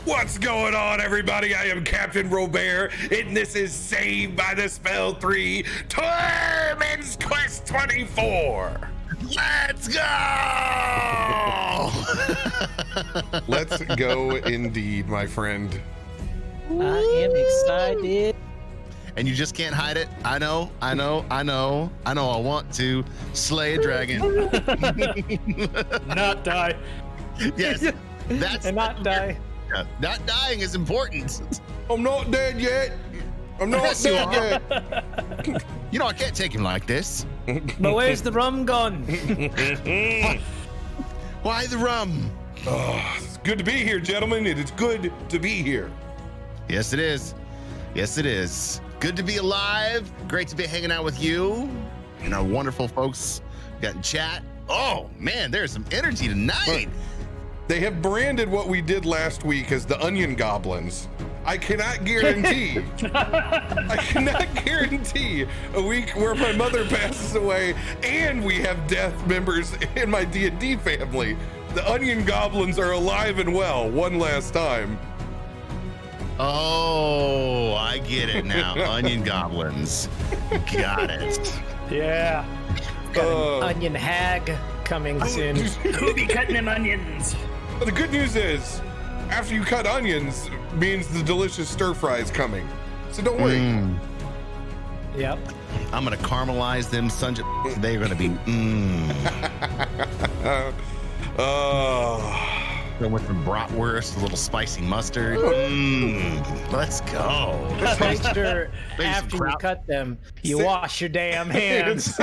What's going on, everybody? I am CaptainRoBear, and this is Saved by the Spell 3, Tormund's Quest 24. Let's go! Let's go indeed, my friend. I am excited. And you just can't hide it. I know. I want to slay a dragon. Not die. Yes, that's And not die. Not dying is important. I'm not dead yet. I'm not Yes, you dead are. yet. You know I can't take him like this. But where's the rum gone? Why the rum? Oh, it's good to be here, gentlemen. It is good to be here. Yes, it is. Yes, it is. Good to be alive. Great to be hanging out with you and our wonderful folks got in chat. Oh man, there's some energy tonight. They have branded what we did last week as the Onion Goblins. I cannot guarantee. I cannot guarantee a week where my mother passes away and we have death members in my D&D family. The Onion Goblins are alive and well one last time. Oh, I get it now. Onion goblins. Got it. Yeah. Got an onion hag coming soon. Who be cutting them onions? The good news is, after you cut onions, means the delicious stir fry is coming. So don't worry. Yep. I'm gonna caramelize them They're gonna be Going with some bratwurst, a little spicy mustard. Let's go. Make sure Maybe some after you kraut. cut them, you wash your damn hands.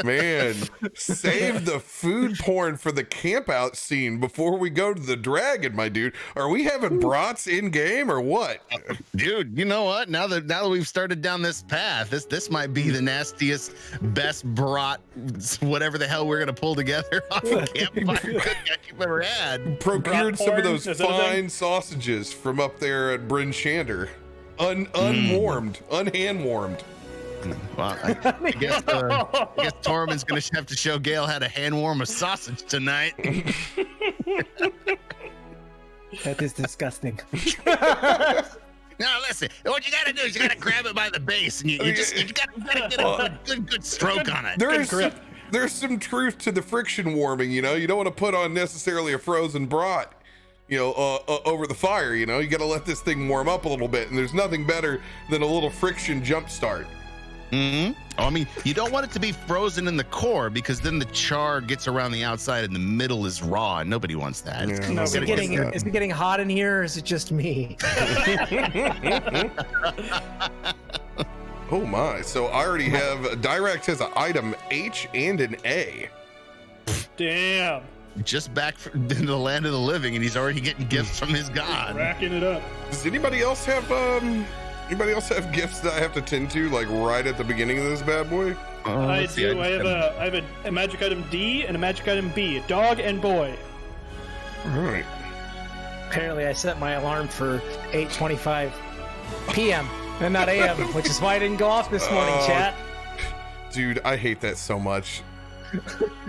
Man, save the food porn for the camp out scene before we go to the dragon, my dude. Are we having brats in game or what? Dude, you know what? Now that we've started down this path, this might be the nastiest, best brat, whatever the hell we're gonna pull together off a campfire cookout you've ever had. Procured Brat some of porn? those Is that a thing? fine sausages from up there at Bryn Shander. Unwarmed, unhand warmed. Well, I guess Tormund's gonna have to show Gail how to hand warm a sausage tonight. That is disgusting. Now listen, what you gotta do is you gotta grab it by the base, and you gotta get a good stroke on it. There's some truth to the friction warming, you know. You don't want to put on necessarily a frozen brat, you know, over the fire, you know. You got to let this thing warm up a little bit, and there's nothing better than a little friction jump start. Oh, I mean, you don't want it to be frozen in the core because then the char gets around the outside and the middle is raw, and nobody wants that. Yeah. No, Is it getting hot in here, or is it just me? Oh my! So I already have Dirakt has an item H and an A. Damn. Just back into the land of the living, and he's already getting gifts from his god. Racking it up. Does anybody else have gifts that I have to tend to like right at the beginning of this bad boy? I do. I have a magic item D and a magic item B. Dog and boy. All right. Apparently, I set my alarm for 8:25 p.m. and not a.m., which is why I didn't go off this morning, chat. Dude, I hate that so much.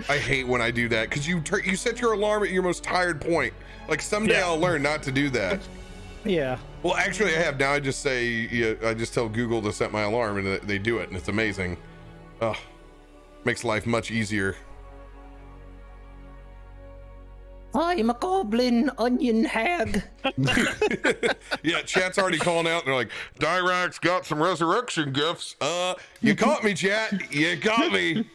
I hate when I do that because you set your alarm at your most tired point. Like someday Yeah. I'll learn not to do that. Yeah. Well, actually, I have now. I just say, yeah, I just tell Google to set my alarm, and they do it, and it's amazing. Makes life much easier. I'm a goblin onion hag. Yeah, chat's already calling out. They're like, Dirakt's got some resurrection gifts. You caught me, chat. You caught me.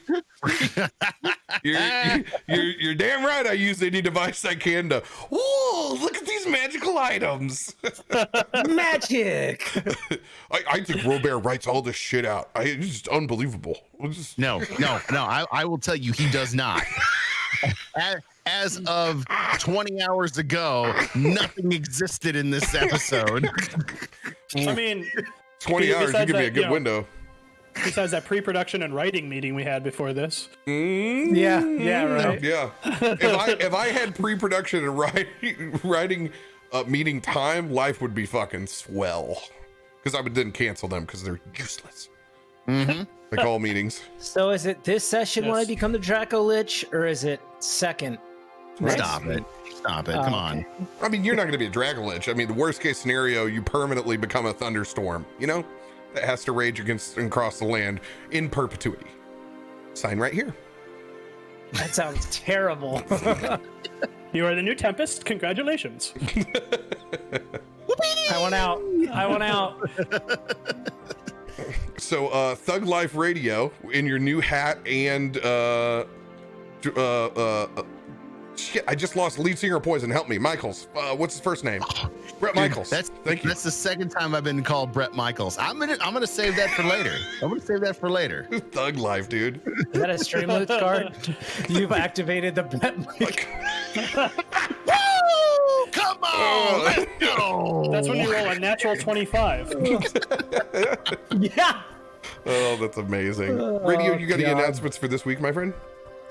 You're damn right. I use any device I can to. Whoa! Look at these magical items. Magic. I think RoBear writes all this shit out. It's just unbelievable. No. I will tell you, he does not. As of 20 hours ago, nothing existed in this episode. I mean, 20 hours. You besides give me a that, good window. besides that pre-production and writing meeting we had before this. Yeah, right. Yeah. If I had pre-production and writing meeting time, life would be fucking swell. Because I would then cancel them because they're useless. Like all meetings. So is it this session when I Yes. become the Draco Lich, or is it second Stop it. Stop it. Come on. I mean, you're not going to be a Dragon Lich. I mean, the worst case scenario, you permanently become a thunderstorm, you know, that has to rage against and across the land in perpetuity. Sign right here. That sounds terrible. You are the new Tempest. Congratulations. I want out. I want out. So, Thug Life Radio in your new hat and shit, I just lost lead singer of Poison. Help me, Michaels. What's his first name? Brett Michaels. Thank you. That's the second time I've been called Brett Michaels. I'm gonna save that for later. Thug Life, dude. Is that a Streamloots card? You've activated the Brett mic. Woo! Come on, let's go. That's when you roll a natural 25. Yeah. Oh, that's amazing. Radio, you got any announcements for this week, my friend?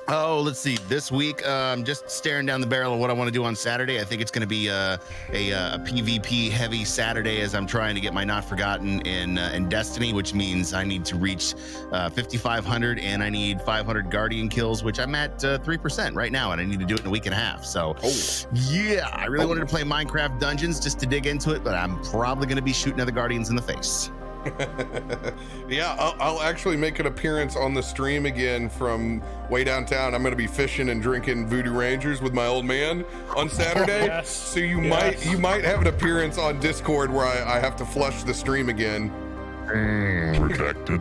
Oh, let's see. This week, just staring down the barrel of what I want to do on Saturday. I think it's going to be a PvP heavy Saturday as I'm trying to get my Not Forgotten in Destiny, which means I need to reach 5,500 and I need 500 Guardian kills, which I'm at 3% right now, and I need to do it in a week and a half. So, yeah, I really wanted to play Minecraft Dungeons just to dig into it, but I'm probably going to be shooting other Guardians in the face. Yeah, I'll actually make an appearance on the stream again from way downtown. I'm going to be fishing and drinking Voodoo Rangers with my old man on Saturday. Yes. So you might have an appearance on Discord where I have to flush the stream again. Protected.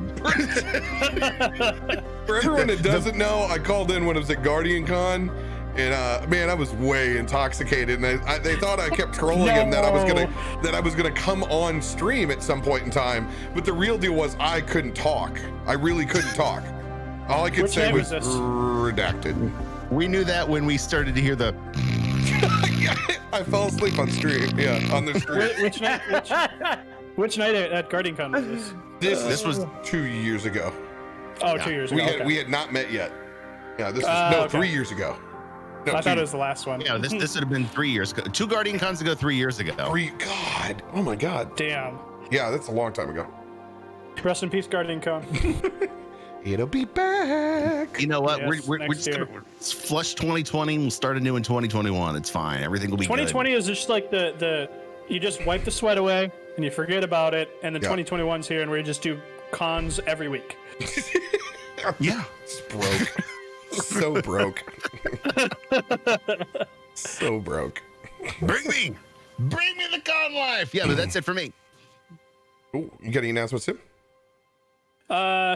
For everyone that doesn't know, I called in when I was at Guardian Con. And man, I was way intoxicated, and they thought I kept trolling them that I was gonna come on stream at some point in time. But the real deal was I couldn't talk. I really couldn't talk. All I could say was redacted. We knew that when we started to hear the. I fell asleep on stream. Yeah, on the stream. Which night at Guardian Con was this? This was 2 years ago. Oh, yeah. 2 years ago. We had not met yet. Yeah, this was 3 years ago. No, I thought it was the last one. Yeah, this would have been 3 years ago. 2 Guardian Cons ago, 3 years ago. God. Oh my God. Damn. Yeah, that's a long time ago. Rest in peace, Guardian Con. It'll be back. You know what? Yes, we're just gonna flush 2020 and we'll start anew in 2021. It's fine. Everything will be 2020 good. is just like the you just wipe the sweat away and you forget about it, and then 2021's here and we just do cons every week. Yeah. It's broke. So broke. So broke. Bring me the con life. Yeah, but that's it for me. Oh, you got any announcements, Tim?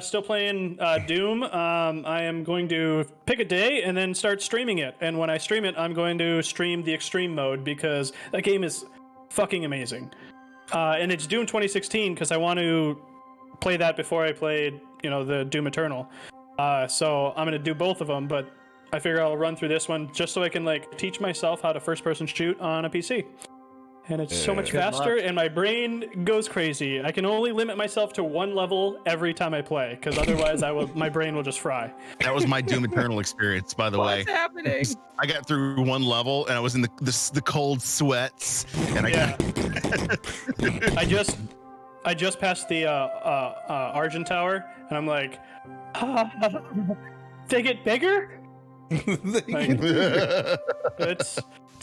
Still playing Doom. I am going to pick a day and then start streaming it. And when I stream it, I'm going to stream the extreme mode because that game is fucking amazing. And it's Doom 2016 because I want to play that before I played, the Doom Eternal. So I'm gonna do both of them, but I figure I'll run through this one just so I can teach myself how to first-person shoot on a PC. And it's so much faster, and my brain goes crazy. I can only limit myself to one level every time I play, because otherwise my brain will just fry. That was my Doom Eternal experience, by the way. What's happening? I got through one level, and I was in the cold sweats, and I just passed the Argent Tower, and I'm like, they get bigger? It's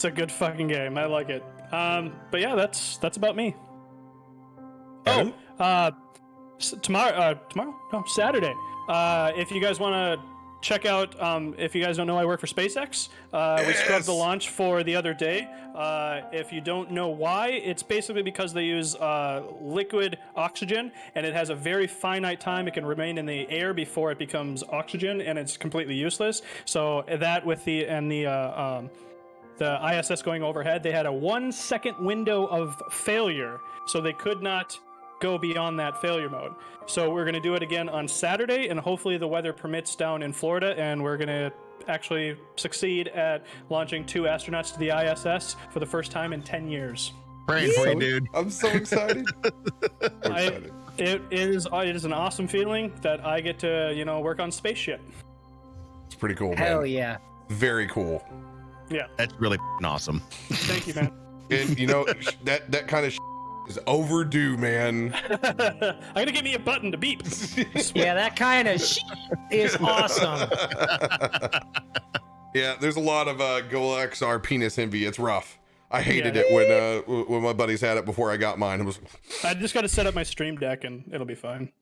a good fucking game. I like it. But yeah, that's about me. Adam? Saturday. If you guys want to check out, if you guys don't know, I work for SpaceX. We scrubbed the launch for the other day. If you don't know why, it's basically because they use liquid oxygen, and it has a very finite time it can remain in the air before it becomes oxygen, and it's completely useless. So that with the ISS going overhead, they had a 1 second window of failure, so they could not go beyond that failure mode. So we're going to do it again on Saturday, and hopefully the weather permits down in Florida, and we're going to actually succeed at launching 2 astronauts to the ISS for the first time in 10 years. Praying for you, dude. I'm so excited. It is an awesome feeling that I get to, work on space shit. It's pretty cool, man. Hell yeah. Very cool. Yeah. That's really awesome. Thank you, man. And that kind of is overdue, man. I gotta give me a button to beep. Yeah, that kind of is awesome. Yeah, there's a lot of GoXR penis envy. It's rough. I hated it when my buddies had it before I got mine. It was. I just got to set up my stream deck and it'll be fine.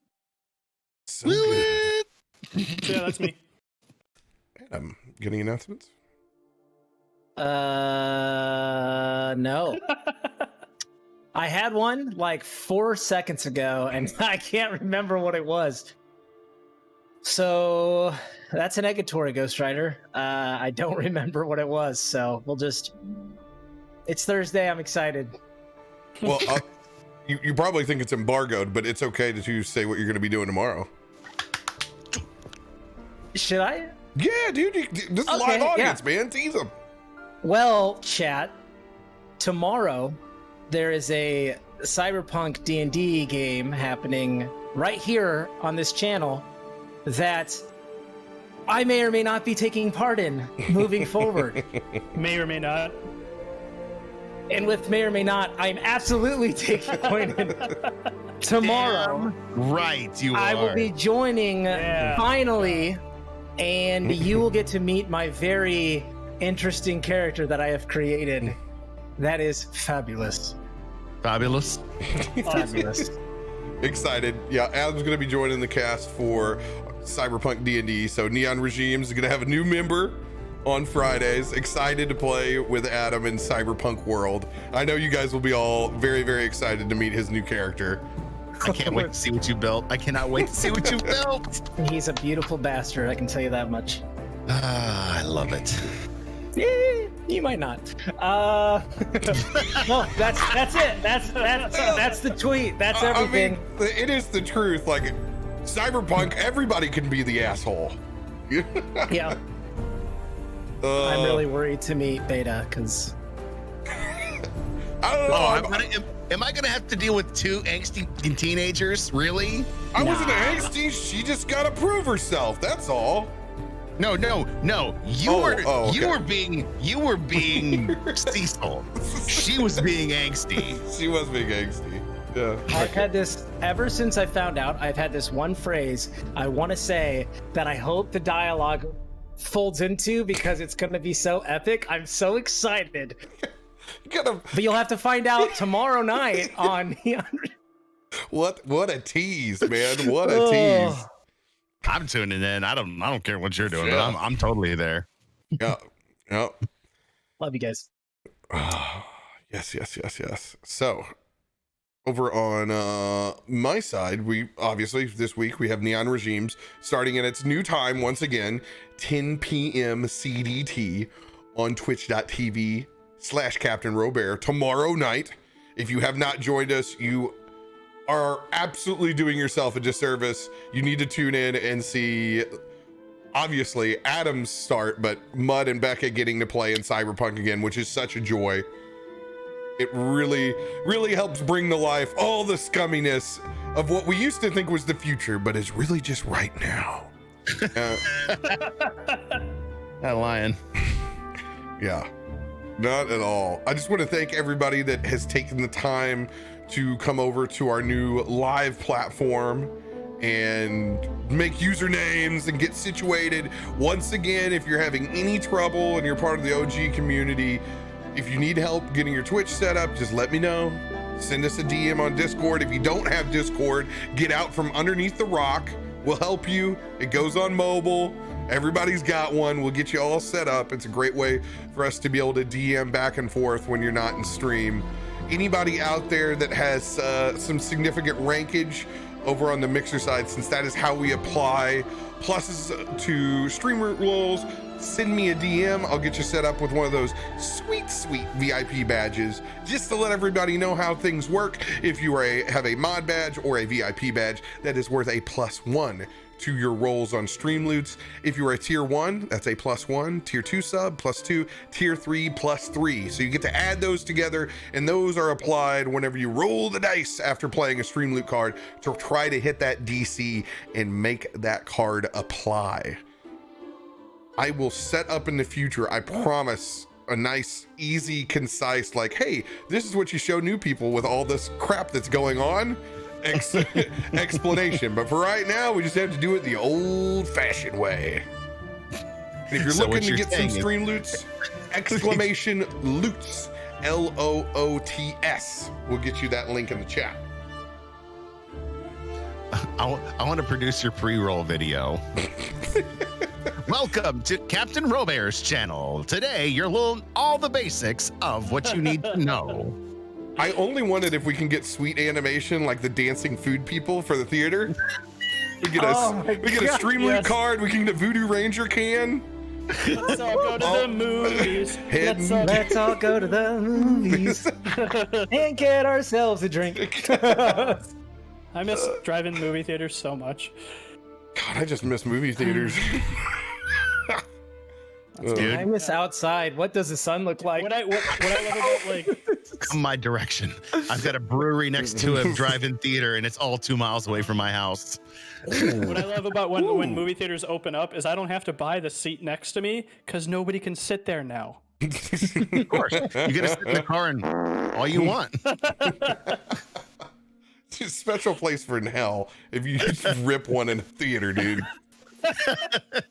So good. So yeah, that's me. Adam, getting announcements? No. I had one like 4 seconds ago, and I can't remember what it was. So that's a negatory, Ghost Rider. I don't remember what it was, so we'll just. It's Thursday. I'm excited. Well, you probably think it's embargoed, but it's okay to say what you're going to be doing tomorrow. Should I? Yeah, dude. This is Okay, live audience, man. Tease them. Well, chat. Tomorrow, there is a Cyberpunk D&D game happening right here on this channel that I may or may not be taking part in moving forward. May or may not. And with may or may not, I'm absolutely taking point in tomorrow. Right, you are. I will be joining finally, and you will get to meet my very interesting character that I have created. That is fabulous. Fabulous. Fabulous. Excited. Yeah, Adam's going to be joining the cast for Cyberpunk D&D. So Neon Regimes is going to have a new member on Fridays. Excited to play with Adam in Cyberpunk world. I know you guys will be all very, very excited to meet his new character. I can't wait to see what you built. I cannot wait to see what you built. He's a beautiful bastard, I can tell you that much. I love it. Yeah, you might not. No, that's it. That's the tweet. That's everything. I mean, it is the truth. Like, Cyberpunk, everybody can be the asshole. Yeah. I'm really worried to meet Beta because I don't know. Am I gonna have to deal with two angsty teenagers? Really? I wasn't angsty. She just gotta prove herself. That's all. No. You were being Cecil. She was being angsty. She was being angsty. Yeah. I've had this ever since I found out. I've had this one phrase I want to say that I hope the dialogue folds into because it's going to be so epic. I'm so excited. But you'll have to find out tomorrow night on. What a tease, man! What a tease. I'm tuning in. I don't care what you're doing. Yeah. But I'm totally there. Yeah. Love you guys. Yes. So, over on my side, we obviously this week we have Neon Regimes starting at its new time once again, 10 PM CDT on twitch.tv/CaptainRoBear tomorrow night. If you have not joined us, you are absolutely doing yourself a disservice. You need to tune in and see, obviously, Adam's start, but Mud and Becca getting to play in Cyberpunk again, which is such a joy. It really, really helps bring to life all the scumminess of what we used to think was the future, but is really just right now. That lion. Yeah, not at all. I just want to thank everybody that has taken the time to come over to our new live platform and make usernames and get situated. Once again, if you're having any trouble and you're part of the OG community, if you need help getting your Twitch set up, just let me know. Send us a DM on Discord. If you don't have Discord, get out from underneath the rock. We'll help you. It goes on mobile. Everybody's got one. We'll get you all set up. It's a great way for us to be able to DM back and forth when you're not in stream. Anybody out there that has some significant rankage over on the Mixer side, since that is how we apply pluses to streamer roles, send me a DM. I'll get you set up with one of those sweet VIP badges, just to let everybody know how things work. If you have a mod badge or a VIP badge, that is worth a +1 to your rolls on Streamloots. If you are a tier 1, that's a +1, tier 2 sub +2, tier 3 +3. So you get to add those together, and those are applied whenever you roll the dice after playing a Streamloot card to try to hit that DC and make that card apply. I will set up in the future, I promise, a nice, easy, concise, like, hey, this is what you show new people with all this crap that's going on. Explanation. But for right now, we just have to do it the old-fashioned way. And if you're So what looking to you're get some saying is- stream loots, exclamation loots, LOOTS, will get you that link in the chat. I want to produce your pre-roll video. Welcome to CaptainRoBear's channel. Today, you'll learn all the basics of what you need to know. I only wanted if we can get sweet animation like the dancing food people for the theater. We get a stream loot card. We can get a Voodoo Ranger can. Let's all go to the movies. Let's all go to the movies and get ourselves a drink. I miss drive-in movie theaters so much. God, I just miss movie theaters. Dude, I miss outside. What does the sun look like? What I love about like come my direction. I've got a brewery next to a drive-in theater, and it's all 2 miles away from my house. what I love about when movie theaters open up is I don't have to buy the seat next to me because nobody can sit there now. Of course, you gotta sit in the car and all you want. It's a special place for in hell if you just rip one in a theater, dude.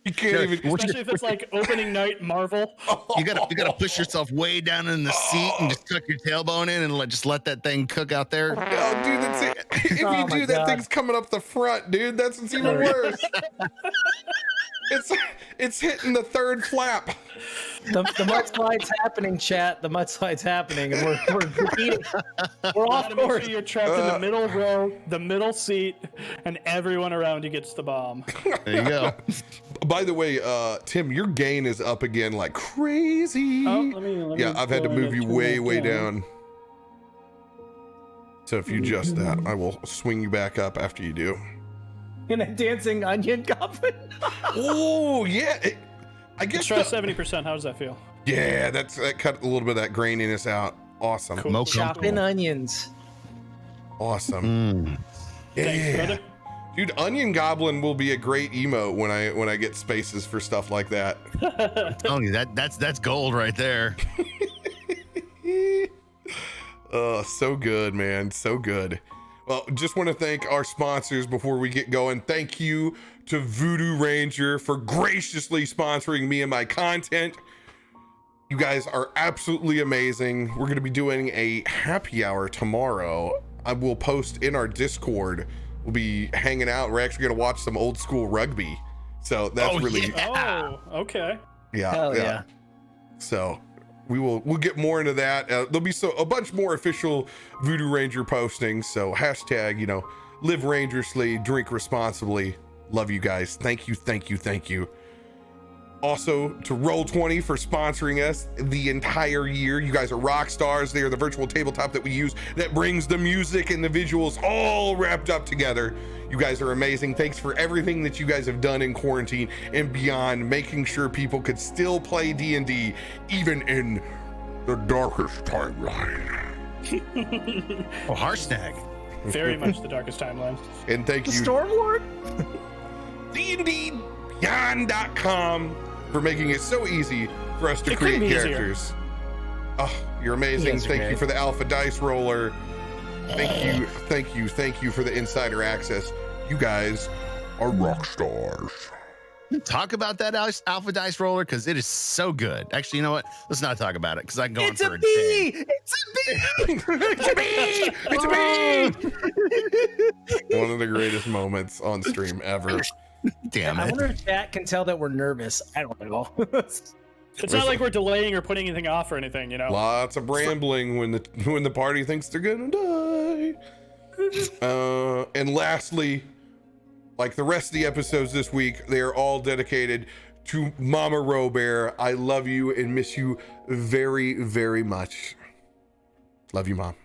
You can't even. Especially if it's like opening night Marvel. You gotta push yourself way down in the seat and just tuck your tailbone in and just let that thing cook out there. Oh, dude, that's it. If you Oh my do, that God. thing's coming up the front, dude. That's what's even worse. It's hitting the third flap. The mudslide's happening, chat. The mudslide's happening, and we're repeating. We're You off gotta make course. sure you're trapped in the middle row, the middle seat, and everyone around you gets the bomb. There you go. By the way, Tim, your gain is up again like crazy. Oh, let me Yeah, I've had to go move you into way my down. So if you adjust that, I will swing you back up after you do. In a dancing onion goblin. Oh yeah, I guess. Let's try 70%. How does that feel? Yeah, that cut a little bit of that graininess out. Awesome, Cool. Mo Chopping comfortable. onions. awesome. Mm. Thanks, Yeah, brother. dude, Onion Goblin will be a great emote when I get spaces for stuff like that. I'm telling you, that's gold right there. Oh, so good, man. So good. Well, just want to thank our sponsors before we get going. Thank you to Voodoo Ranger for graciously sponsoring me and my content. You guys are absolutely amazing. We're going to be doing a happy hour tomorrow. I will post in our Discord. We'll be hanging out. We're actually going to watch some old school rugby. So that's really, Oh, okay. yeah. Hell yeah. So we'll get more into that. There'll be a bunch more official Voodoo Ranger postings. So hashtag, live rangerously, drink responsibly. Love you guys. Thank you. Also to Roll20 for sponsoring us the entire year. You guys are rock stars. They are the virtual tabletop that we use that brings the music and the visuals all wrapped up together. You guys are amazing. Thanks for everything that you guys have done in quarantine and beyond, making sure people could still play D&D even in the darkest timeline. Oh, Harshnag. Very much the darkest timeline. And thank you Stormlord. D&D Beyond.com for making it so easy for us to It couldn't create be easier. characters. Oh, you're amazing. You guys are Thank you great. for the alpha dice roller. Thank you for the insider access. You guys are rock stars. Talk about that alpha dice roller because it is so good. Actually, you know what? Let's not talk about it because I can go It's on a for a day. bee. It's a bee. It's a bee! One of the greatest moments on stream ever. Damn I it. wonder if chat can tell that we're nervous. I don't know. It's not like we're delaying or putting anything off or anything, Lots of rambling when the party thinks they're gonna die. And lastly, like the rest of the episodes this week, they are all dedicated to Mama RoBear. I love you and miss you very, very much. Love you, Mom.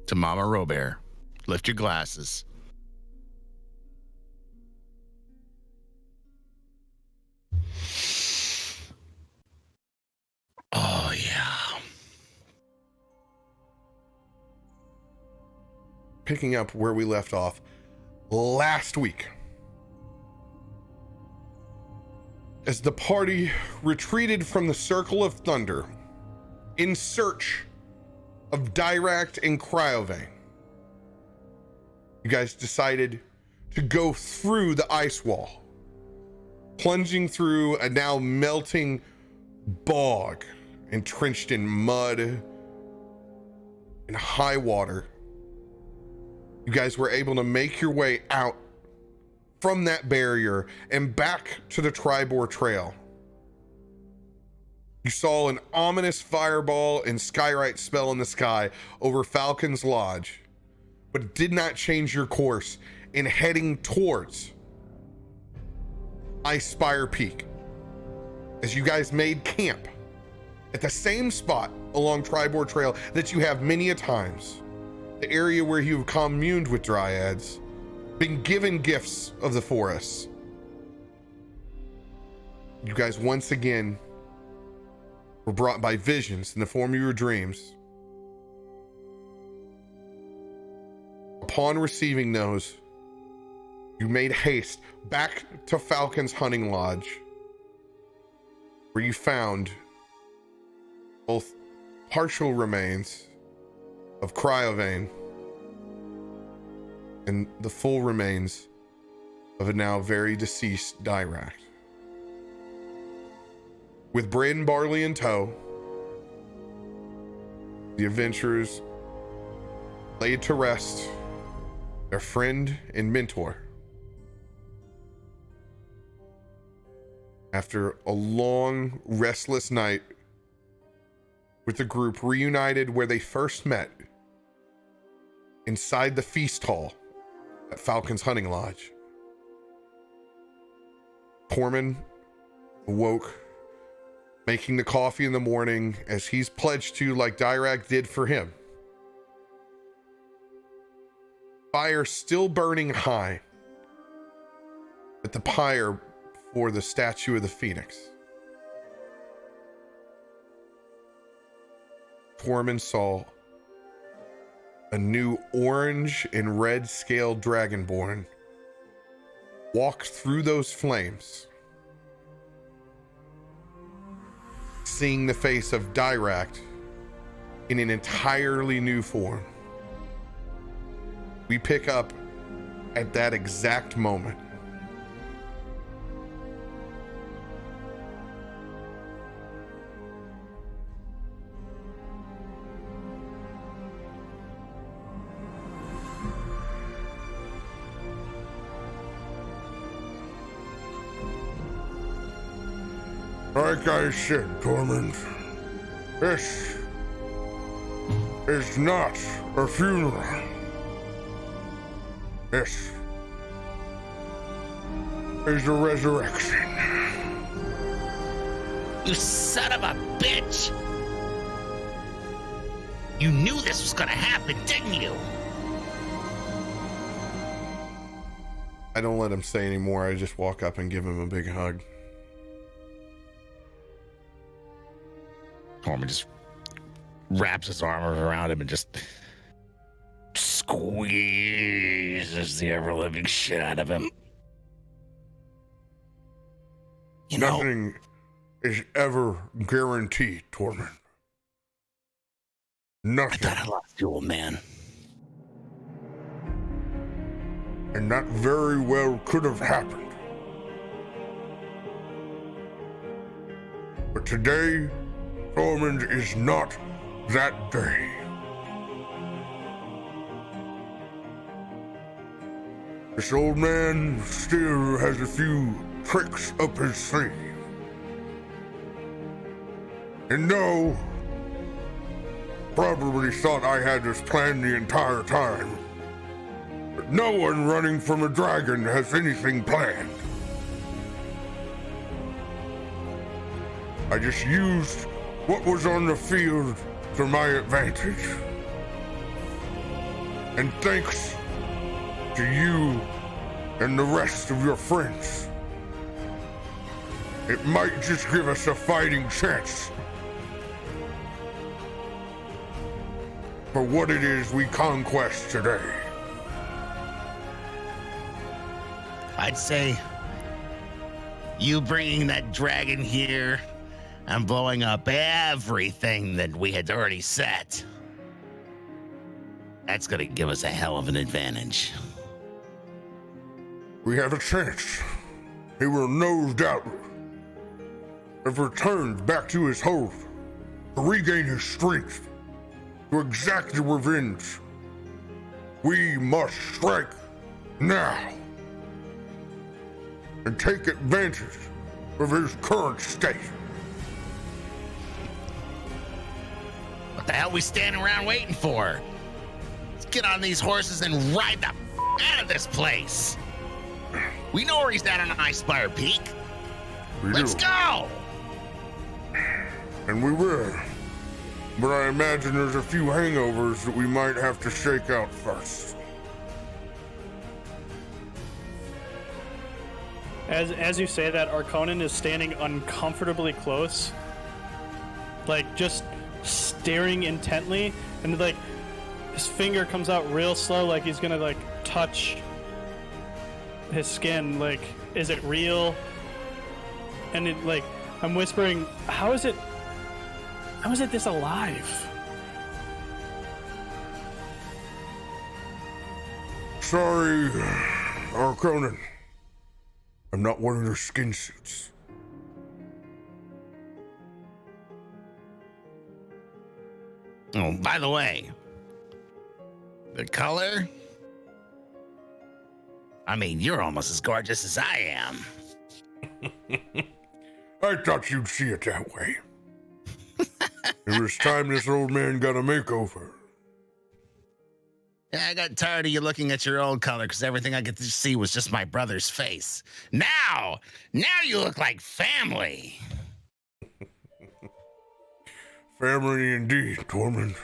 To Mama RoBear, lift your glasses. Oh, yeah. Picking up where we left off last week. As the party retreated from the Circle of Thunder in search of Dirakt and Cryovane, you guys decided to go through the ice wall. plunging through a now melting bog, entrenched in mud and high water. You guys were able to make your way out from that barrier and back to the Tribor Trail. You saw an ominous fireball and skyrite spell in the sky over Falcon's Lodge, but it did not change your course in heading towards Icespire Peak, as you guys made camp at the same spot along Tribor Trail that you have many a times, the area where you've communed with dryads, been given gifts of the forests. You guys once again were brought by visions in the form of your dreams. Upon receiving those, you made haste back to Falcon's hunting lodge, where you found both partial remains of Cryovane and the full remains of a now very deceased Dirakt. With bread and barley in tow, the adventurers laid to rest their friend and mentor. After a long, restless night, with the group reunited where they first met, inside the feast hall at Falcon's hunting lodge. Tormund awoke, making the coffee in the morning as he's pledged to, like Dirakt did for him. Fire still burning high at the pyre for the statue of the Phoenix. Tormund saw a new orange and red scaled dragonborn walk through those flames, seeing the face of Dirakt in an entirely new form. We pick up at that exact moment. Like I said, Tormund, this is not a funeral. This is a resurrection. You son of a bitch! You knew this was gonna happen, didn't you? I don't let him say anymore. I just walk up and give him a big hug. Tormund just wraps his arm around him and just squeezes the ever-living shit out of him. You know, Nothing is ever guaranteed, Tormund. I Nothing. thought I lost you, old man. And that very well could have happened. But today, Tormund, is not that day. This old man still has a few tricks up his sleeve. And no, probably thought I had this planned the entire time. But no one running from a dragon has anything planned. I just used what was on the field to my advantage. And thanks to you and the rest of your friends, it might just give us a fighting chance for what it is we conquest today. I'd say you bringing that dragon here and blowing up everything that we had already set, that's gonna give us a hell of an advantage. We have a chance. he will no doubt have returned back to his hold to regain his strength, to exact the revenge. We must strike now and take advantage of his current state. What the hell we standing around waiting for? Let's get on these horses and ride the out of this place. We know where he's at on Icespire Peak. Let's go! And we will. But I imagine there's a few hangovers that we might have to shake out first. As you say that, Arconin is standing uncomfortably close, like just staring intently, and like his finger comes out real slow, like he's gonna like touch his skin. Like, is it real? And it like I'm whispering, how is it this alive? Sorry, Arconin. I'm not one of their skin suits. Oh, by the way, the color? I mean, you're almost as gorgeous as I am. I thought you'd see it that way. It was time this old man got a makeover. Yeah, I got tired of you looking at your old color because everything I get to see was just my brother's face. Now you look like family. Family indeed, Tormund.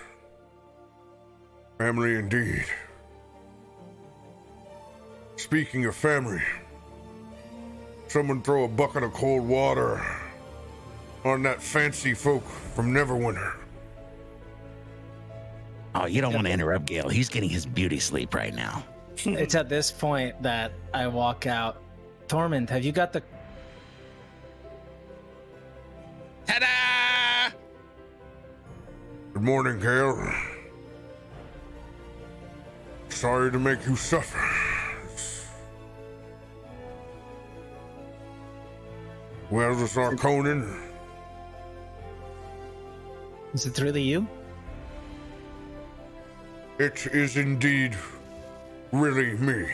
Family indeed. Speaking of family, someone throw a bucket of cold water on that fancy folk from Neverwinter. Oh, you don't want to interrupt Gale. He's getting his beauty sleep right now. It's at this point that I walk out. Tormund, have you got the... Ta-da! Good morning, Gale. Sorry to make you suffer. Well, this Arconin. Is it really you? It is indeed really me.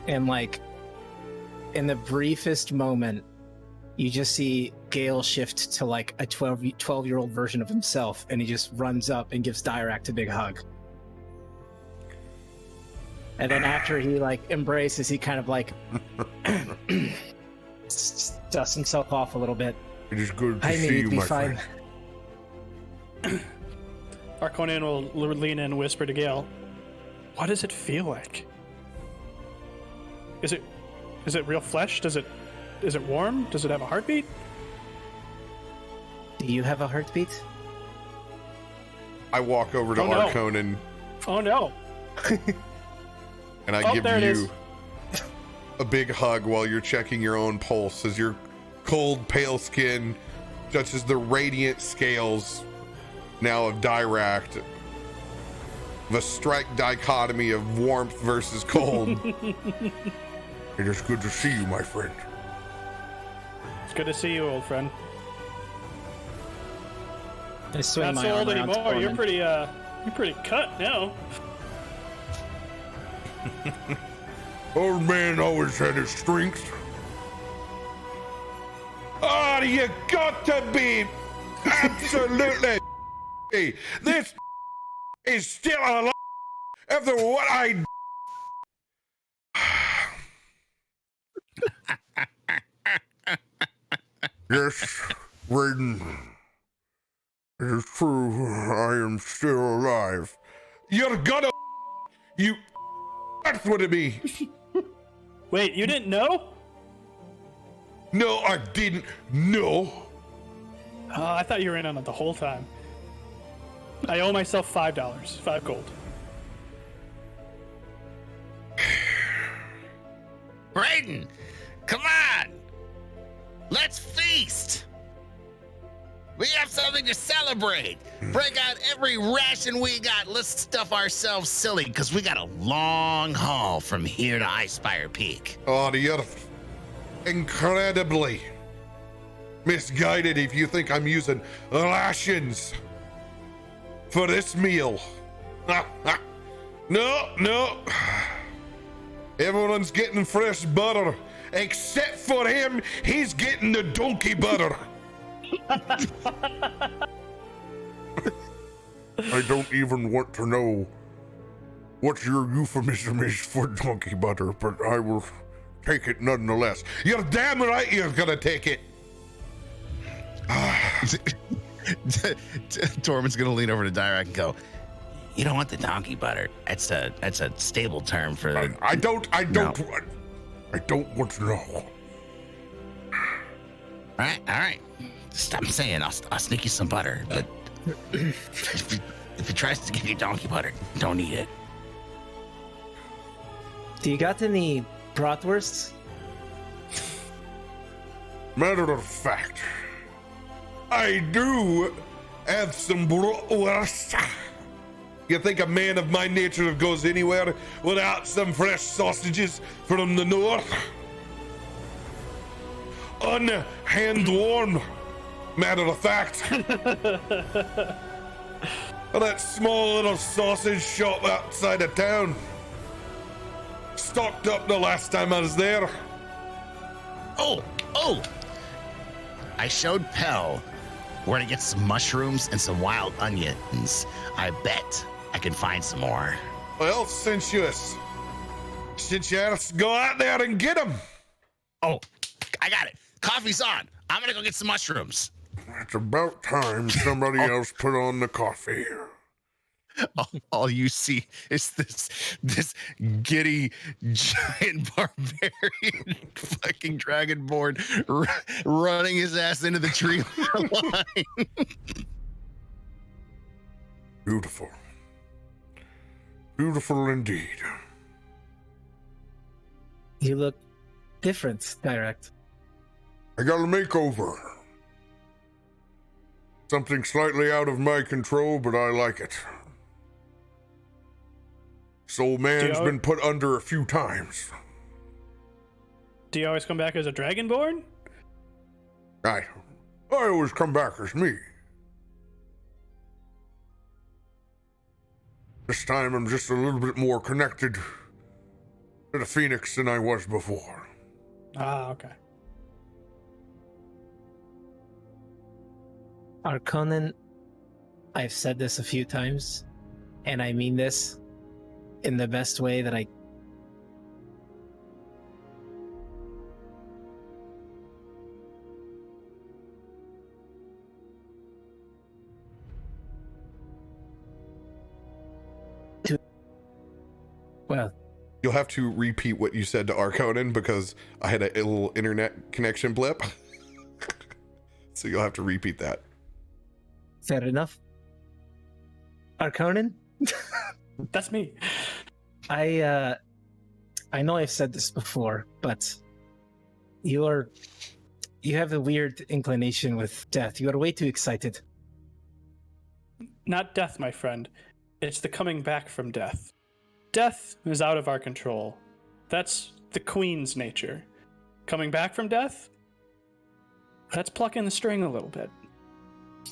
And like, in the briefest moment, you just see Gale shift to like a 12-year-old version of himself, and he just runs up and gives Dirakt a big hug. And then after he like embraces, he kind of like dusts himself off a little bit. It is good to I see need you, to be my fine. friend. Arconin will lean in and whisper to Gale, what does it feel like? Is it real flesh? Is it warm? Does it have a heartbeat? Do you have a heartbeat? I walk over to Oh, no. Arconin Oh no. and I give there it is. you a big hug while you're checking your own pulse as your cold, pale skin touches the radiant scales now of Dirakt. The strike dichotomy of warmth versus cold. It is good to see you, my friend. It's good to see you, old friend. I swing Not my so arm old around anymore. You're Tormund. pretty cut now. Old man always had his strength. Oh, you got to be absolutely. This is still alive after what I. Yes, Raiden. It is true. I am still alive. You're gonna. You. That's what it be. Wait, you didn't know? No, I didn't know. Oh, I thought you were in on it the whole time. I owe myself $5, 5 gold. Raiden, come on! Let's feast! We have something to celebrate. Break out every ration we got. Let's stuff ourselves silly, because we got a long haul from here to Icespire Peak. Oh, you're incredibly misguided if you think I'm using rations for this meal. No. Everyone's getting fresh butter, except for him. He's getting the donkey butter. I don't even want to know what your euphemism is for donkey butter, but I will take it nonetheless. You're damn right you're gonna take it. Tormund's gonna lean over to Dirakt and go, You don't want the donkey butter. That's a stable term for the... I don't want to know. All right. Stop saying I'll sneak you some butter, but if he tries to give you donkey butter, don't eat it. Do you got any bratwursts? Matter of fact, I do have some bratwurst. You think a man of my nature goes anywhere without some fresh sausages from the north? Unhand warm, matter of fact. That small little sausage shop outside of town. Stocked up the last time I was there. Oh! I showed Pell where to get some mushrooms and some wild onions. I bet I can find some more. Well, since you go out there and get them. Oh, I got it. Coffee's on. I'm gonna go get some mushrooms. It's about time somebody else put on the coffee. all you see is this giddy giant barbarian fucking dragonborn running his ass into the tree line. Beautiful. Beautiful indeed. You look different, Dirakt. I got a makeover. Something slightly out of my control, but I like it. Soul Man's been put under a few times. Do you always come back as a dragonborn? I always come back as me. This time I'm just a little bit more connected to the Phoenix than I was before. Ah, okay. Arconin, I've said this a few times, and I mean this in the best way that I... Well, You'll have to repeat what you said to Arconin because I had a little internet connection blip. So you'll have to repeat that. fair enough. Arconin? That's me. I know I've said this before, but you have a weird inclination with death. You are way too excited. Not death, my friend. It's the coming back from death. Death is out of our control. That's the Queen's nature. Coming back from death? That's plucking the string a little bit.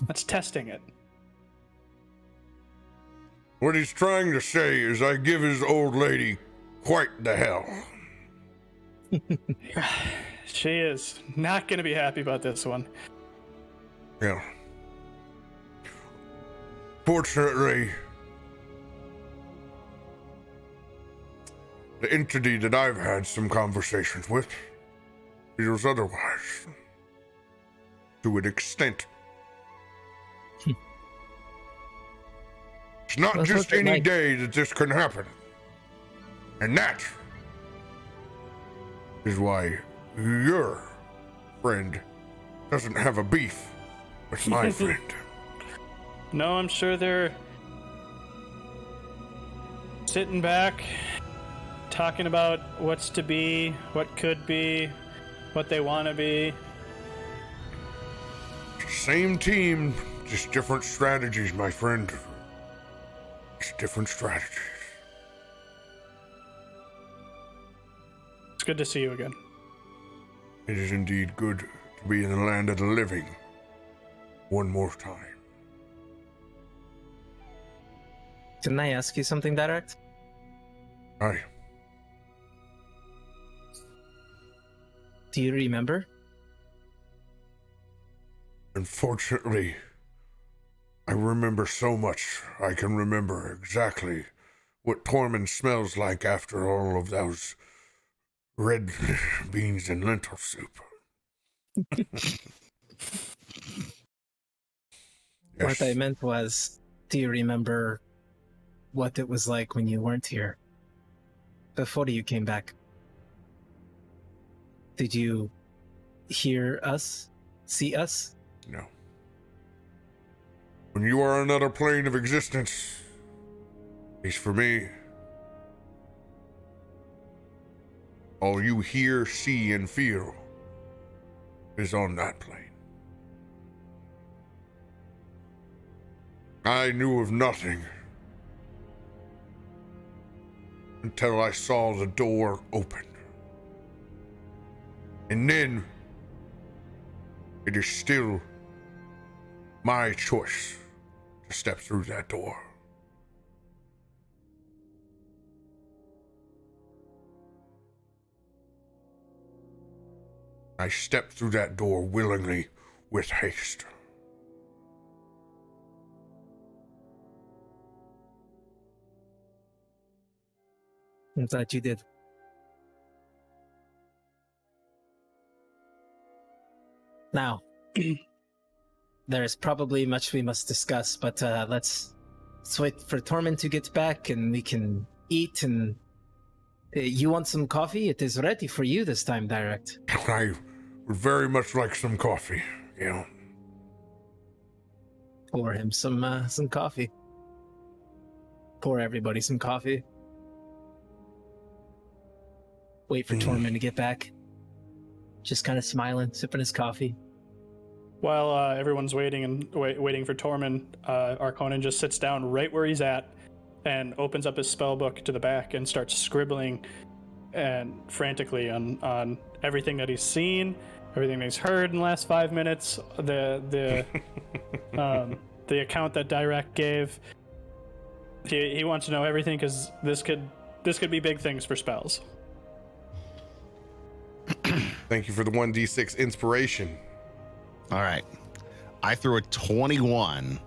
That's testing it. What he's trying to say is I give his old lady quite the hell. She is not going to be happy about this one. Yeah. Fortunately, the entity that I've had some conversations with feels otherwise. To an extent. It's not Well, just look at any Mike. day that this can happen. And that is why your friend doesn't have a beef with my friend. No, I'm sure they're sitting back, talking about what's to be, what could be, what they want to be. Same team, just different strategies, my friend. Just different strategies. It's good to see you again. It is indeed good to be in the land of the living. One more time. Can I ask you something, Direkt? Aye. Do you remember? Unfortunately, I remember so much. I can remember exactly what Tormund smells like after all of those red beans and lentil soup. What I meant was, do you remember what it was like when you weren't here? Before you came back? Did you hear us? See us? No. When you are on another plane of existence, at least for me, all you hear, see, and feel is on that plane. I knew of nothing until I saw the door open. And then it is still my choice to step through that door. I stepped through that door willingly, with haste. I'm glad you did. Now, there's probably much we must discuss, but let's wait for Tormund to get back and we can eat. And you want some coffee? It is ready for you this time, Direkt. I would very much like some coffee, you know. Pour him some coffee. Pour everybody some coffee. Wait for Tormund to get back. Just kind of smiling, sipping his coffee. While everyone's waiting and waiting for Tormund, Arconan just sits down right where he's at and opens up his spell book to the back and starts scribbling and frantically on everything that he's seen, everything that he's heard in the last 5 minutes, the account that Direkt gave. He wants to know everything because this could be big things for spells. Thank you for the 1d6 inspiration. All right. I threw a 21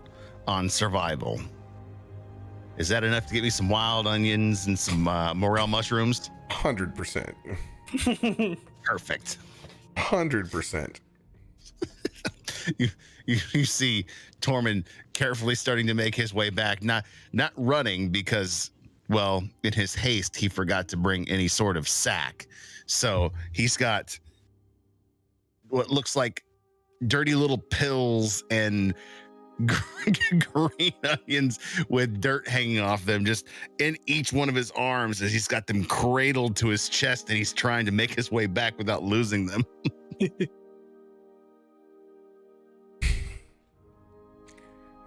on survival. Is that enough to get me some wild onions and some morel mushrooms? 100%. Perfect. 100%. You see Tormund carefully starting to make his way back, not running because, well, in his haste, he forgot to bring any sort of sack. So he's got what looks like dirty little pills and green onions with dirt hanging off them just in each one of his arms as he's got them cradled to his chest and he's trying to make his way back without losing them. He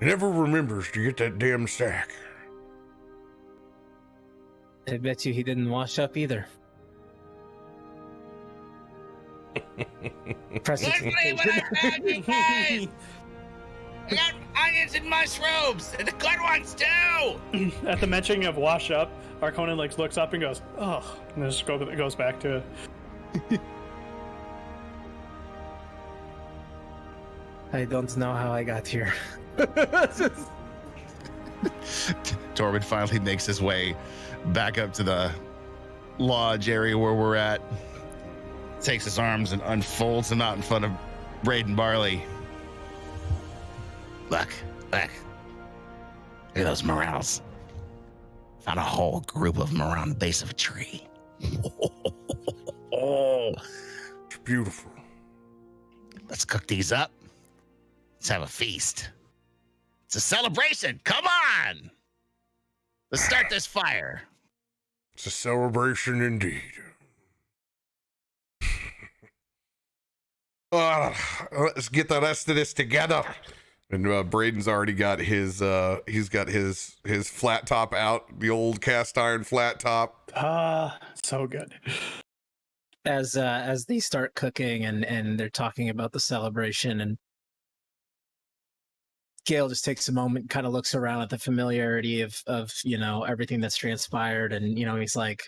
never remembers to get that damn sack. I bet you he didn't wash up either. Look what I found, you guys! I got onions and mushrooms, and the good ones too! At the mention of wash up, Arconan looks up and goes, "Oh," and then just goes back to it. I don't know how I got here. Tormund finally makes his way back up to the lodge area where we're at. Takes his arms and unfolds them out in front of Braden and Barley. Look at those morels. Found a whole group of them around the base of a tree. Oh, It's beautiful. let's cook these up. Let's have a feast. It's a celebration. Come on. Let's start this fire. It's a celebration indeed. Let's get the rest of this together. And Braden's already got his he's got his flat top out, the old cast iron flat top. So good. As they start cooking and they're talking about the celebration, and Gale just takes a moment, kind of looks around at the familiarity of everything that's transpired, and he's like,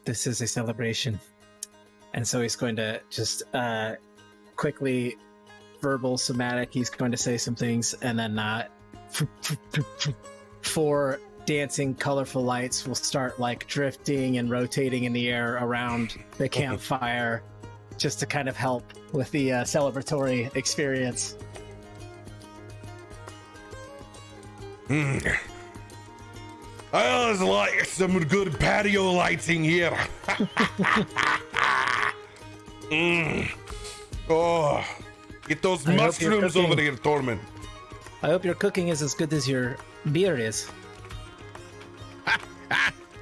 this is a celebration. And so he's going to just quickly verbal somatic, he's going to say some things, and then 4 dancing colorful lights will start like drifting and rotating in the air around the campfire, just to kind of help with the celebratory experience. I always like some good patio lighting here. Oh, get those mushrooms over there, Tormund. I hope your cooking is as good as your beer is.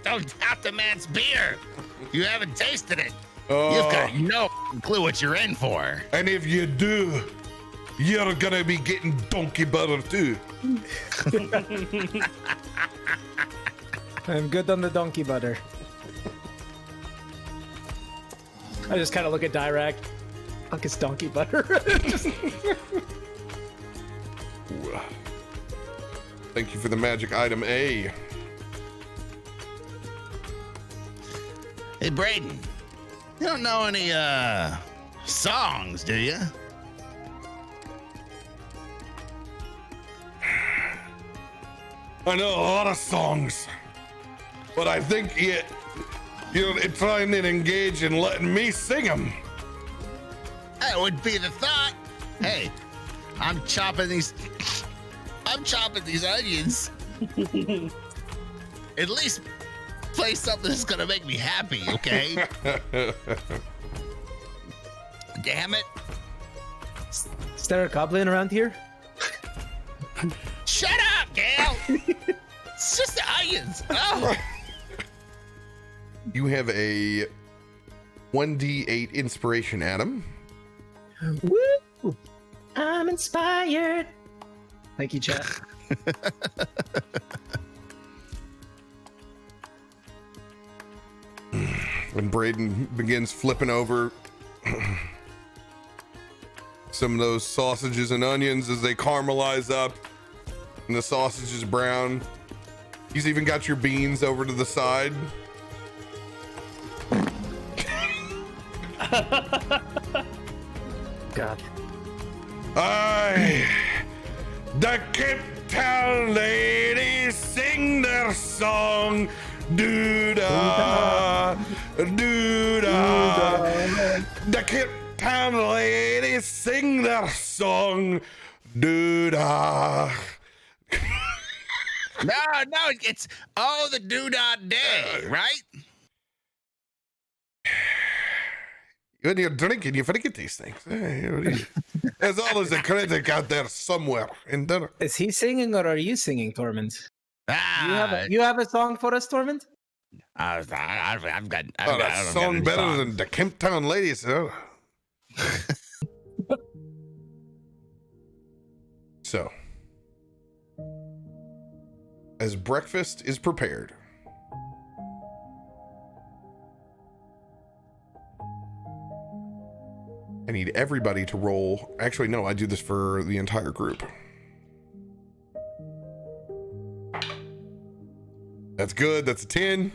Don't doubt the man's beer. You haven't tasted it. Oh. You've got no clue what you're in for. And if you do, you're gonna be getting donkey butter too. I'm good on the donkey butter. I just kind of look at Dirakt. Fuck, it's donkey butter. Thank you for the magic item A. Hey, Braden, you don't know any songs, do you? I know a lot of songs, but I think you're trying to engage in letting me sing them. That would be the thought. Hey, I'm chopping these onions. At least play something that's gonna make me happy, okay? Damn it. Is there a goblin around here? Shut up, Gale. It's just the onions. Oh. You have a 1d8 inspiration, Adam. Woo! I'm inspired. Thank you, chat. When Braden begins flipping over some of those sausages and onions as they caramelize up and the sausage is brown. He's even got your beans over to the side. God. The Cape Town ladies sing their song. Doo-da, doo-da. The Cape Town ladies sing their song. Doo-da. No, it's the doodah day, right? When you're drinking, you forget these things. There's always a critic out there somewhere. Is he singing or are you singing, Tormund? Ah, You have a song for us, Tormund? I've got a song better than the Kemp Town ladies. Oh. So, as breakfast is prepared, I need everybody to roll. Actually, no, I do this for the entire group. That's good. That's a 10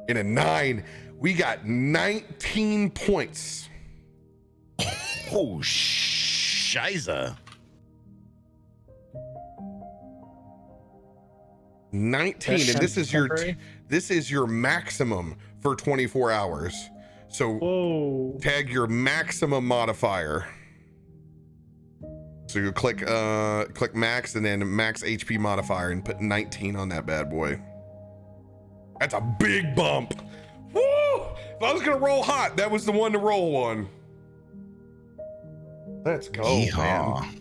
and a 9. We got 19 points. Oh, shiza. 19, and this is your maximum for 24 hours. So Whoa. tag your maximum modifier. So you click max and then max HP modifier and put 19 on that bad boy. That's a big bump. Woo! If I was gonna roll hot, that was the one to roll one. Let's go, Yeehaw. man.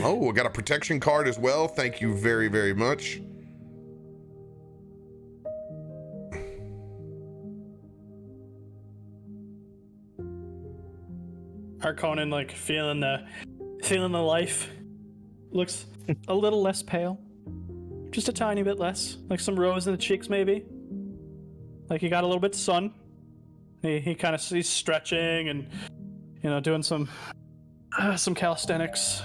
Oh, we got a protection card as well. Thank you very, very much. Harkonnen like feeling the life. Looks a little less pale. Just a tiny bit less. Like some rose in the cheeks maybe. Like he got a little bit of sun. He kind of he's stretching and doing some calisthenics.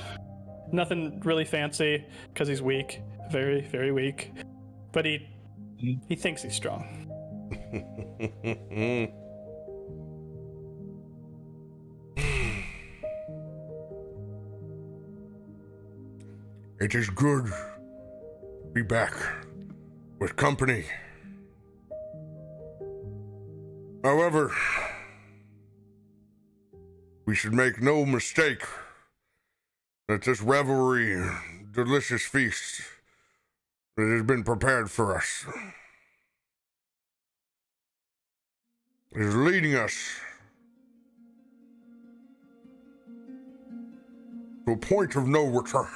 Nothing really fancy because he's weak. Very, very weak. But he thinks he's strong. It is good to be back with company. However, we should make no mistake that this revelry, delicious feast that has been prepared for us is leading us to a point of no return.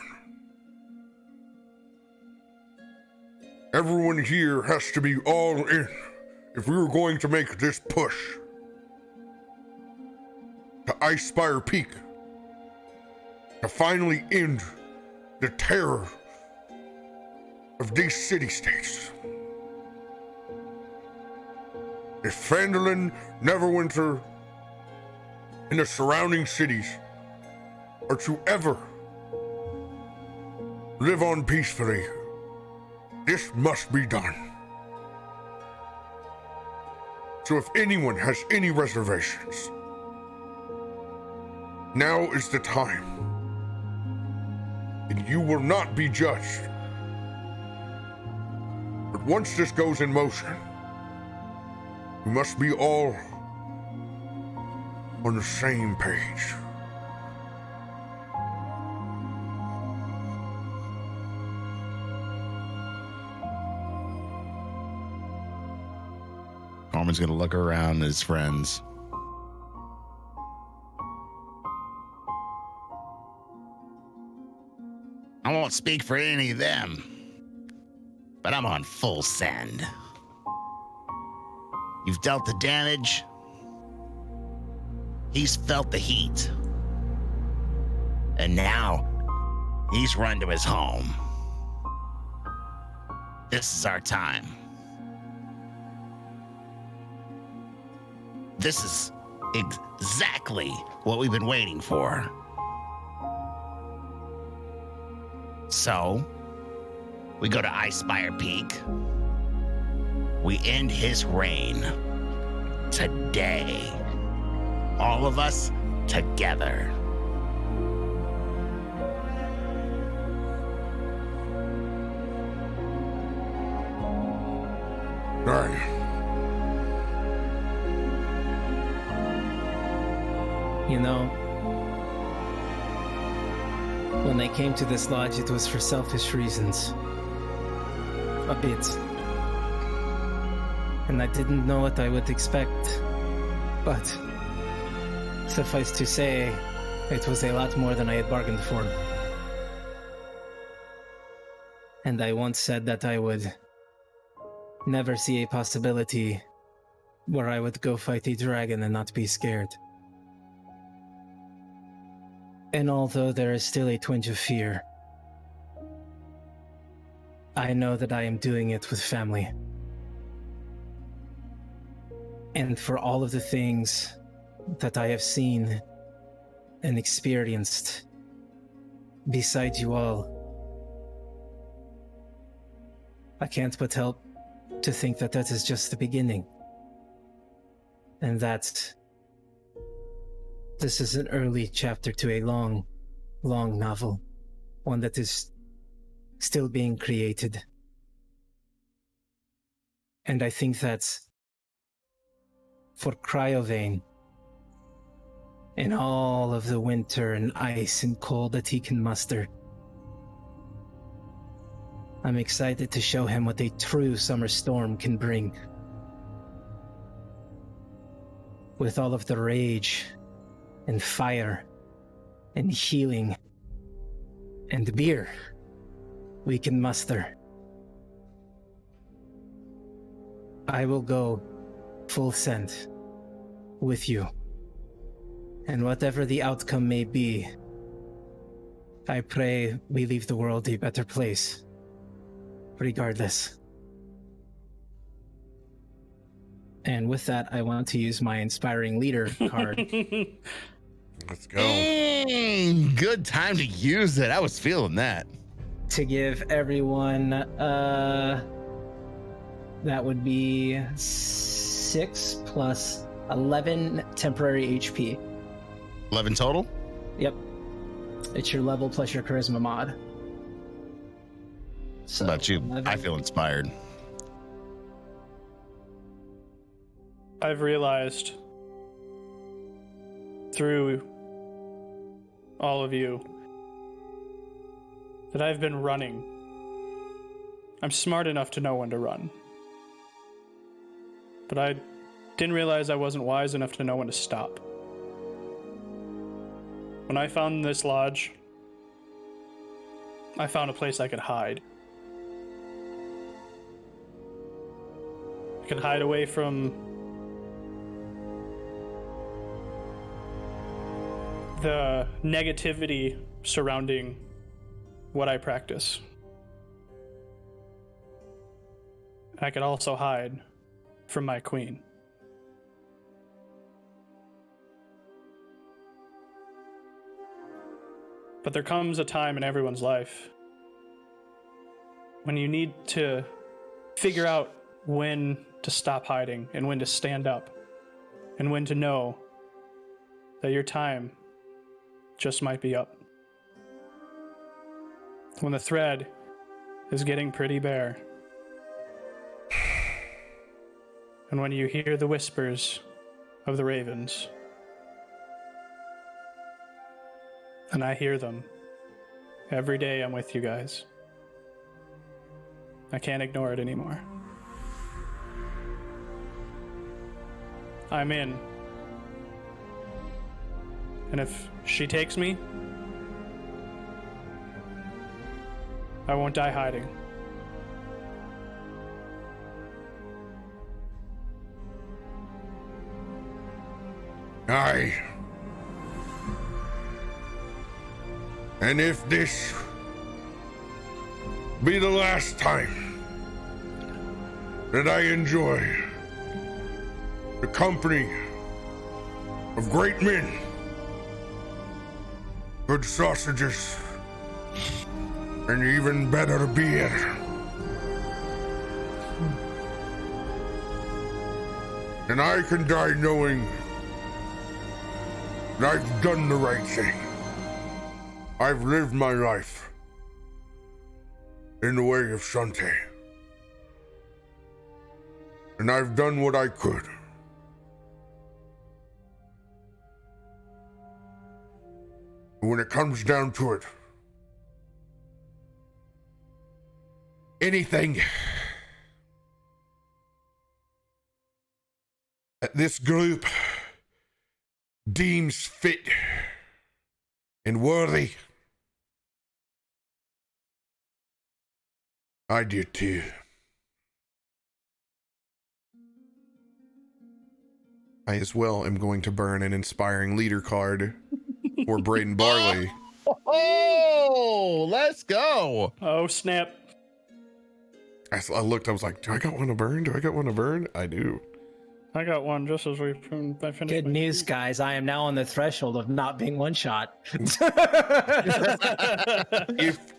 Everyone here has to be all in if we were going to make this push to Icespire Peak, to finally end the terror of these city-states. If Phandalin, Neverwinter, and the surrounding cities are to ever live on peacefully, this must be done. So if anyone has any reservations, now is the time. And you will not be judged. But once this goes in motion, we must be all on the same page. Norman's gonna look around at his friends. I won't speak for any of them, but I'm on full send. You've dealt the damage. He's felt the heat. And now, he's run to his home. This is our time. This is exactly what we've been waiting for. So, we go to Icespire Peak. We end his reign. Today. All of us together. Aye. You know, when I came to this lodge, it was for selfish reasons. A bit. And I didn't know what I would expect. But suffice to say, it was a lot more than I had bargained for. And I once said that I would never see a possibility where I would go fight a dragon and not be scared. And although there is still a twinge of fear, I know that I am doing it with family. And for all of the things that I have seen and experienced beside you all, I can't but help to think that that is just the beginning. And that this is an early chapter to a long, long novel. One that is still being created. And I think that for Cryovane, and all of the winter and ice and cold that he can muster, I'm excited to show him what a true summer storm can bring. With all of the rage and fire and healing and beer we can muster. I will go full send with you. And whatever the outcome may be, I pray we leave the world a better place. Regardless. And with that, I want to use my Inspiring Leader card. Let's go. Good time to use it. I was feeling that. To give everyone, that would be 6 plus 11 temporary HP. 11 total? Yep. It's your level plus your charisma mod. So, How about you? 11. I feel inspired. I've realized through all of you that I've been running. I'm smart enough to know when to run. But I didn't realize I wasn't wise enough to know when to stop. When I found this lodge, I found a place I could hide. I could hide away from the negativity surrounding what I practice. I could also hide from my queen. But there comes a time in everyone's life when you need to figure out when to stop hiding and when to stand up and when to know that your time just might be up. When the thread is getting pretty bare. And when you hear the whispers of the ravens. And I hear them. Every day I'm with you guys. I can't ignore it anymore. I'm in. And if she takes me, I won't die hiding. Aye. And if this be the last time that I enjoy the company of great men, good sausages, and even better beer, and I can die knowing that I've done the right thing. I've lived my life in the way of Shantae. And I've done what I could. When it comes down to it, anything that this group deems fit and worthy, I did too. I as well am going to burn an Inspiring Leader card for Braden Barley. Oh, let's go. Oh, snap. I looked, I was like, do I got one to burn? Do I got one to burn? I do. I got one just as I finished. Good my news, speech. guys. I am now on the threshold of not being one shot.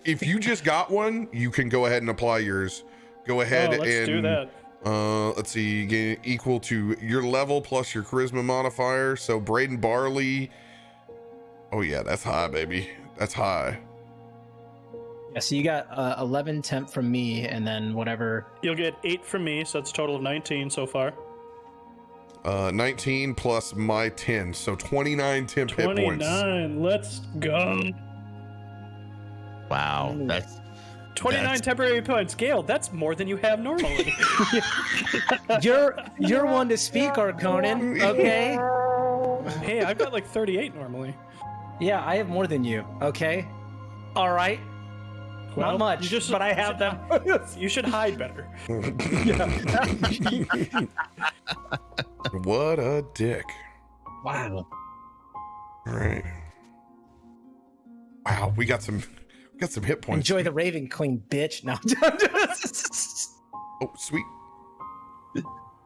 If you just got one, you can go ahead and apply yours. Go ahead Let's and do that. Let's see, get equal to your level plus your charisma modifier. So Braden Barley. Oh yeah, that's high, baby. That's high. Yeah, so you got 11 temp from me, and then whatever. You'll get 8 from me, so it's a total of 19 so far. 19 plus my 10, so 29 temp hit points. 29. Let's go. Wow, that's 29 temporary points. Gale, that's more than you have normally. You're one to speak, Arconin. Okay. Hey, I've got like 38 normally. Yeah, I have more than you. Okay. All right. Well, Not much, you but I have them. You should hide better. What a dick. Wow. All right. Wow, we got some hit points. Enjoy the Raven Queen, bitch. No. Oh, sweet.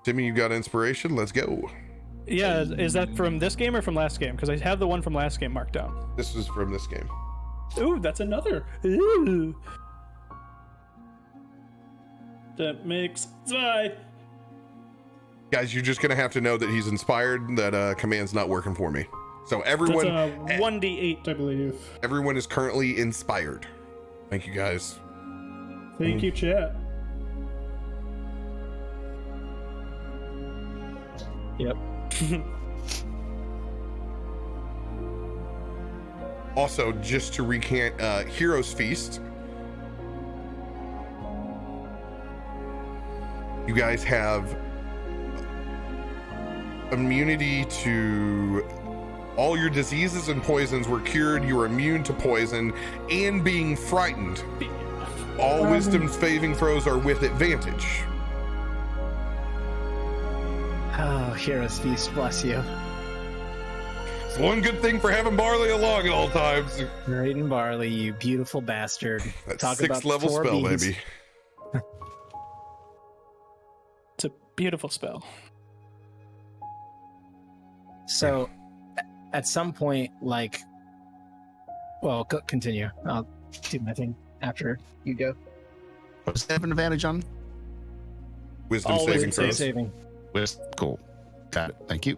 Timmy, you got inspiration? Let's go. Yeah, is that from this game or from last game? Because I have the one from last game marked down. This is from this game. Ooh, that's another. Ooh. That makes 5. Guys, you're just gonna have to know that he's inspired. That command's not working for me. So everyone, That's 1d8, I believe. everyone is currently inspired. Thank you, guys. Thank you, chat. Yep. Also, just to recant, Heroes Feast. You guys have immunity to all your diseases and poisons were cured. You are immune to poison and being frightened. All wisdom saving throws are with advantage. Oh, Heroes Feast, bless you. It's one good thing for having Barley along at all times. Raiden Barley, you beautiful bastard. That's Talk 6th about level 4 spell, beans. baby. It's a beautiful spell. So, at some point, like, well, continue. I'll do my thing after you go. What's that have an advantage on? Wisdom Always saving throws. Saving. Cool. Got it. Thank you.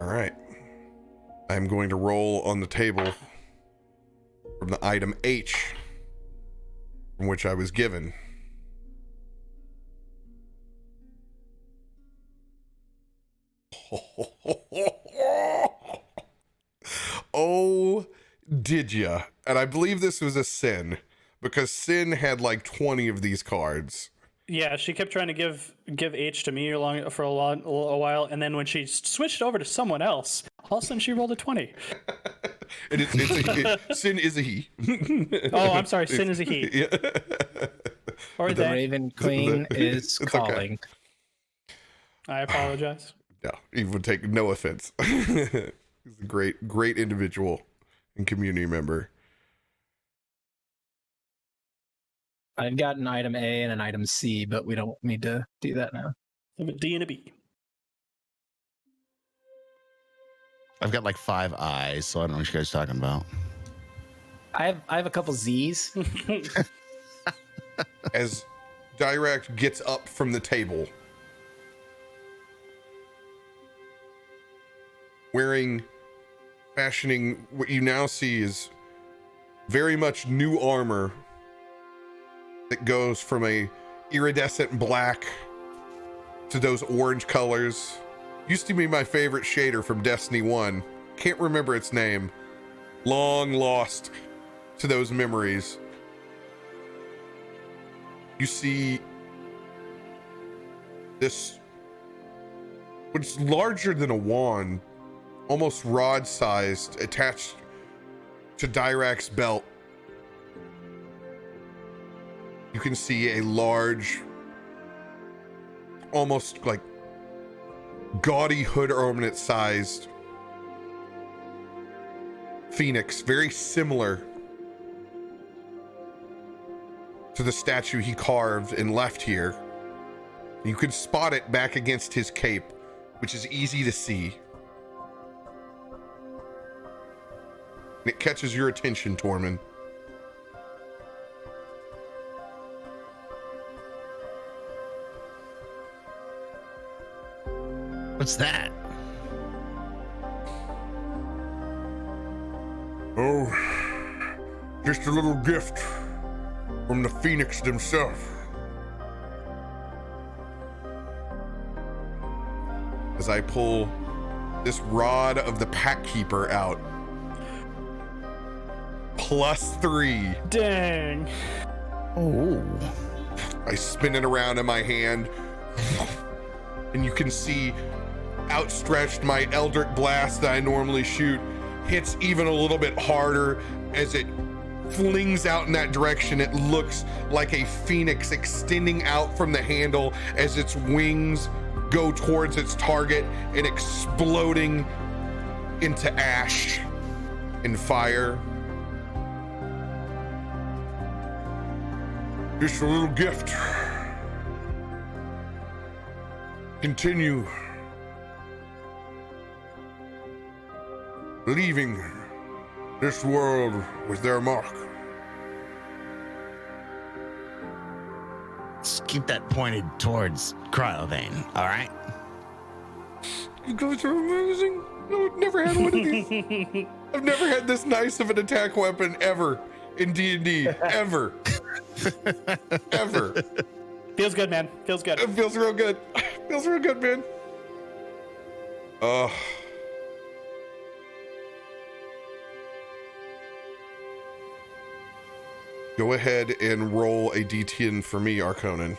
All right. I'm going to roll on the table from the item H, from which I was given. Oh, did ya? And I believe this was a Sin, because Sin had like 20 of these cards. Yeah, she kept trying to give H to me for a while, and then when she switched over to someone else, all of a sudden she rolled a 20. And Sin is a he. Oh, I'm sorry, Sin is a he. Yeah. Or The that. Raven Queen is It's okay. calling. I apologize. Yeah, he would take no offense. He's a great individual and community member. I've got an item A and an item C, but we don't need to do that now. I have a D and a B. I've got like 5 eyes, so I don't know what you guys are talking about. I have a couple Z's. As Dirakt gets up from the table, fashioning what you now see is very much new armor that goes from a iridescent black to those orange colors. Used to be my favorite shader from Destiny 1. Can't remember its name. Long lost to those memories. You see this, what's larger than a wand, almost rod-sized, attached to Dirakt's belt. You can see a large, almost like gaudy hood ornament-sized phoenix, very similar to the statue he carved and left here. You can spot it back against his cape, which is easy to see. And it catches your attention, Tormund. What's that? Oh, just a little gift from the Phoenix themselves. As I pull this rod of the Pack Keeper out. +3. Dang. Oh. I spin it around in my hand, and you can see outstretched my Eldritch Blast that I normally shoot hits even a little bit harder as it flings out in that direction. It looks like a phoenix extending out from the handle as its wings go towards its target and exploding into ash and fire. Just a little gift. Continue leaving this world with their mark. Just keep that pointed towards Cryovane, all right? You guys are amazing. No, I've never had one of these. I've never had this nice of an attack weapon ever in D&D. Ever. Ever. Feels good, man. Feels good. It feels real good. Feels real good, man. Go ahead and roll a D10 for me, Arconin.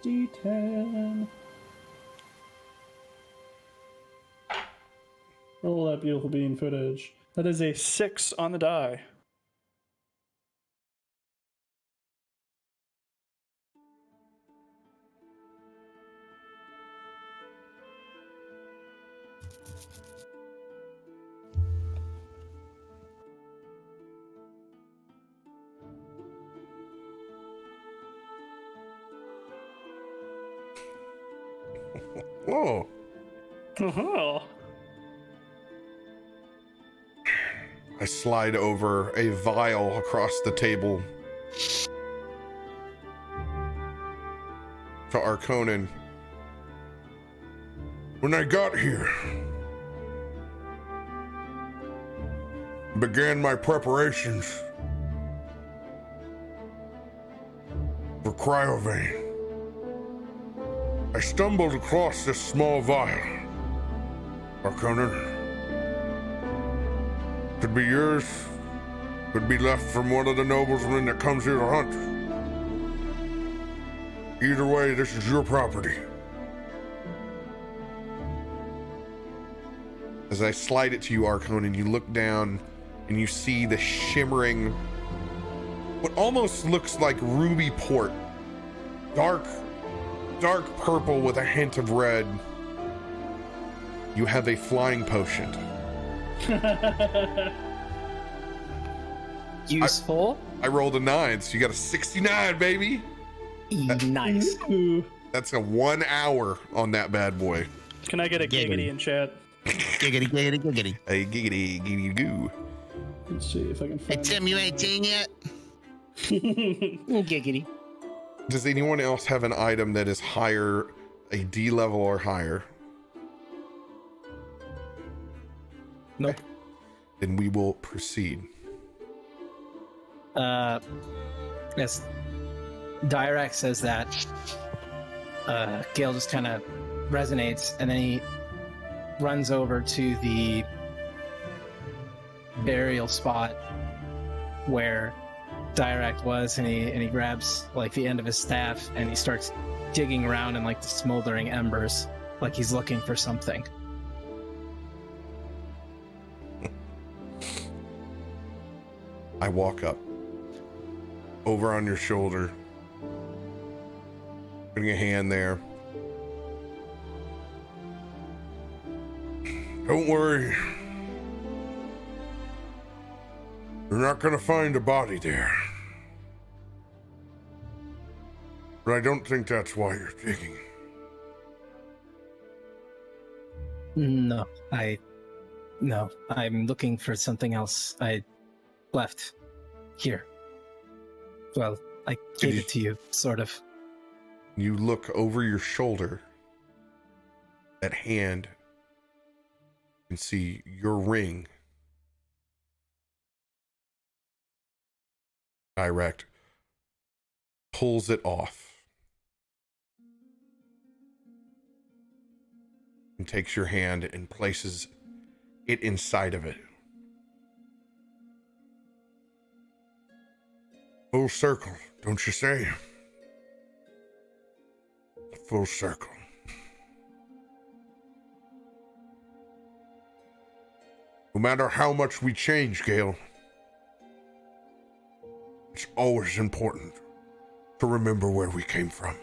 D10. Roll that beautiful bean footage. That is a 6 on the die. Whoa. Oh. I slide over a vial across the table to Arconin. When I got here, began my preparations for Cryovane, I stumbled across this small vial. Arconin. Could be yours, could be left from one of the noblemen that comes here to hunt. Either way, this is your property. As I slide it to you, Arconin, you look down and you see the shimmering, what almost looks like ruby port. Dark purple with a hint of red. You have a flying potion. Useful. I rolled a 9, so you got a 69, baby. Nice. Ooh. That's a 1 hour on that bad boy. Can I get a giggity in chat? Giggity, giggity, giggity. A giggity, giggity goo. Let's see if I can Hey, find Tim, you 18 yet? Giggity. Does anyone else have an item that is higher, a D level or higher? Nope. Then we will proceed. Yes. Dirakt says that. Gale just kind of resonates, and then he runs over to the burial spot where Dirakt was, and he grabs like the end of his staff, and he starts digging around in like the smoldering embers, like he's looking for something. I walk up, over on your shoulder, putting a hand there. Don't worry. You're not gonna find a body there. But I don't think that's why you're digging. No, I'm looking for something else. I left here. Well, I gave it to you, sort of. You look over your shoulder, that hand, and see your ring. Dirakt pulls it off and takes your hand and places it inside of it. Full circle, don't you say? Full circle. No matter how much we change, Gale, It's always important to remember where we came from.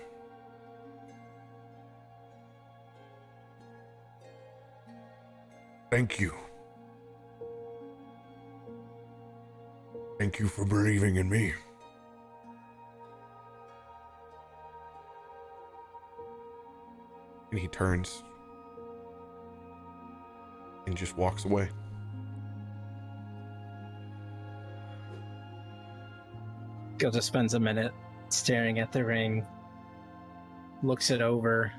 Thank you. Thank you for believing in me. And he turns and just walks away. Gilda spends a minute staring at the ring, looks it over,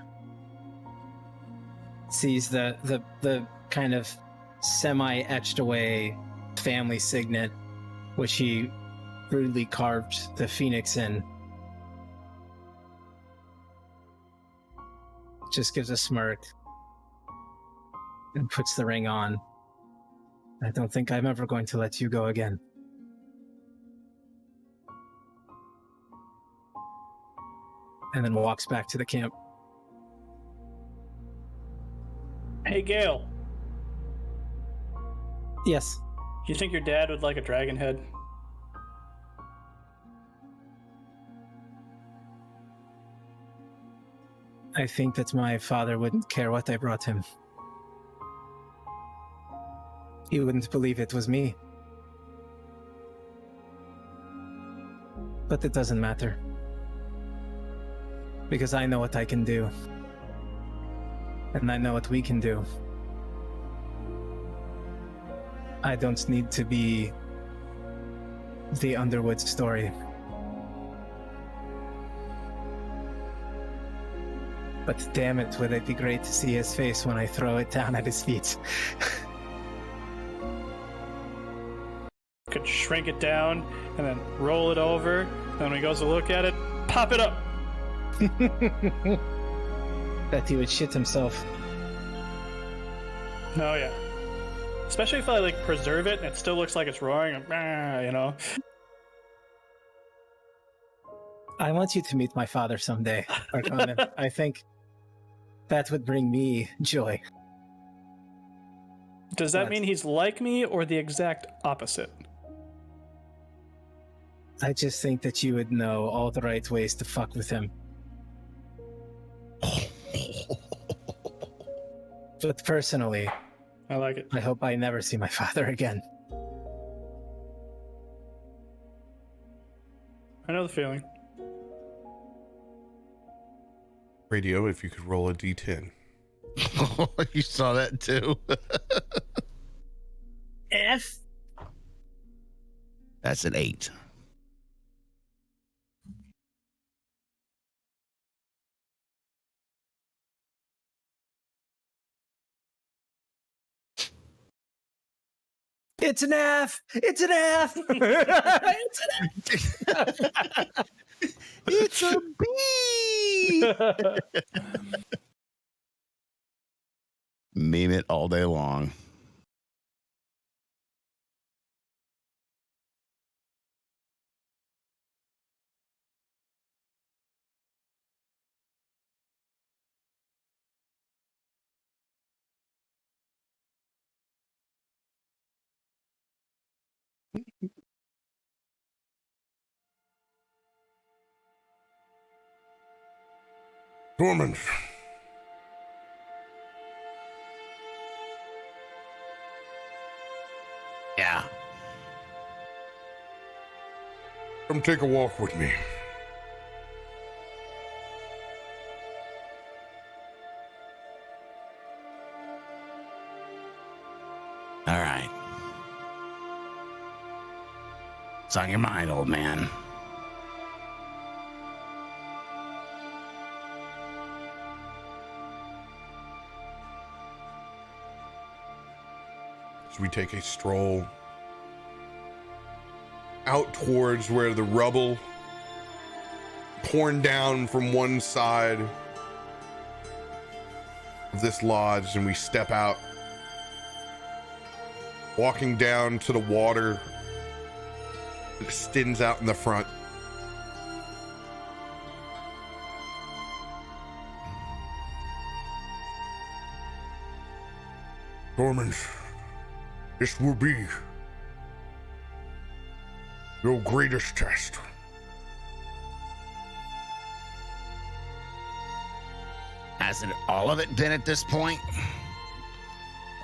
sees the kind of semi-etched away family signet, which he rudely carved the phoenix in. Just gives a smirk and puts the ring on. I don't think I'm ever going to let you go again. And then walks back to the camp. Hey, Gale. Yes. Do you think your dad would like a dragon head? I think that my father wouldn't care what I brought him. He wouldn't believe it was me. But it doesn't matter. Because I know what I can do. And I know what we can do. I don't need to be the Underwood story. But damn it, would it be great to see his face when I throw it down at his feet. Could shrink it down and then roll it over, and when he goes to look at it, pop it up. That he would shit himself. Oh yeah. Especially if I like preserve it and it still looks like it's roaring, you know. I want you to meet my father someday, Arconan. I think that would bring me joy. Does that But- mean he's like me or the exact opposite? I just think that you would know all the right ways to fuck with him. But personally, I like it. I hope I never see my father again. I know the feeling. Radio, if you could roll a d10. You saw that too. F. That's an 8. It's an F. It's an F. It's an F. It's a B. Meme it all day long. Tormund, Yeah. come take a walk with me. All right. It's on your mind, old man. As we take a stroll out towards where the rubble pouring down from one side of this lodge, and we step out, walking down to the water that extends out in the front. Tormund, this will be Your greatest test. Hasn't all of it been at this point?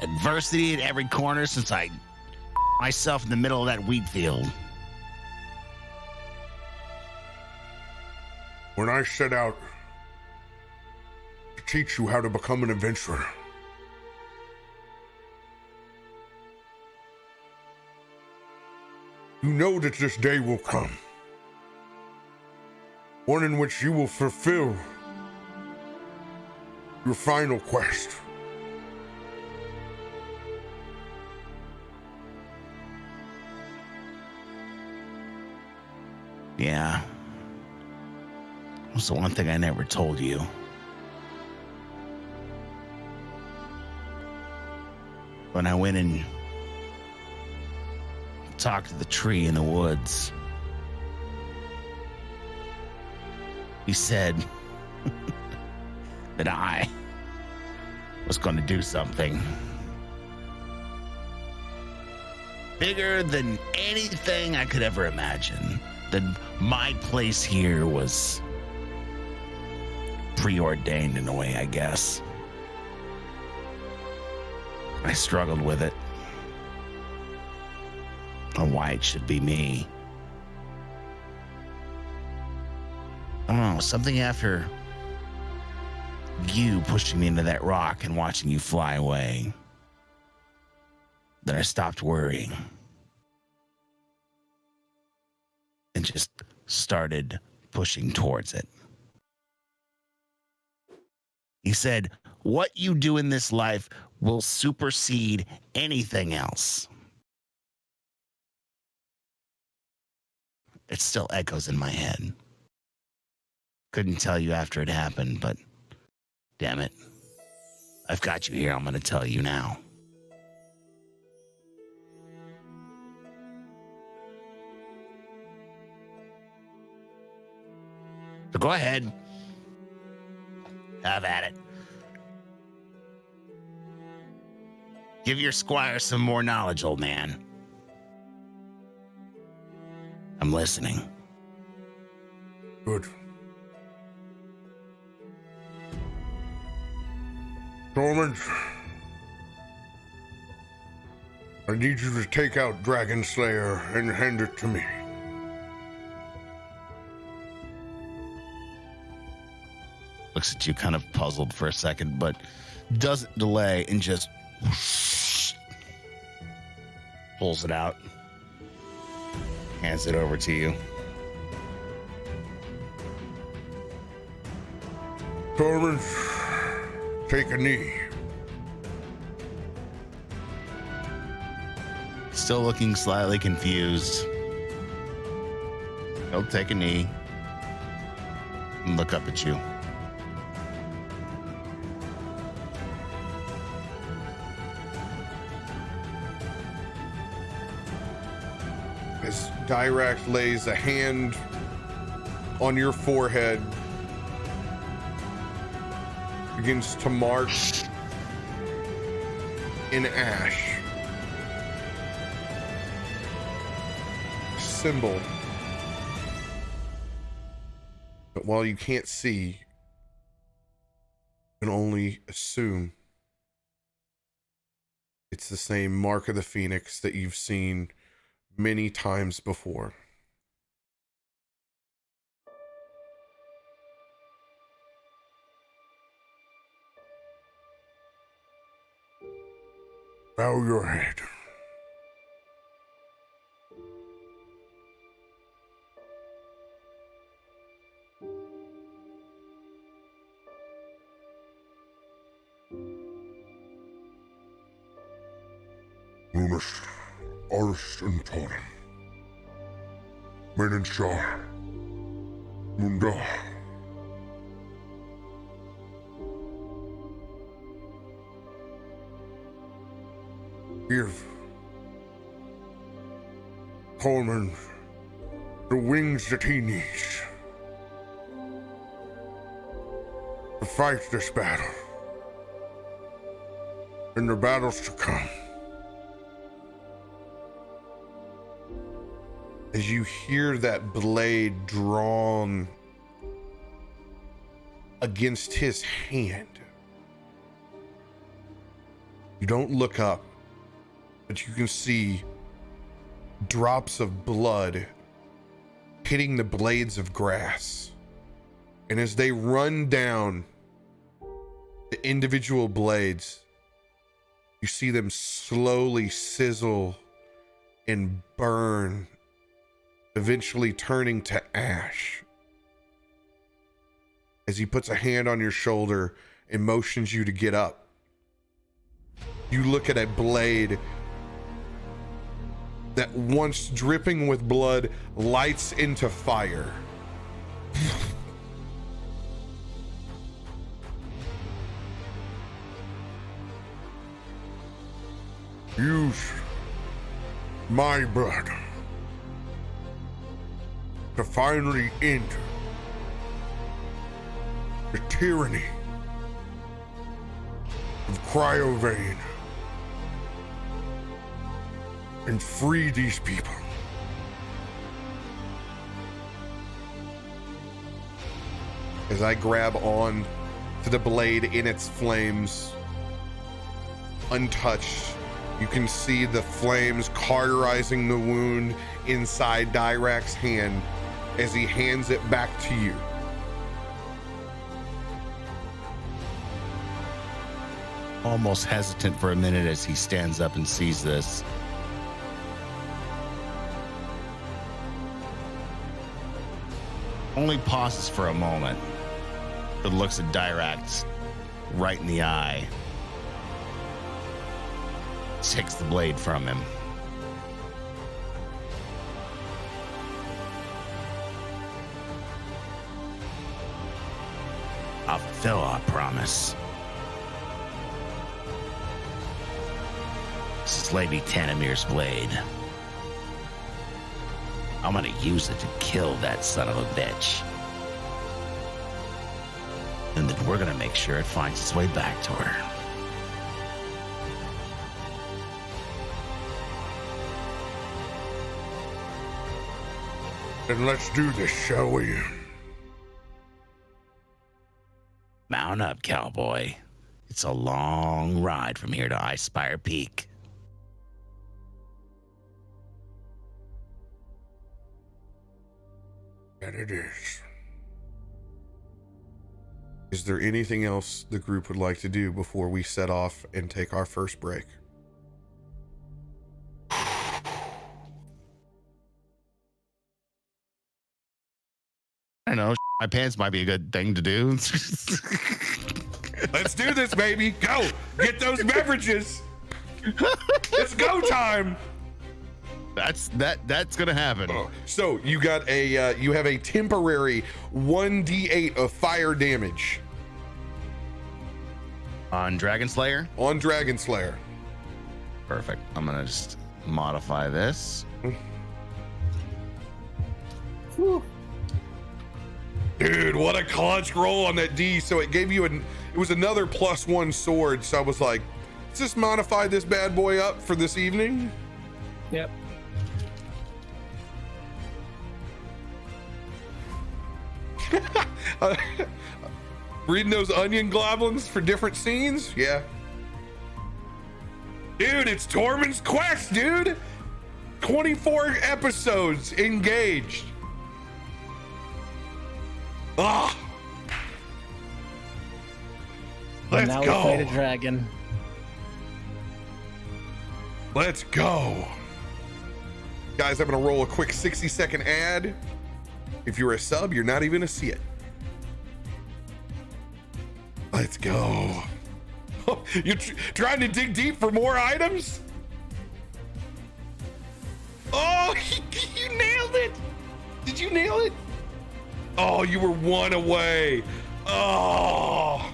Adversity at every corner since I myself in the middle of that wheat field. When I set out to teach you how to become an adventurer, you know that this day will come. One in which you will fulfill your final quest. Yeah. That's the one thing I never told you. When I went and talked to the tree in the woods, he said that I was going to do something bigger than anything I could ever imagine. That my place here was preordained in a way, I guess. I struggled with it on why it should be me. I don't know, something after you pushing me into that rock and watching you fly away, then I stopped worrying and just started pushing towards it. He said, what you do in this life will supersede anything else. It still echoes in my head. Couldn't tell you after it happened, but damn it. I've got you here. I'm going to tell you now. So go ahead. Have at it. Give your squire some more knowledge, old man. I'm listening. Good. Tormund, I need you to take out Dragon Slayer and hand it to me. Looks at you kind of puzzled for a second, but doesn't delay and just pulls it out, hands it over to you. Tormund, take a knee. Still looking slightly confused. He'll take a knee and look up at you. As Dirakt lays a hand on your forehead, begins to mark in ash. Symbol. But while you can't see, you can only assume it's the same mark of the Phoenix that you've seen many times before. Bow your head. Lunas, Aris and Torin, Menenshar, Munda. Give Tormund the wings that he needs to fight this battle and the battles to come. as you hear that blade drawn against his hand. You don't look up, but you can see drops of blood hitting the blades of grass. And as they run down the individual blades, you see them slowly sizzle and burn, eventually turning to ash. As he puts a hand on your shoulder and motions you to get up, you look at a blade that, once dripping with blood, lights into fire. Use my blood to finally end the tyranny of Cryovane and free these people. As I grab on to the blade in its flames, untouched, you can see the flames cauterizing the wound inside Dirakt's hand as he hands it back to you. Almost hesitant for a minute as he stands up and sees this. Only pauses for a moment, but looks at Dirakt right in the eye. Takes the blade from him. I'll fulfill our promise. This is Lady Tanamir's blade. I'm gonna use it to kill that son of a bitch. And then we're gonna make sure it finds its way back to her. Then let's do this, shall we? Mount up, cowboy. It's a long ride from here to Icespire Peak. And it is. Is there anything else the group would like to do before we set off and take our first break? I don't know. My pants might be a good thing to do. Let's do this, baby. Go get those beverages. It's go time. That's gonna happen. So you got a you have a temporary 1d8 of fire damage On Dragon Slayer? on Dragon Slayer. Perfect. I'm gonna just modify this. Dude, what a clutch roll on that D. So it gave you it was another +1 sword. So I was like, let's just modify this bad boy up for this evening. Yep. Reading those onion goblins for different scenes? Yeah. Dude, it's Tormund's quest, dude. 24 episodes engaged. Ah. And Let's now go. we fight a dragon. Let's go. Guys, I'm going to roll a quick 60-second ad. If you're a sub, you're not even going to see it. Let's go. You're trying to dig deep for more items? Oh, you nailed it. Did you nail it? Oh, you were one away. Oh,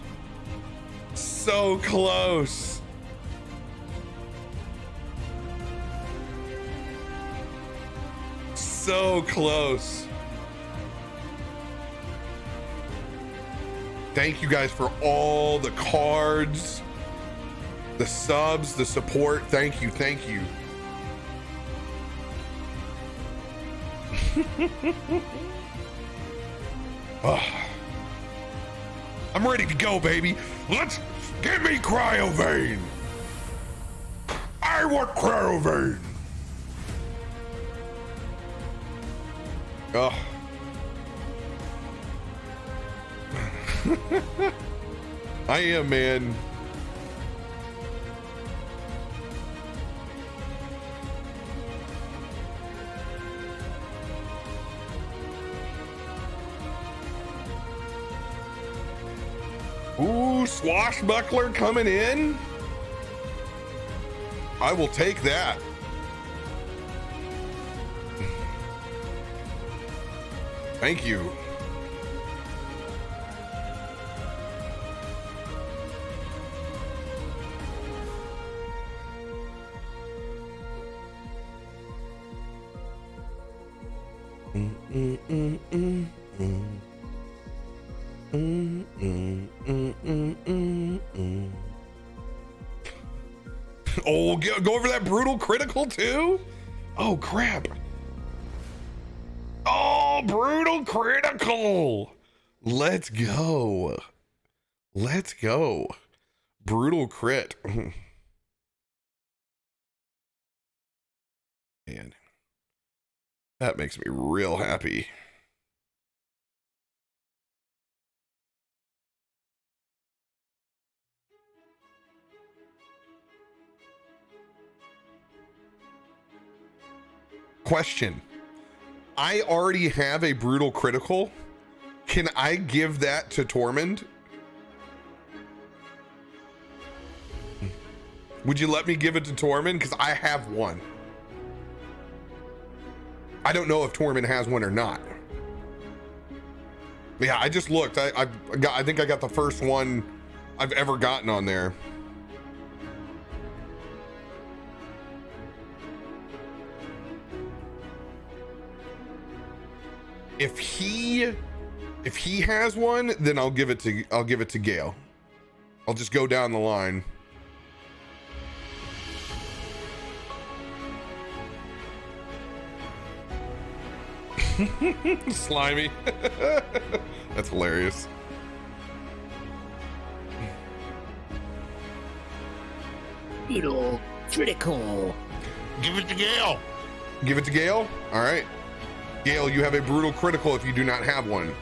so close. So close. Thank you guys for all the cards, the subs, the support. Thank you. Thank you. I'm ready to go, baby. Let's give me Cryovane. I want Cryovane. Oh. I am, man. Ooh, swashbuckler coming in. I will take that. Thank you. Oh, go over that brutal critical too? Oh, crap. Oh, brutal critical. Let's go. Let's go. Brutal crit. Man, that makes me real happy. Question. I already have a brutal critical. Can I give that to Tormund? Would you let me give it to Tormund? Because I have one. I don't know if Tormund has one or not. Yeah, I just looked. I think I got the first one I've ever gotten on there. If he has one, then I'll give it to Gale. I'll just go down the line. Slimy. That's hilarious. Brutal critical. Give it to Gale. Give it to Gale? All right. Gale, you have a brutal critical if you do not have one.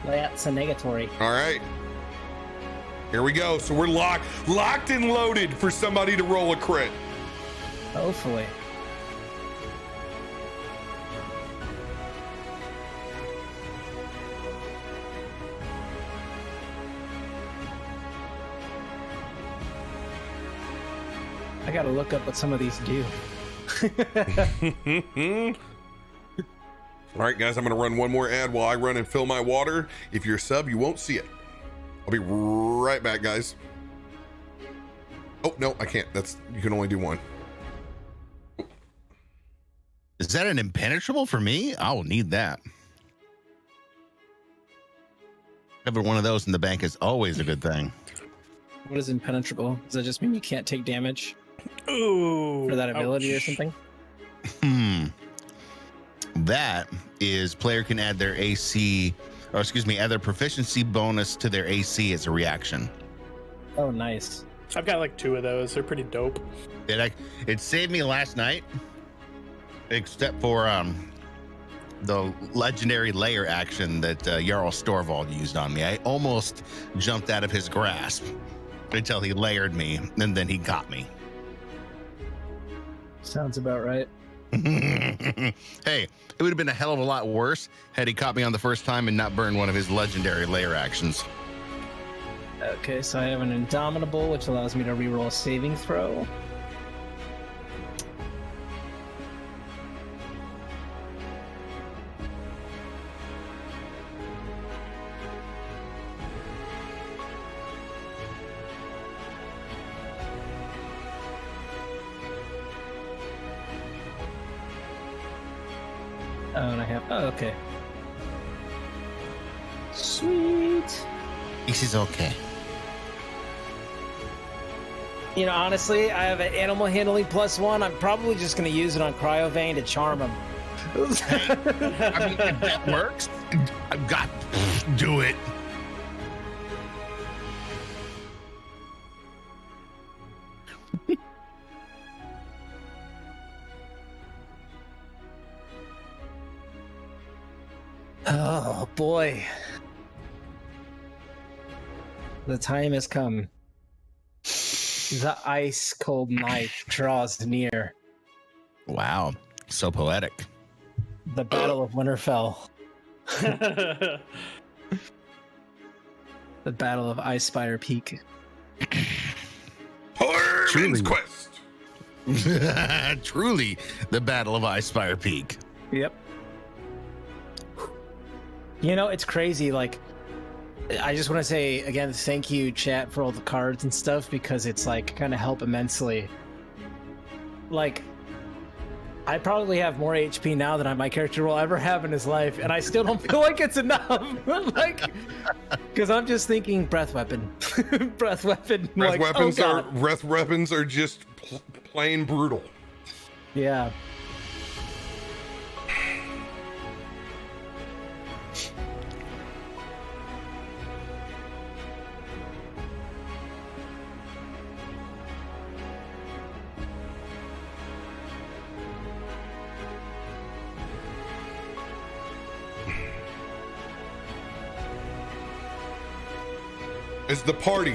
That's a negatory. All right. Here we go. So we're locked and loaded for somebody to roll a crit. Hopefully. I gotta look up what some of these do. All right, guys, I'm going to run one more ad while I run and fill my water. If you're a sub, you won't see it. I'll be right back, guys. Oh, no, I can't. You can only do one. Is that an impenetrable for me? I will need that. Having one of those in the bank is always a good thing. What is impenetrable? Does that just mean you can't take damage Ooh. for that ability ouch. or something? That is player can add their AC, or excuse me, add their proficiency bonus to their AC as a reaction. Oh, nice. I've got like 2 of those. They're pretty dope. It saved me last night, except for the legendary layer action that Jarl Storvald used on me. I almost jumped out of his grasp until he layered me, and then he got me. Sounds about right. Hey, it would have been a hell of a lot worse had he caught me on the first time and not burned one of his legendary layer actions. Okay, so I have an Indomitable, which allows me to reroll a saving throw. Oh, and I have... Oh, okay. Sweet. This is okay. You know, honestly, I have an animal handling +1. I'm probably just going to use it on Cryovane to charm him. I mean, if that works, I've got do it. Oh boy. The time has come. The ice cold night draws near. Wow, so poetic. The Battle of Winterfell. The Battle of Icespire Peak. Tormund's Quest. Truly, the Battle of Icespire Peak. Yep. You know, it's crazy. Like, I just want to say again, thank you, chat, for all the cards and stuff, because it's like kind of help immensely. Like, I probably have more HP now than my character will ever have in his life, and I still don't feel like it's enough. Like, because I'm just thinking breath weapon, breath weapon. Breath like, weapons oh, are breath weapons are just plain brutal. yeah. As the party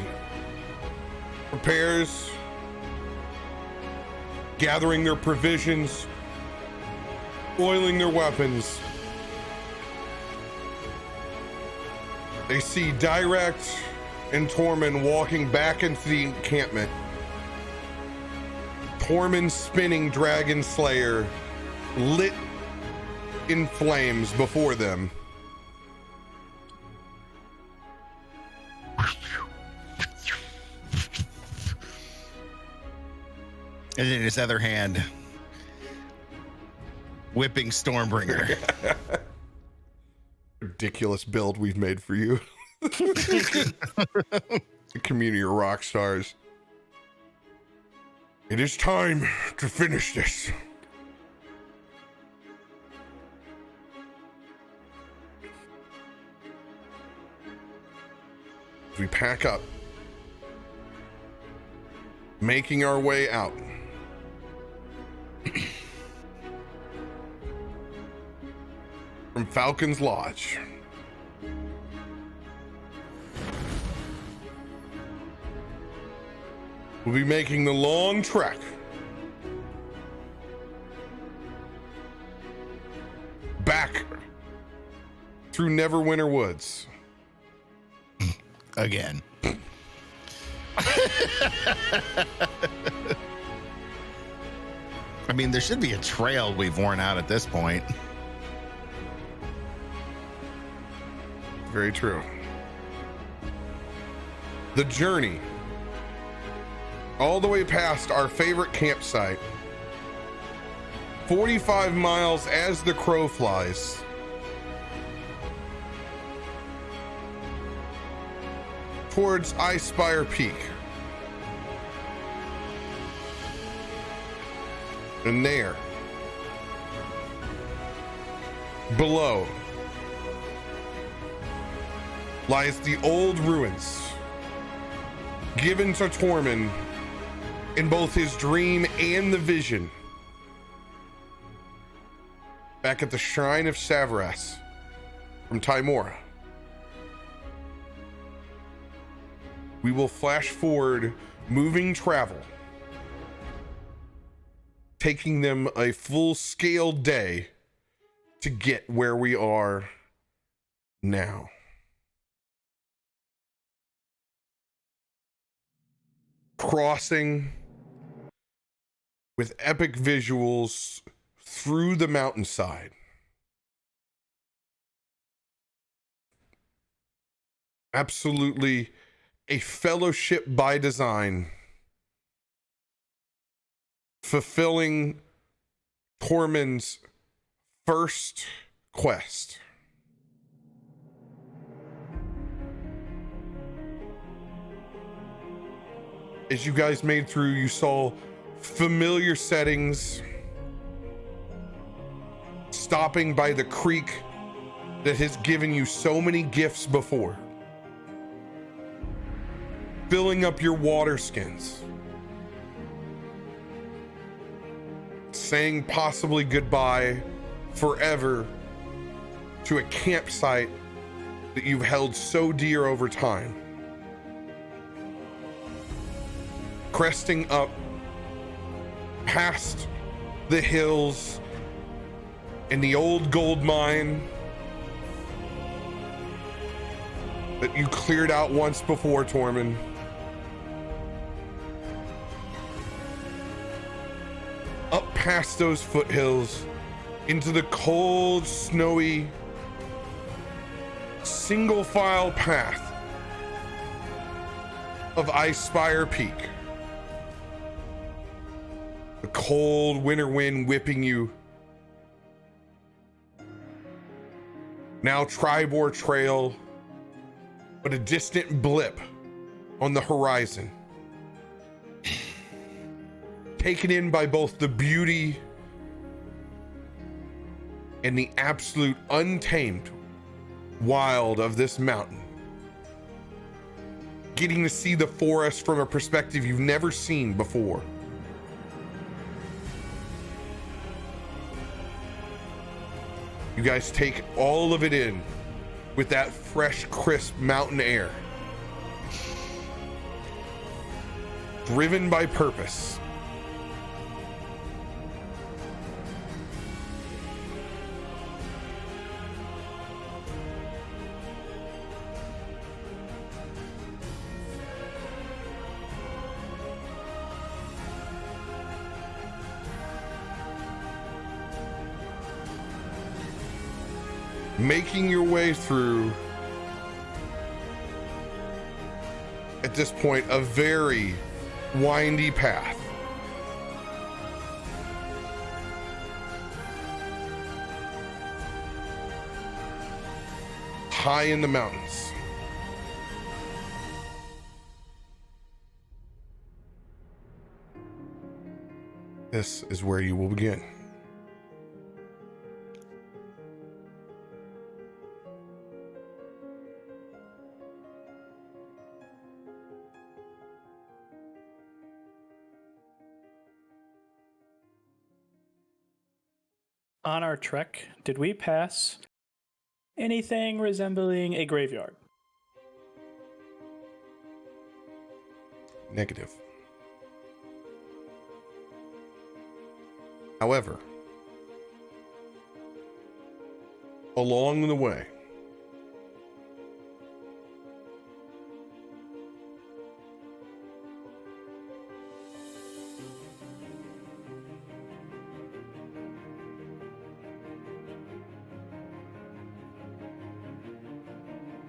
prepares, gathering their provisions, oiling their weapons, they see Dirakt and Tormund walking back into the encampment. Tormund spinning Dragon Slayer lit in flames before them. And in his other hand, whipping Stormbringer. Ridiculous build we've made for you. The community of rock stars. It is time to finish this. As we pack up, making our way out. From Falcon's Lodge. We'll be making the long trek back through Neverwinter Woods. Again. I mean, there should be a trail we've worn out at this point. Very true. The journey all the way past our favorite campsite, 45 miles as the crow flies, towards Icespire Peak. And there, below, lies the old ruins given to Tormund in both his dream and the vision back at the Shrine of Savras from Tymora. We will flash forward, moving travel, taking them a full-scale day to get where we are now. Crossing with epic visuals through the mountainside. Absolutely a fellowship by design, fulfilling Tormund's first quest. As you guys made through, you saw familiar settings, stopping by the creek that has given you so many gifts before, filling up your water skins, saying possibly goodbye forever to a campsite that you've held so dear over time. Cresting up past the hills and the old gold mine that you cleared out once before, Tormund. Up past those foothills into the cold, snowy, single file path of Icespire Peak. The cold winter wind whipping you. Now Tribor Trail, but a distant blip on the horizon. Taken in by both the beauty and the absolute untamed wild of this mountain. Getting to see the forest from a perspective you've never seen before. You guys take all of it in with that fresh, crisp mountain air. Driven by purpose. Making your way through, at this point, a very windy path. High in the mountains. This is where you will begin. On our trek, did we pass anything resembling a graveyard? Negative. However, along the way,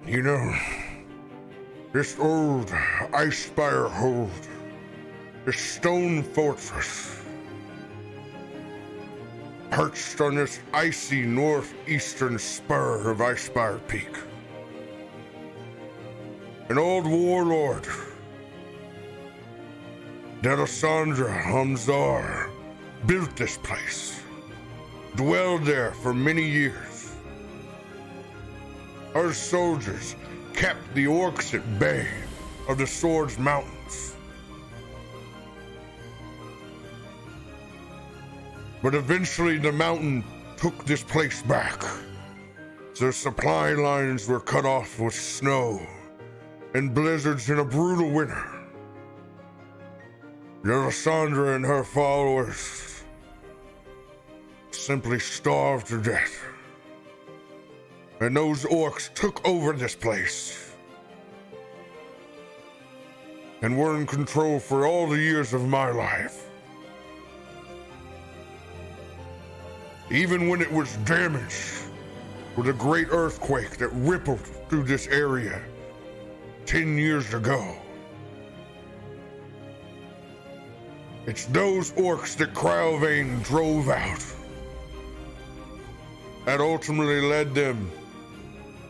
you know, this old Icespire hold, this stone fortress, perched on this icy northeastern spur of Icespire Peak. An old warlord, Delisandra Hamzar, built this place, dwelled there for many years. Our soldiers kept the orcs at bay of the Swords Mountains. But eventually the mountain took this place back. Their supply lines were cut off with snow and blizzards in a brutal winter. Delisandra and her followers simply starved to death. And those orcs took over this place and were in control for all the years of my life. Even when it was damaged with a great earthquake that rippled through this area 10 years ago. It's those orcs that Crowvane drove out that ultimately led them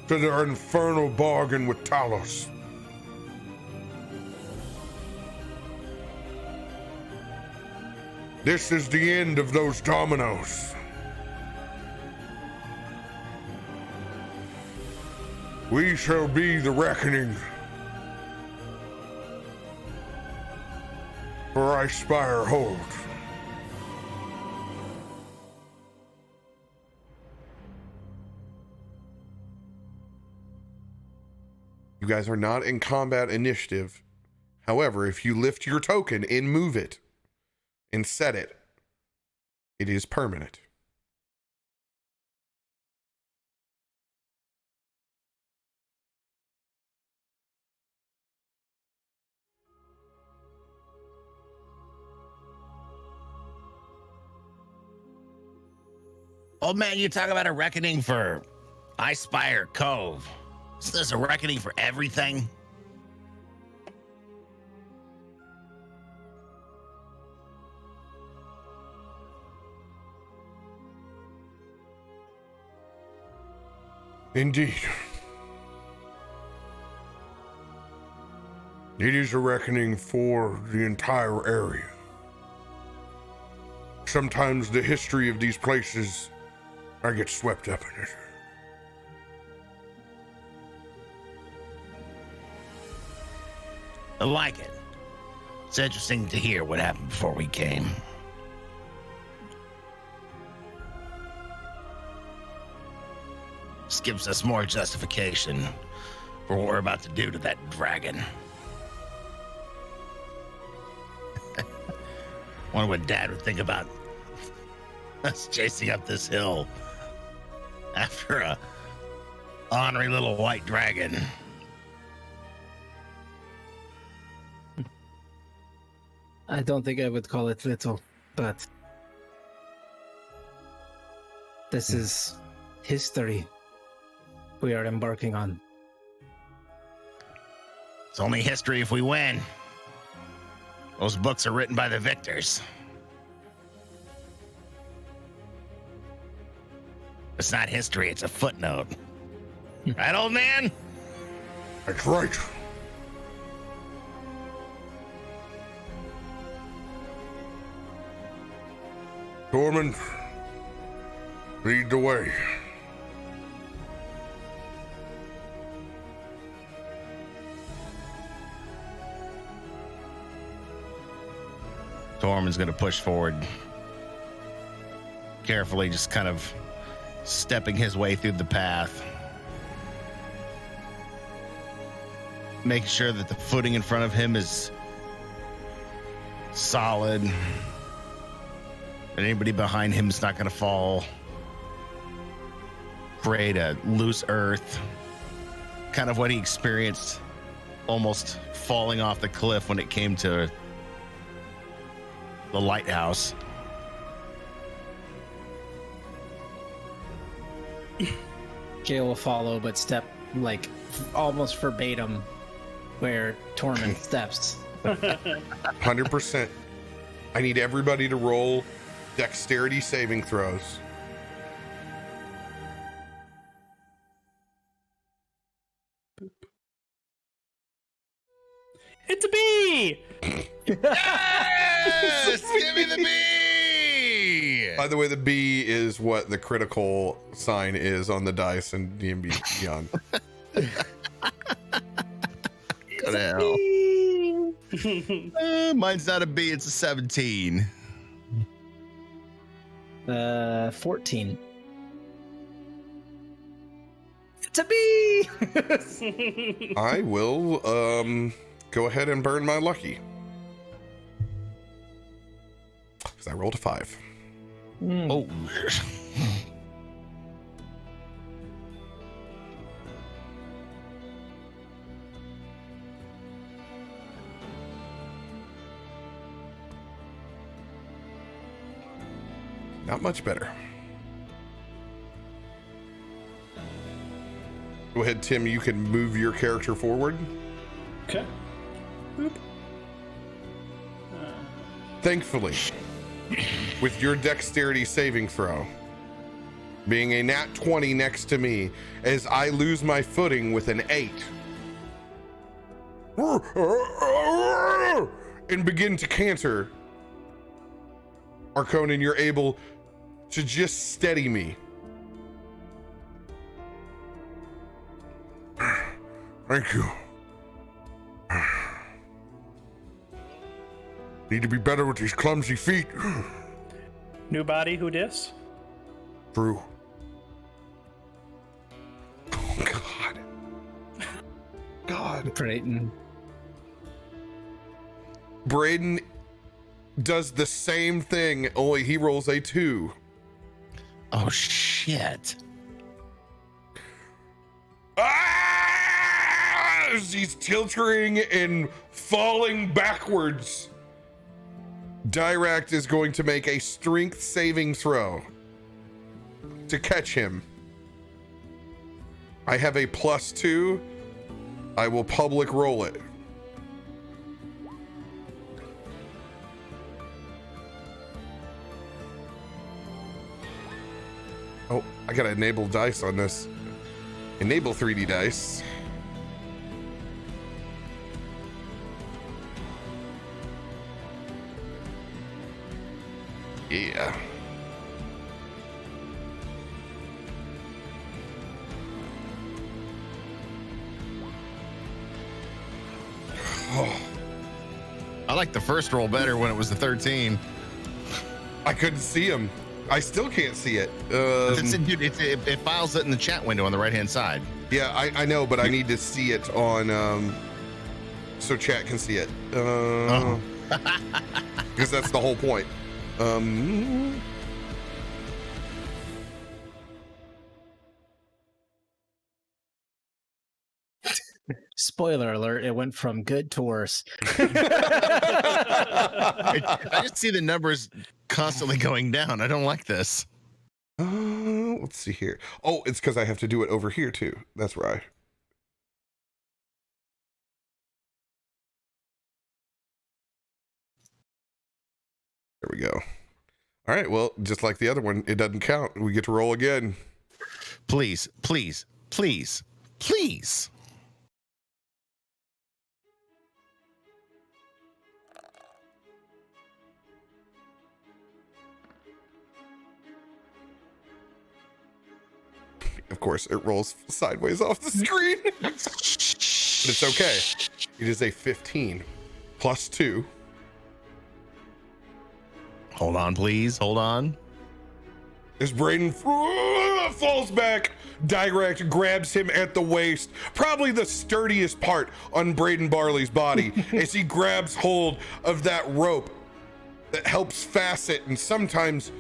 to their infernal bargain with Talos. This is the end of those dominoes. We shall be the reckoning. For Icespire hold. You guys are not in combat initiative. However, if you lift your token and move it and set it, it is permanent. Old man, you talk about a reckoning for Icespire Cove. Is this a reckoning for everything? Indeed. It is a reckoning for the entire area. Sometimes the history of these places, I get swept up in it. I like it. It's interesting to hear what happened before we came. This gives us more justification for what we're about to do to that dragon. Wonder what Dad would think about us chasing up this hill after a ornery little white dragon. I don't think I would call it little, but this is history we are embarking on. It's only history if we win. Those books are written by the victors. It's not history, it's a footnote. Right, old man? That's right. Tormund, lead the way. Tormund's going to push forward, carefully, just kind of stepping his way through the path, making sure that the footing in front of him is solid, and anybody behind him is not going to fall, create a loose earth, kind of what he experienced almost falling off the cliff when it came to the lighthouse. Gale will follow, but step like almost verbatim where Tormund steps. 100%. I need everybody to roll dexterity saving throws. It's a bee! Yes! Give me the bee! By the way, the B is what the critical sign is on the dice in D&D Beyond. Go to hell. Mine's not a B, it's a 17. 14. It's a bee! I will go ahead and burn my lucky. Because I rolled a 5. Oh. Not much better. Go ahead, Tim. You can move your character forward. Okay. Boop. Thankfully, with your dexterity saving throw, being a nat 20 next to me, as I lose my footing with an 8, and begin to canter, Arconan, you're able to just steady me. Thank you. Need to be better with these clumsy feet. New body, who dis? True. Oh, God. God. Brayden. Braden does the same thing, only he rolls a 2. Oh shit. Ah! As he's tilting and falling backwards, Dirakt is going to make a strength saving throw to catch him. I have a +2. I will public roll it. Oh, I gotta enable dice on this. Enable 3D dice. Yeah. Oh, I like the first roll better when it was the 13. I couldn't see him. I still can't see it. Dude, it files it in the chat window on the right-hand side. Yeah, I know, but I need to see it on so chat can see it. Because that's the whole point. Spoiler alert, it went from good to worse. I just see the numbers constantly going down. I don't like this. Let's see here. Oh, it's because I have to do it over here too. That's right. There we go. All right, well, just like the other one, it doesn't count. We get to roll again. Please, please, please, please. Of course, it rolls sideways off the screen. But it's okay. It is a 15 +2. Hold on, please. Hold on. As Braden falls back, Dirakt grabs him at the waist, probably the sturdiest part on Braden Barley's body, as he grabs hold of that rope that helps fasten and sometimes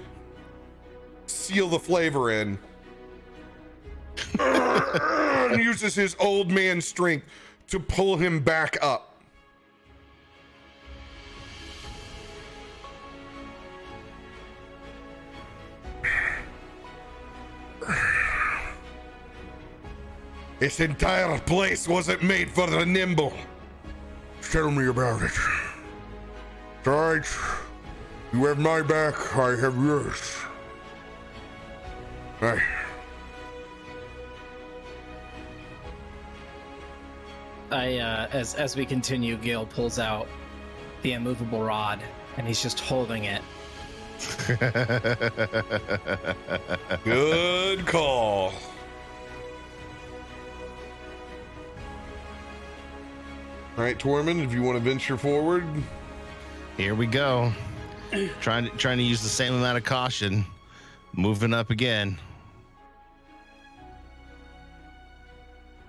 seal the flavor in. And uses his old man strength to pull him back up. This entire place wasn't made for the nimble. Tell me about it. All right. You have my back, I have yours. All right. As we continue, Gil pulls out the immovable rod, and he's just holding it. Good call. All right, Tormund, if you want to venture forward. Here we go. Trying to use the same amount of caution. Moving up again.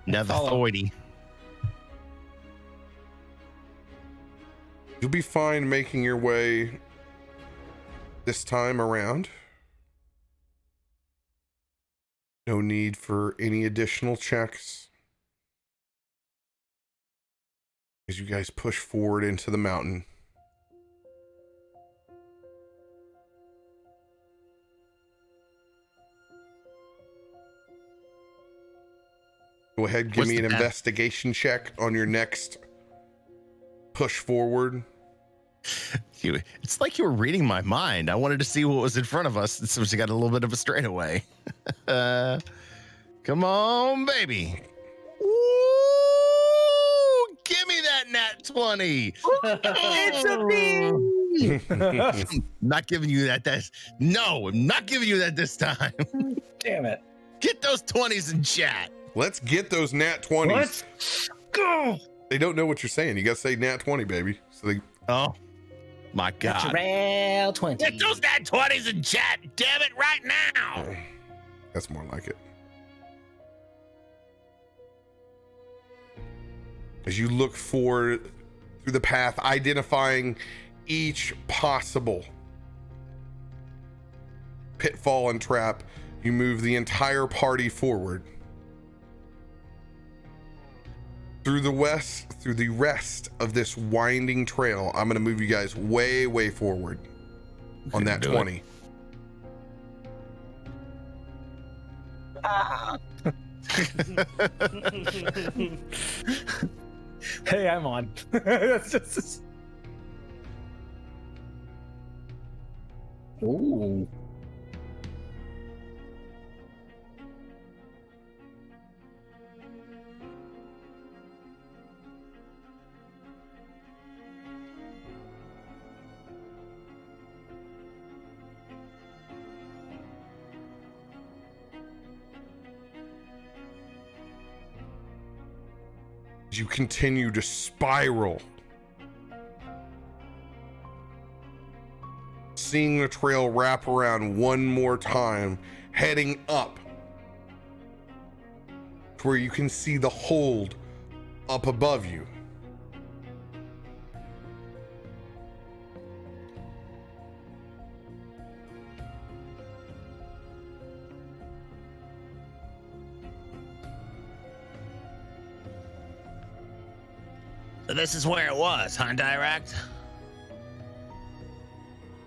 Another Follow. 30. You'll be fine making your way this time around. No need for any additional checks as you guys push forward into the mountain. Go ahead, give What's me the an path? investigation check on your next push forward. It's like you were reading my mind. I wanted to see what was in front of us, so we got a little bit of a straightaway. Come on, baby. Ooh, give me that nat 20. It's a me! Not giving you that. No, I'm not giving you that this time. Damn it. Get those 20s in chat. Let's get those nat 20s. Let's go. They don't know what you're saying. You got to say nat 20, baby. So they. Oh, my God. Natural 20. Get those nat 20s in chat, damn it, right now. That's more like it. As you look forward through the path, identifying each possible pitfall and trap, you move the entire party forward. Through the rest of this winding trail, I'm going to move you guys way, way forward on that 20. Hey, I'm on. That's just. Ooh. You continue to spiral, seeing the trail wrap around one more time, heading up to where you can see the hold up above you. So this is where it was, huh, Dirakt?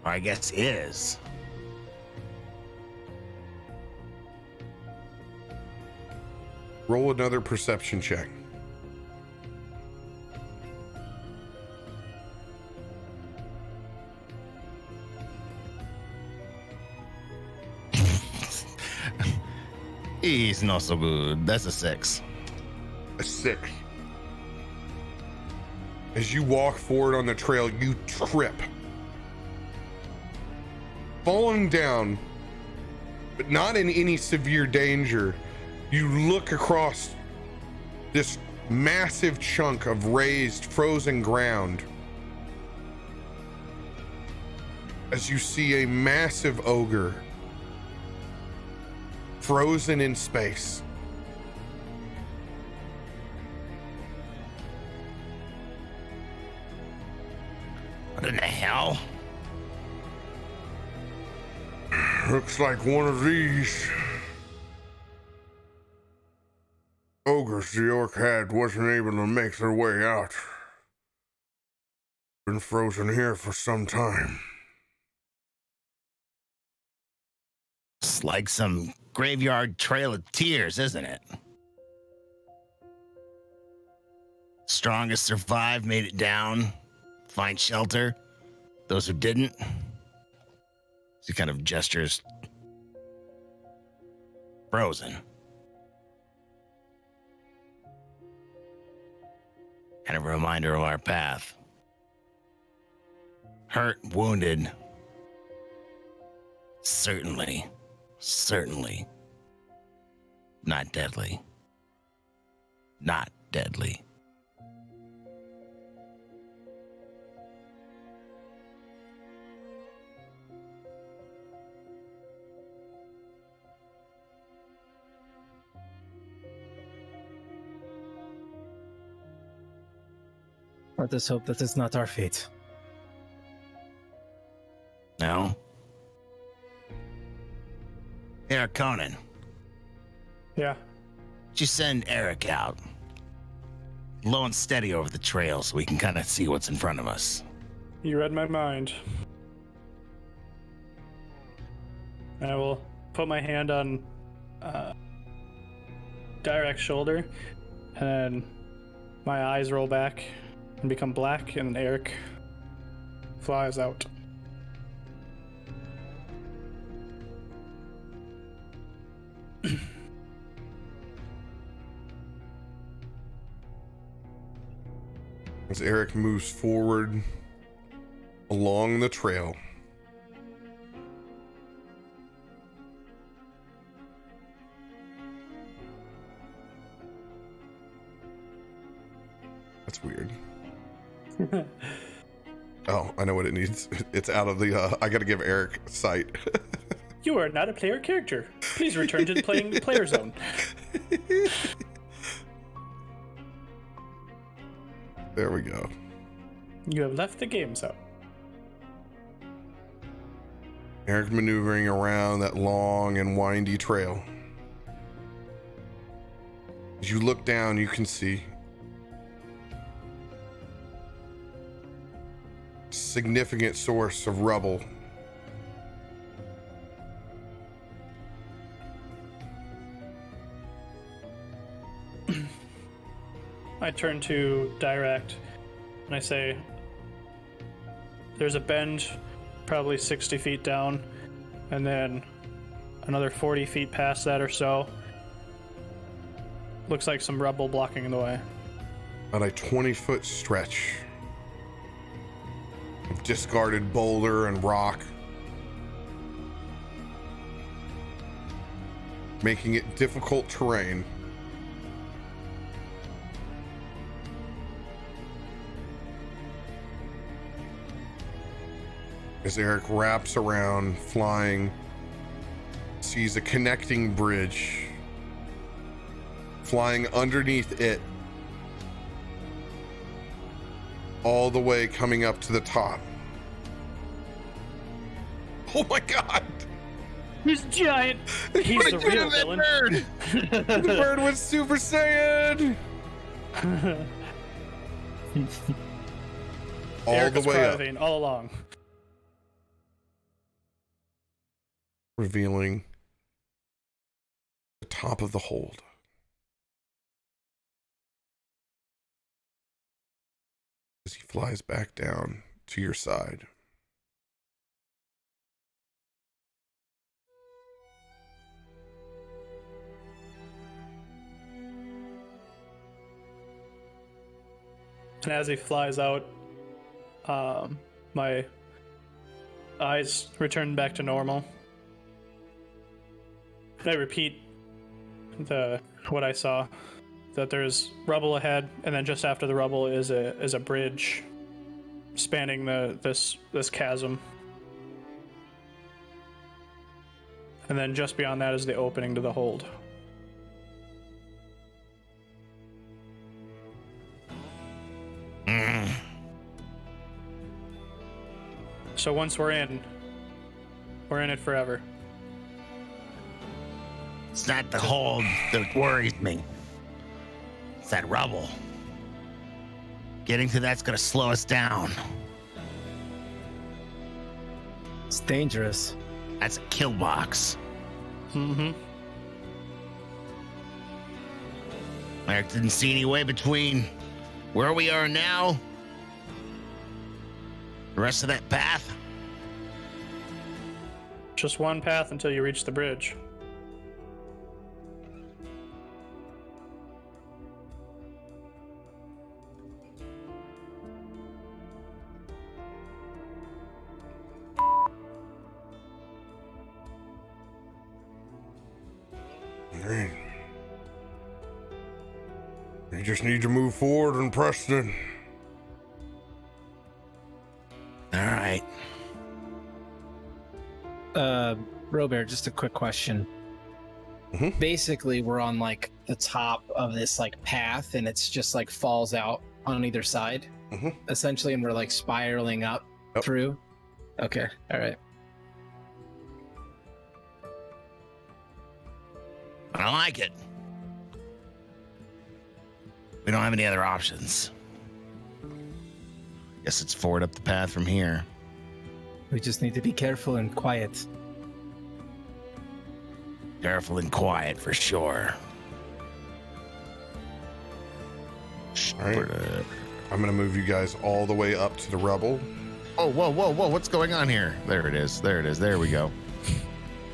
Or I guess is. Roll another perception check. He's not so good. That's a 6. A 6. As you walk forward on the trail, you trip, falling down, but not in any severe danger. You look across this massive chunk of raised, frozen ground as you see a massive ogre frozen in space. What in the hell? Looks like one of these ogres the orc had wasn't able to make their way out. Been frozen here for some time. It's like some graveyard trail of tears, isn't it? Strongest survived, made it down, find shelter. Those who didn't, he kind of gestures, frozen. Kind of a reminder of our path. Hurt, wounded. Certainly not deadly. Not deadly. Let us hope that is not our fate. No? Here, Conan. Yeah. Just send Eric out. Low and steady over the trail so we can kind of see what's in front of us. You read my mind. I will put my hand on Direkt's shoulder, and my eyes roll back and become black, and Eric flies out. As Eric moves forward along the trail, That's weird. Oh, I know what it needs. It's out of the, I gotta give Eric sight. You are not a player character. Please return to the player zone. There we go. You have left the game zone. Eric maneuvering around that long and windy trail. As you look down, you can see a significant source of rubble. I turn to Dirakt and I say, there's a bend probably 60 feet down, and then another 40 feet past that or so. Looks like some rubble blocking the way. About a 20-foot stretch of discarded boulder and rock, making it difficult terrain. As Eric wraps around, flying, sees a connecting bridge. Flying underneath it, all the way coming up to the top. Oh my God! He's giant! He's the real villain. Bird. The bird was Super Saiyan! All Eric the was way up, Cryovane all along. revealing the top of the hold. As he flies back down to your side. And as he flies out, my eyes return back to normal. I repeat what I saw. That there's rubble ahead, and then just after the rubble is a bridge spanning this chasm. And then just beyond that is the opening to the hold. So once we're in it forever. It's not the hold that worries me. It's that rubble. Getting to that's gonna slow us down. It's dangerous. That's a kill box. Mm-hmm. Eric didn't see any way between where we are now, the rest of that path. Just one path until you reach the bridge. Alright. You just need to move forward and Preston. All right. RoBear, just a quick question. Mhm. Basically, we're on like the top of this like path, and it's just like falls out on either side, Mhm. essentially, and we're like spiraling up Yep. through. Okay, all right. I like it. We don't have any other options. Guess it's forward up the path from here. We just need to be careful and quiet. Careful and quiet for sure. All right. I'm gonna move you guys all the way up to the rubble. Oh, whoa, whoa, whoa! What's going on here? There it is. There it is. There we go.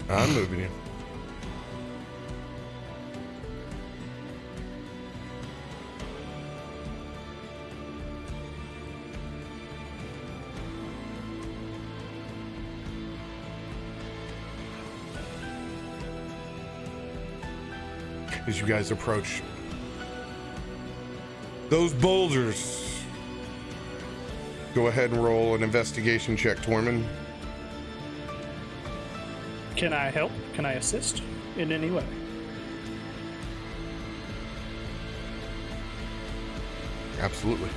I'm moving you. As you guys approach Those boulders. Go ahead and roll an investigation check, Tormund. Can I help? Can I assist in any way? Absolutely.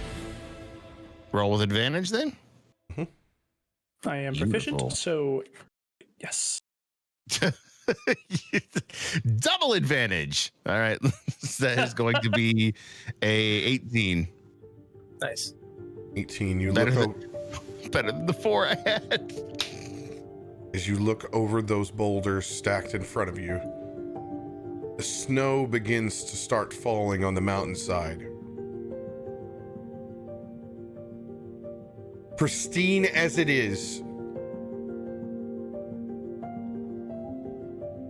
Roll with advantage then. I am Beautiful. proficient, so yes. Double advantage. All right. That is going to be a 18. Nice. 18. You Better look Better than the 4 I had. as you look over those boulders stacked in front of you. The snow begins to start falling on the mountainside. Pristine as it is,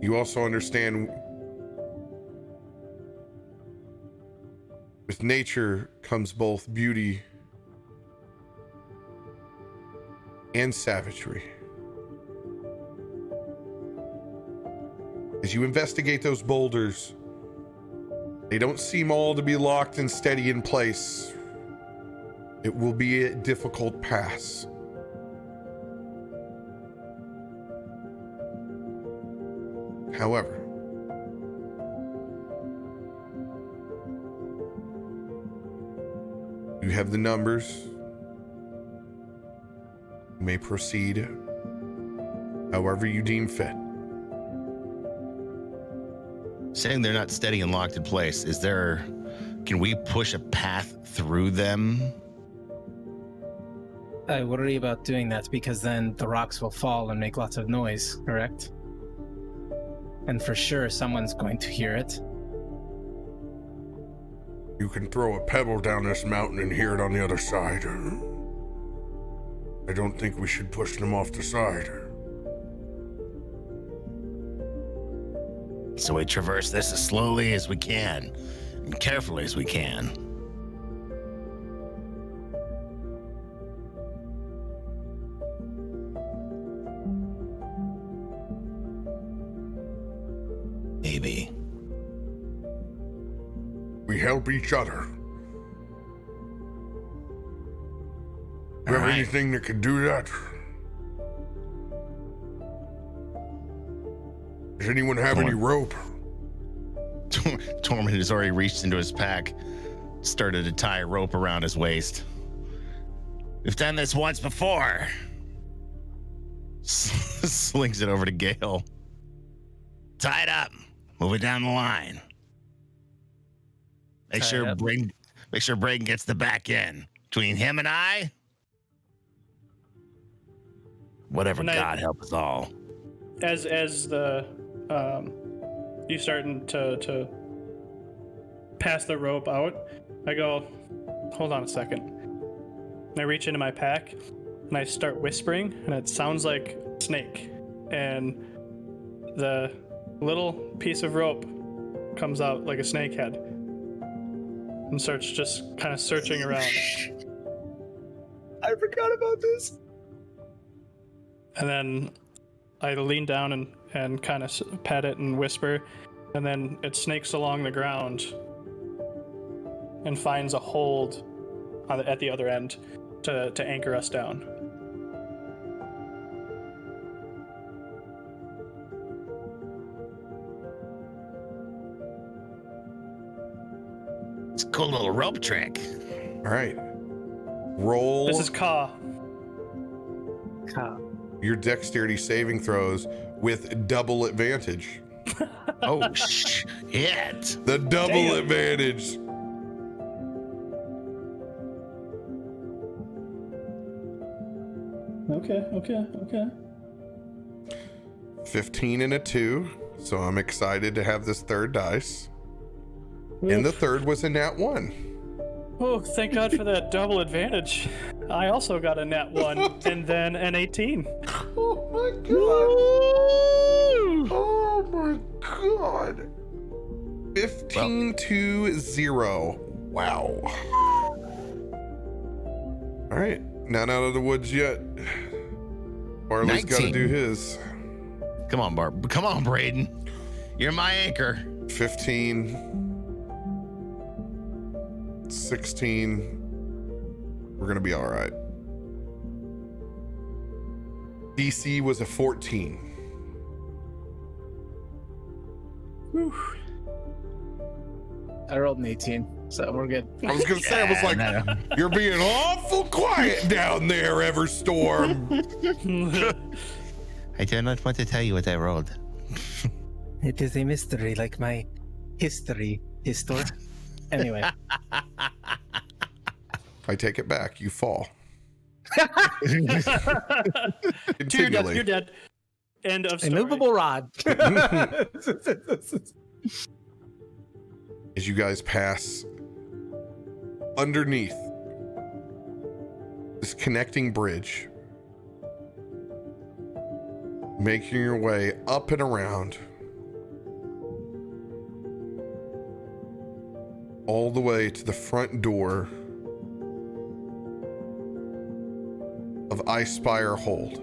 you also understand with nature comes both beauty and savagery. As you investigate those boulders, they don't seem all to be locked and steady in place. It will be a difficult pass. However, you have the numbers. You may proceed however you deem fit. Saying they're not steady and locked in place, can we push a path through them? I worry about doing that because then the rocks will fall and make lots of noise, correct? And for sure, someone's going to hear it. You can throw a pebble down this mountain and hear it on the other side. I don't think we should push them off the side. So we traverse this as slowly as we can, and carefully as we can. Maybe. We help each other. You have right. anything that can do that? Does anyone have any rope? Tormund has already reached into his pack, started to tie a rope around his waist. We've done this once before. Slings it over to Gale. Tie it up. Move it down the line. Make Tie sure it up. Braden gets the back end. Between him and I, whatever, And God help us all. As the you starting to pass the rope out, I go, hold on a second. And I reach into my pack and I start whispering, and it sounds like a snake. And the little piece of rope comes out like a snake head and starts just kind of searching around. I forgot about this. And then I lean down and kind of pat it and whisper, and then it snakes along the ground and finds a hold at the other end to anchor us down. It's a cool little rope trick. All right. Roll This is Ka. your dexterity saving throws with double advantage. Oh, shit. The double Damn. advantage. Okay. 15 and a 2. So I'm excited to have this third dice. And the third was a nat 1. Oh, thank God for that double advantage. I also got a nat 1 and then an 18. Oh my god. Oh my god. 15 to 0. Wow. All right. Not out of the woods yet. Barley's got to 19. do his. Come on, Barb. Come on, Braden. You're my anchor. 15. 16. We're gonna be all right. DC was a 14. Whew. I rolled an 18, so we're good. I was gonna say, I was like, you're being awful quiet down there, Everstorm. I do not want to tell you what I rolled. It is a mystery, like my history. Anyway. I take it back. You fall. You're dead. End of story. Immovable rod. As you guys pass underneath this connecting bridge, making your way up and around, all the way to the front door of Icespire Hold.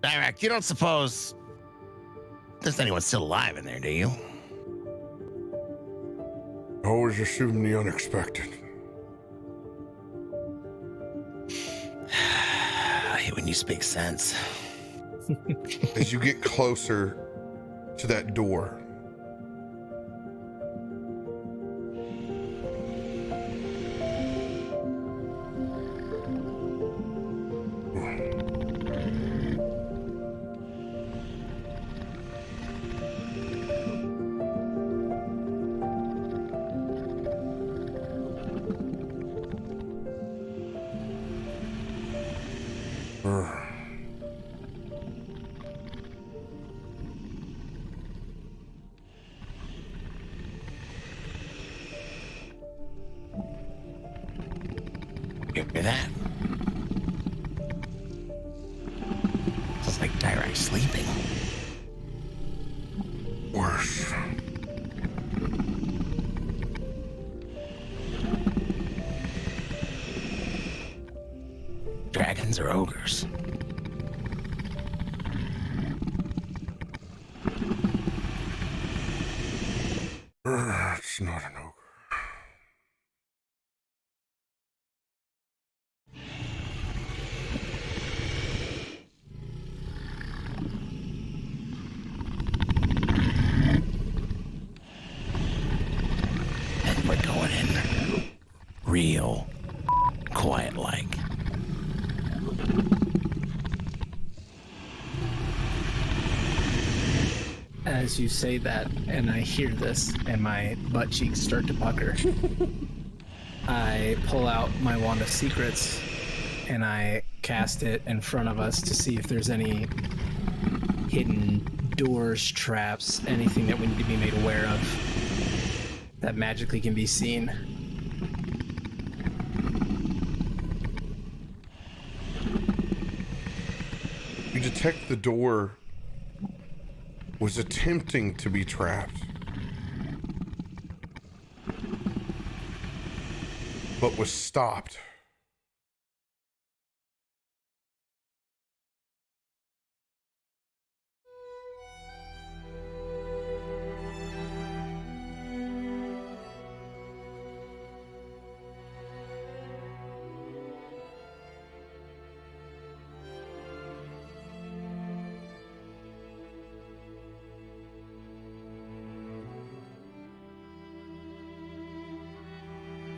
Dirakt, you don't suppose there's anyone still alive in there, do you? Always assume the unexpected. I hate when you speak sense. As you get closer to that door, You hear that? It's like Dirakt sleeping. worse. Dragons or ogres? It's not an ogre. And we're going in real quiet like. As you say that, and I hear this, and my butt cheeks start to pucker, I pull out my Wand of Secrets, and I cast it in front of us to see if there's any hidden doors, traps, anything that we need to be made aware of that magically can be seen. You detect the door was attempting to be trapped, but was stopped.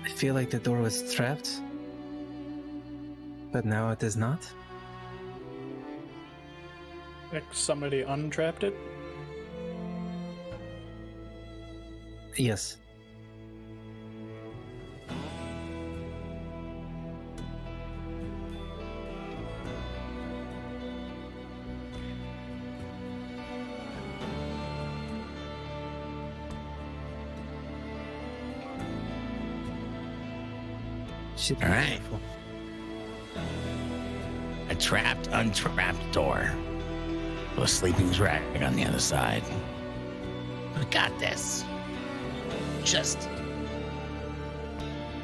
I feel like the door was trapped, but now it is not. Like somebody untrapped it. Yes. Should be All right. careful. A trapped, untrapped door. With a sleeping dragon on the other side. We got this. Just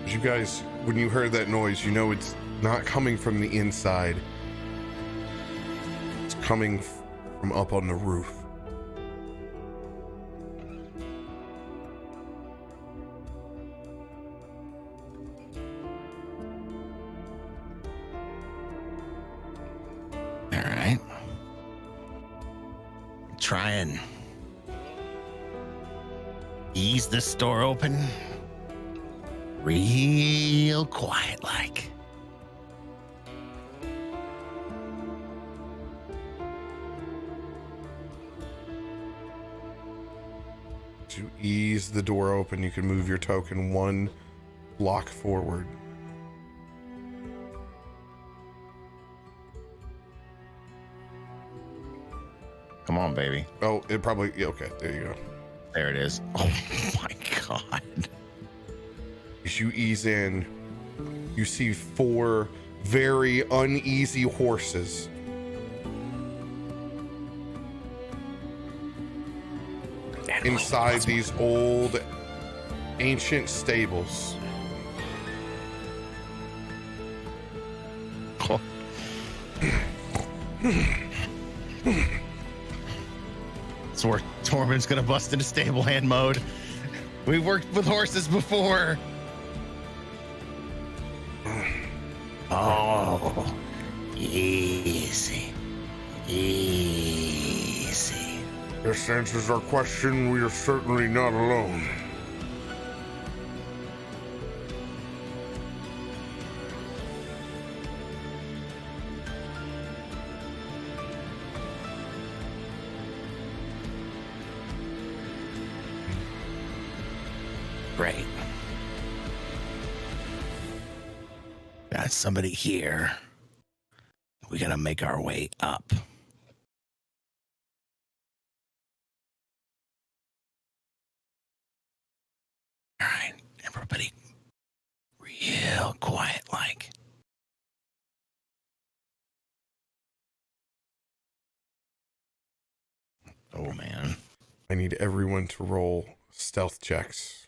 You guys, when you heard that noise, you know it's not coming from the inside. It's coming from up on the roof. All right. Try and ease this door open real quiet like. To ease the door open, you can move your token 1 block forward. Come on, baby. Oh, it probably, yeah, okay, there you go. There it is. Oh my God. As you ease in, you see 4 very uneasy horses. Inside these old, ancient stables. Oh. So where Tormund's gonna bust into stable hand mode. We've worked with horses before. Oh, easy. Easy. This answers our question. We are certainly not alone. Great. Got somebody here. We gotta make our way up. All right, everybody, real quiet like. Oh man. I need everyone to roll stealth checks.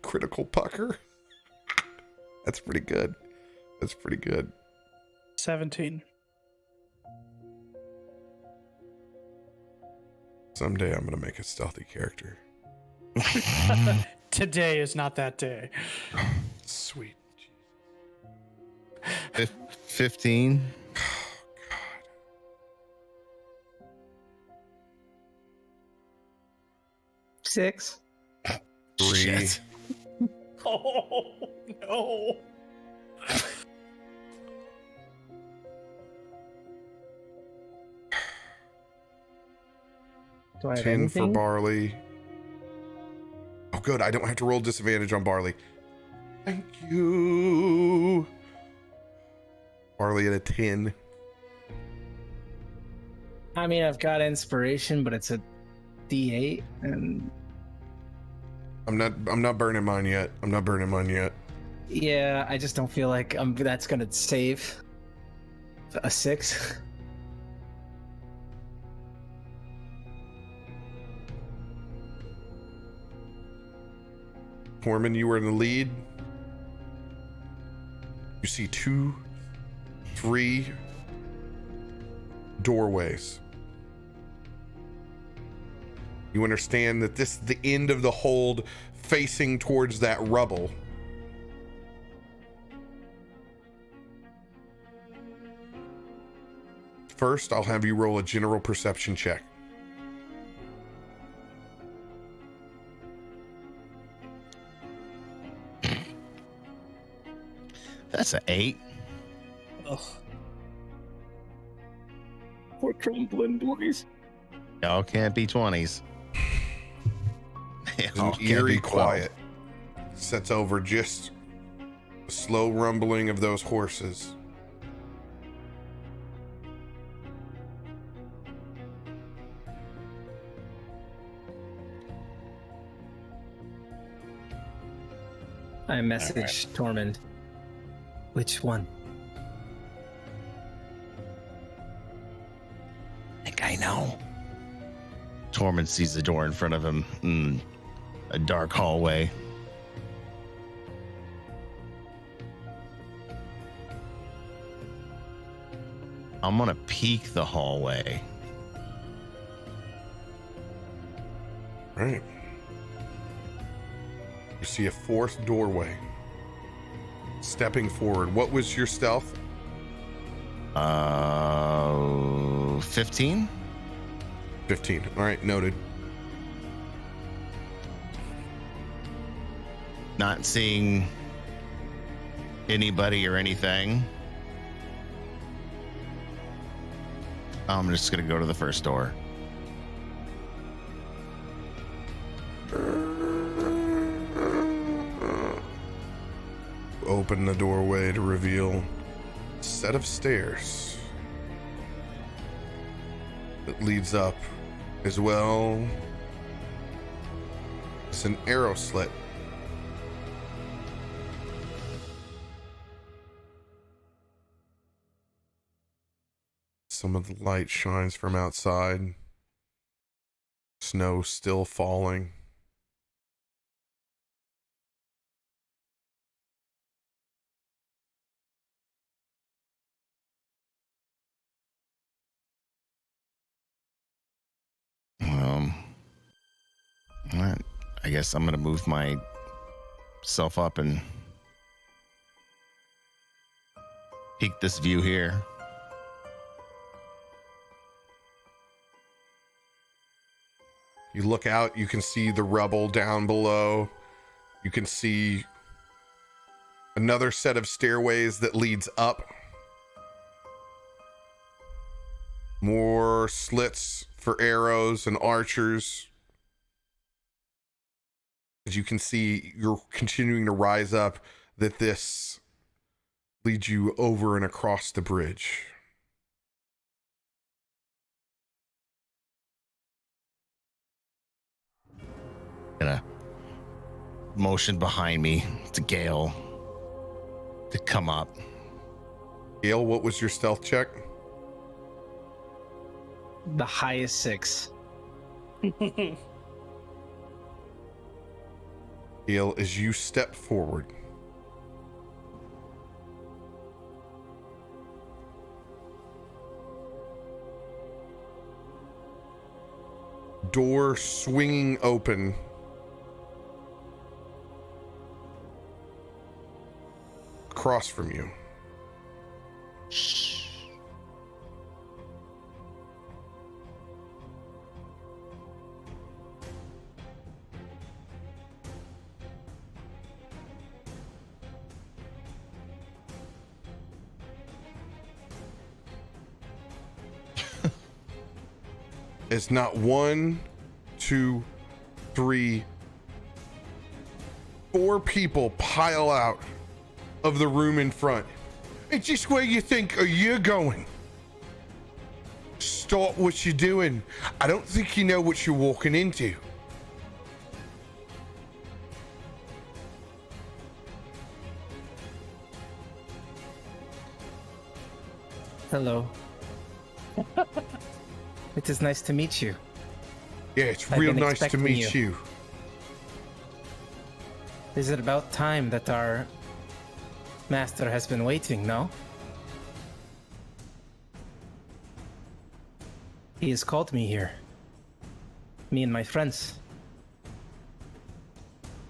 Critical pucker. That's pretty good. That's pretty good. 17. Someday I'm gonna make a stealthy character. Today is not that day. Sweet. 15. Oh God. 6. 3. Shit. Oh, no. Do I have 10 for anything? Barley. Oh, good. I don't have to roll disadvantage on Barley. Thank you. Barley at a 10. I mean, I've got inspiration, but it's a D8, and I'm not burning mine yet. I'm not burning mine yet. yeah, I just don't feel like that's gonna save a 6. Tormund, you were in the lead. You see 2, 3 doorways. You understand that this is the end of the hold facing towards that rubble. First, I'll have you roll a general perception check. That's an 8. Ugh. We're crumbling, boys. Y'all can't be 20s. An Y'all can't eerie be 12. quiet sets over just the slow rumbling of those horses. I messaged Tormund. Which one? I think I know. Tormund sees the door in front of him. A dark hallway. I'm gonna peek the hallway. Right. You see a fourth doorway. Stepping forward. What was your stealth? 15. 15. All right, noted. Not seeing anybody or anything. I'm just gonna go to the first door. Open the doorway to reveal a set of stairs that leads up, as well as an arrow slit. Some of the light shines from outside. Snow still falling. I guess I'm gonna move myself up and peek this view here. You look out, you can see the rubble down below. You can see another set of stairways that leads up. More slits for arrows and archers. As you can see, you're continuing to rise up, that this leads you over and across the bridge. Gonna motion behind me to Gale to come up. Gale, what was your stealth check? The highest 6. Gale, as you step forward, door swinging open, across from you. It's not 1, 2, 3, 4 people pile out of the room in front. It's just where you think you're going. Stop what you're doing. I don't think you know what you're walking into. Hello. It is nice to meet you. Yeah, it's I've real been nice to expecting meet you. you. Is it about time that our master has been waiting, no? He has called me here. Me and my friends.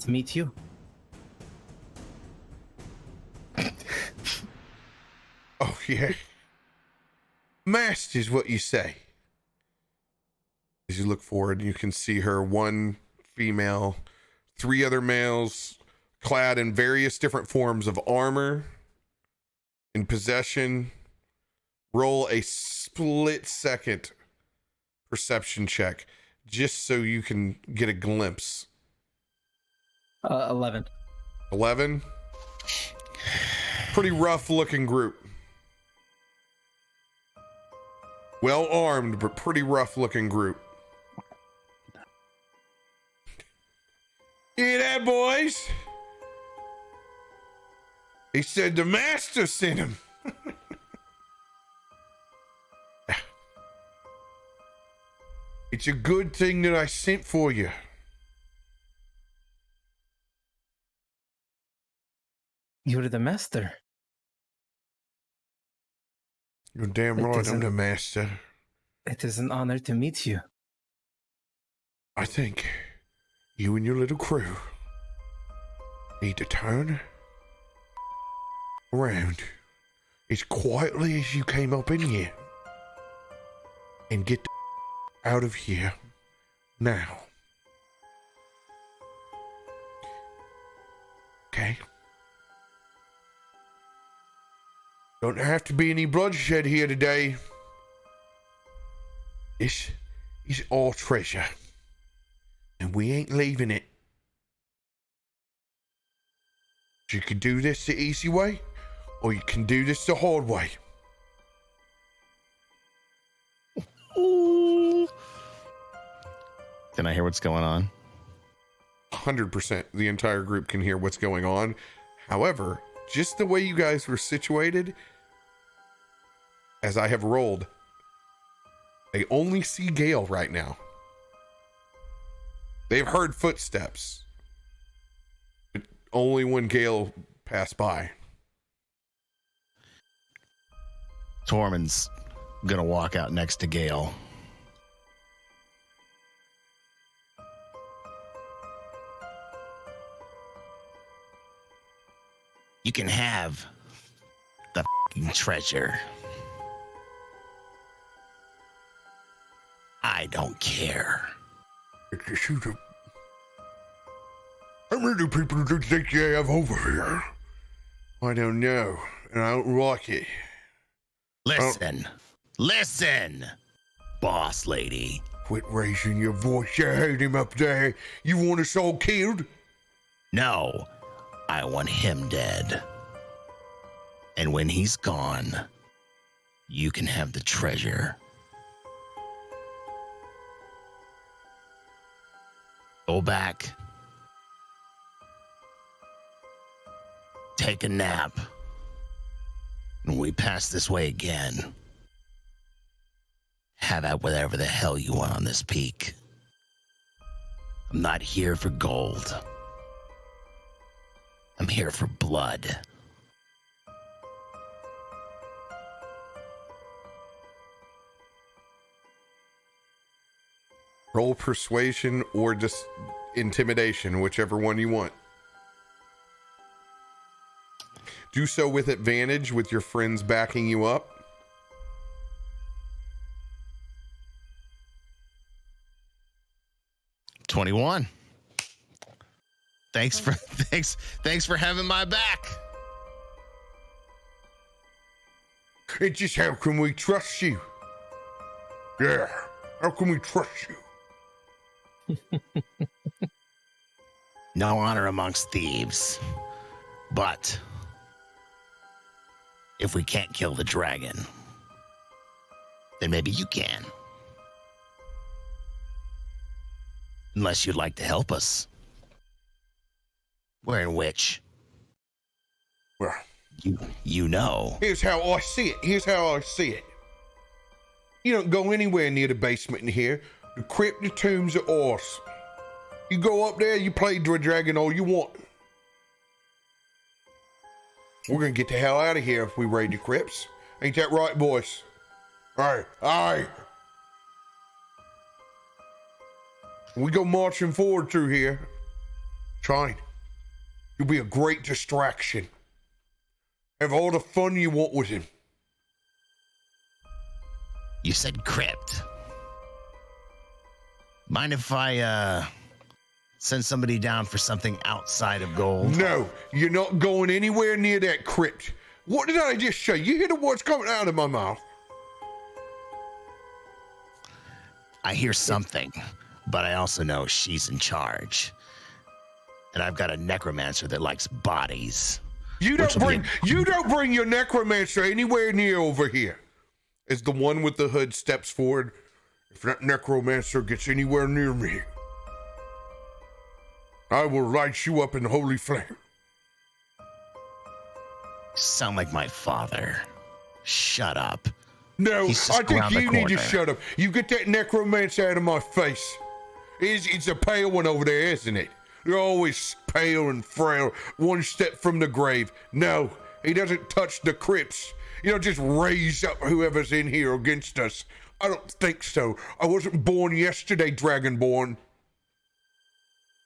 To meet you. Oh, yeah. Master's what you say. As you look forward, you can see her, 1 female, 3 other males, clad in various different forms of armor, in possession. Roll a split-second perception check, just so you can get a glimpse. 11. 11? Pretty rough-looking group. Well armed, but pretty rough-looking group. Hear that, boys? He said the master sent him. It's a good thing that I sent for you. You're the master. You're damn right, I'm the master. It is an honor to meet you. I think you and your little crew need to turn around as quietly as you came up in here and get the out of here now. Okay? Don't have to be any bloodshed here today. This is all treasure, and we ain't leaving it. You can do this the easy way, or you can do this the hard way. Can I hear what's going on? 100% the entire group can hear what's going on. However, just the way you guys were situated, as I have rolled, they only see Gale right now. They've heard footsteps, but only when Gale passed by. Tormund's gonna walk out next to Gale. You can have the f***ing treasure. I don't care. How many people do you think you have over here? I don't know, and I don't like it. Listen, boss lady. Quit raising your voice. You hate him up there. You want us all killed? No, I want him dead. And when he's gone, you can have the treasure. Go back. Take a nap. When we pass this way again, have at whatever the hell you want on this peak. I'm not here for gold. I'm here for blood. Roll persuasion or just intimidation, whichever one you want. Do so with advantage with your friends backing you up. $21. Thanks for having my back. It's just how can we trust you? Yeah, how can we trust you? No honor amongst thieves. But if we can't kill the dragon, then maybe you can. Unless you'd like to help us. Wearing which, Well, you know. here's how I see it. You don't go anywhere near the basement in here. The crypt, the tombs are ours. You go up there, you play the dragon all you want. We're gonna get the hell out of here if we raid the crypts. Ain't that right, boys? Aye. We go marching forward through here. Trying. You'll be a great distraction. Have all the fun you want with him. You said crypt. Mind if I, send somebody down for something outside of gold? No, you're not going anywhere near that crypt. What did I just say? You hear the words coming out of my mouth? I hear something, but I also know she's in charge. And I've got a necromancer that likes bodies. You don't bring your necromancer anywhere near over here. As the one with the hood steps forward, if that necromancer gets anywhere near me, I will light you up in holy flame. Sound like my father. Shut up. No, He's just I think around the you need to corner. shut up. You get that necromancer out of my face. It's a pale one over there, isn't it? You're always pale and frail, one step from the grave. No, He doesn't touch the crypts. You don't just raise up whoever's in here against us. I don't think so. I wasn't born yesterday, Dragonborn.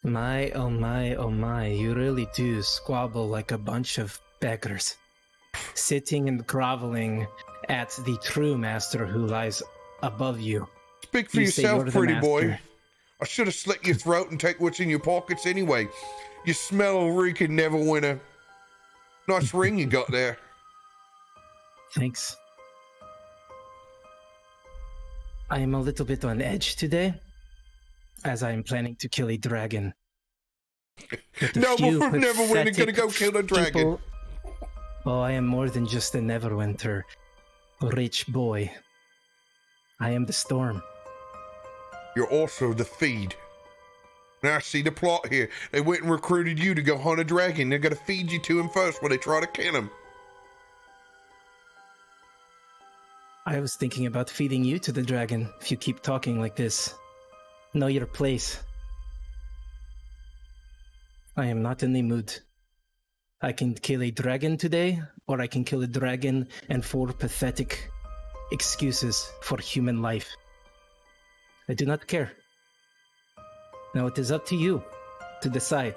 My, oh my, oh my, you really do squabble like a bunch of beggars. Sitting and groveling at the true master who lies above you. Speak for You say yourself, you're the pretty boy. master. I should have slit your throat and take what's in your pockets anyway. You smell a reeking Neverwinter. Nice ring you got there. Thanks. I am a little bit on edge today, as I am planning to kill a dragon. With a No, few we're Neverwinter gonna pathetic go kill a dragon. people- Oh, I am more than just a Neverwinter, rich boy. I am the storm. You're also the feed. Now I see the plot here. They went and recruited you to go hunt a dragon. They're gonna feed you to him first when they try to kill him. I was thinking about feeding you to the dragon if you keep talking like this. Know your place. I am not in the mood. I can kill a dragon today, or I can kill a dragon and 4 pathetic excuses for human life. I do not care. Now it is up to you to decide.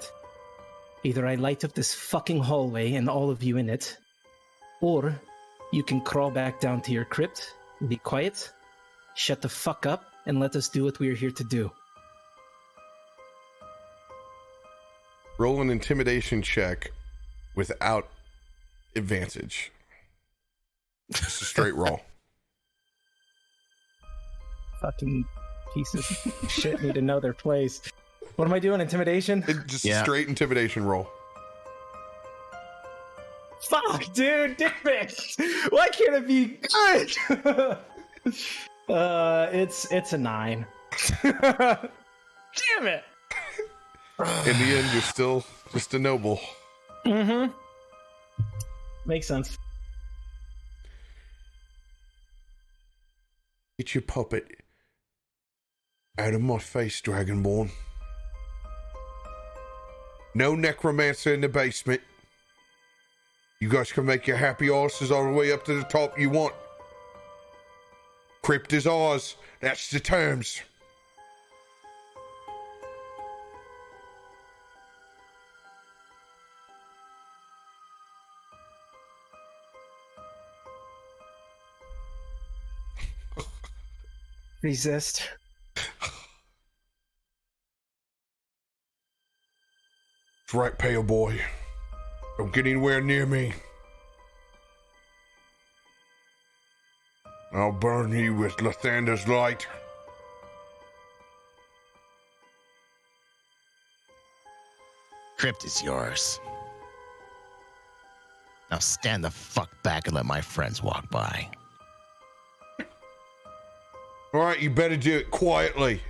Either I light up this fucking hallway and all of you in it, or you can crawl back down to your crypt, be quiet, shut the fuck up, and let us do what we are here to do. Roll an intimidation check without advantage. Just a straight roll. Fucking pieces of shit need to know their place. What am I doing? Intimidation? Just Yeah. a straight intimidation roll. Fuck, dude, dick pic. Why can't it be good? It's a 9. Damn it. In the end, you're still just a noble. Mm-hmm. Makes sense. Get your puppet out of my face, Dragonborn. No necromancer in the basement. You guys can make your happy horses all the way up to the top you want. Crypt is ours. That's the terms. Resist. That's right, pale boy. Don't get anywhere near me. I'll burn you with Lathander's light. Crypt is yours. Now stand the fuck back and let my friends walk by. All right, you better do it quietly.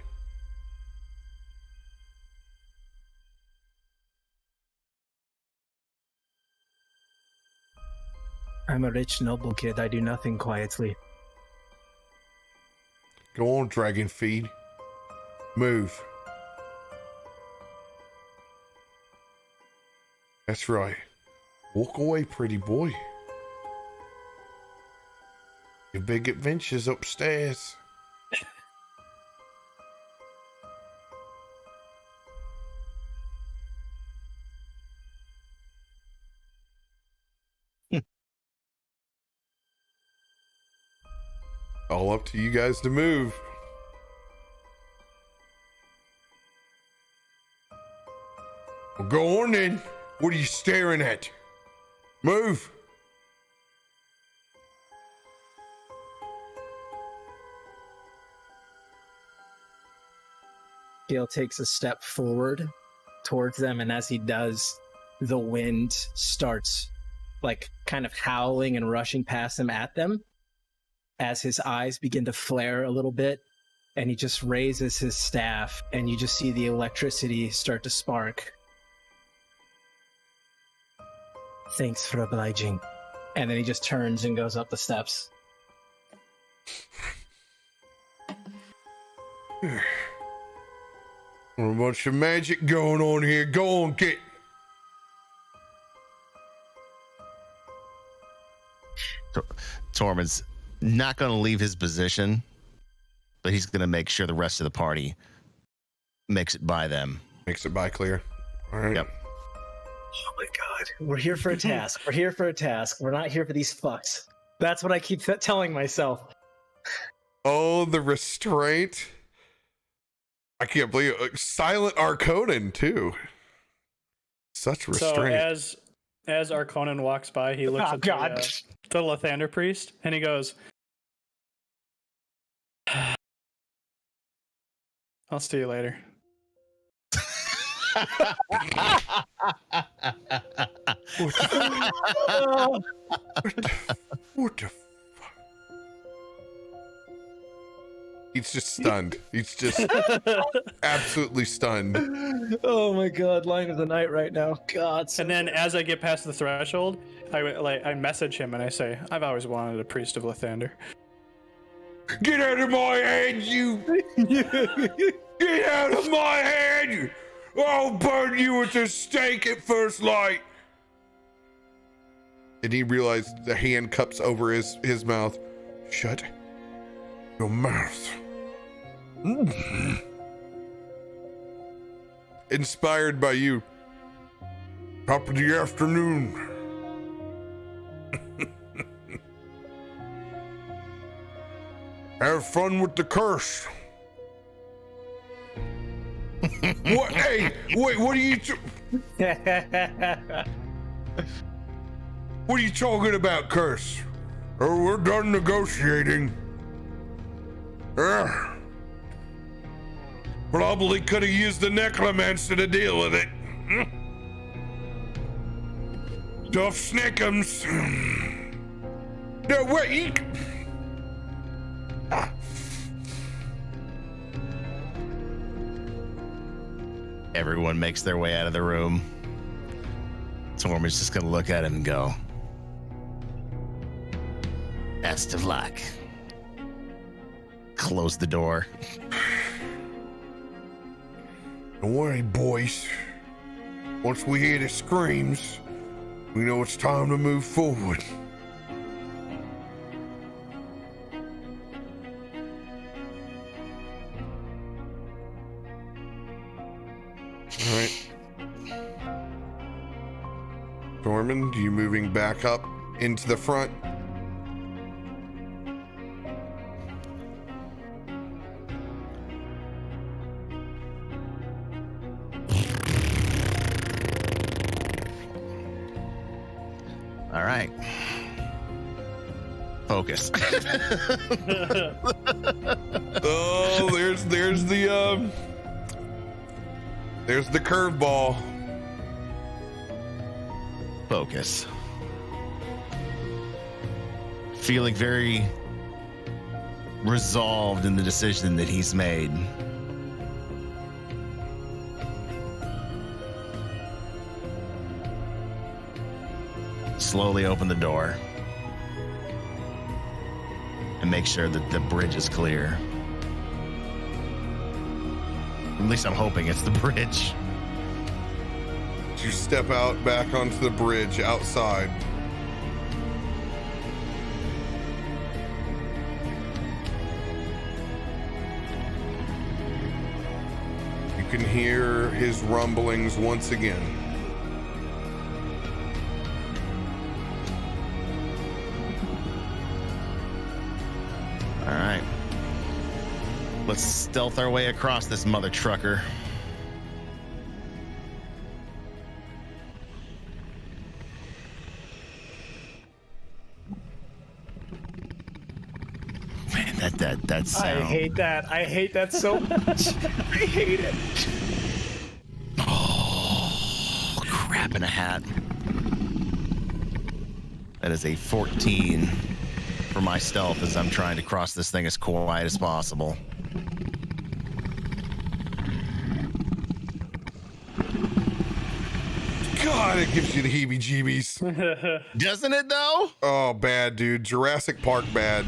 I'm a rich noble kid. I do nothing quietly. Go on, Dragon Feed. Move. That's right. Walk away, pretty boy. Your big adventure's upstairs. All up to you guys to move. Well, go on then. What are you staring at? Move. Gale takes a step forward towards them, and as he does, the wind starts like kind of howling and rushing past him at them as his eyes begin to flare a little bit, and he just raises his staff, and you just see the electricity start to spark. Thanks for obliging. And then he just turns and goes up the steps. A bunch of magic going on here. Go on, get. Tormund's not going to leave his position, but he's going to make sure the rest of the party makes it by them. Makes it by clear. All right. Yep. Oh my god. We're here for a task. We're here for a task. We're not here for these fucks. That's what I keep telling myself. Oh, the restraint. I can't believe it. Silent Arconin, too. Such restraint. So as Arconin walks by, he looks at the Lathander priest, and he goes, I'll see you later. What the fuck? He's just stunned. He's just absolutely stunned. Oh my god, line of the night right now. God. And then as I get past the threshold, I message him and I say, I've always wanted a priest of Lathander. Get out of my head, you! Get out of my head! I'll burn you at the stake at first light! And he realized the hand cups over his mouth. Shut your mouth. Inspired by you. Top of the afternoon. Have fun with the curse. What? Hey, wait, what are you... What are you talking about, curse? Oh, we're done negotiating. Probably could have used the necromancer to deal with it. Tough snickums. No, wait. Everyone makes their way out of the room. Tormund's just gonna look at him and go, best of luck. Close the door. Don't worry, boys. Once we hear the screams, we know it's time to move forward. All right. Tormund, you moving back up into the front? All right. Focus. Oh, there's the curveball. Focus. Feeling very resolved in the decision that he's made. Slowly open the door and make sure that the bridge is clear. At least I'm hoping it's the bridge. You step out back onto the bridge outside. You can hear his rumblings once again. All right. Let's stealth our way across this mother trucker. Man, that sound. I hate that. I hate that so much. I hate it. Oh, crap in a hat. That is a 14 for my stealth as I'm trying to cross this thing as quiet as possible. God, it gives you the heebie-jeebies. Doesn't it though? Oh, bad, dude. Jurassic Park bad.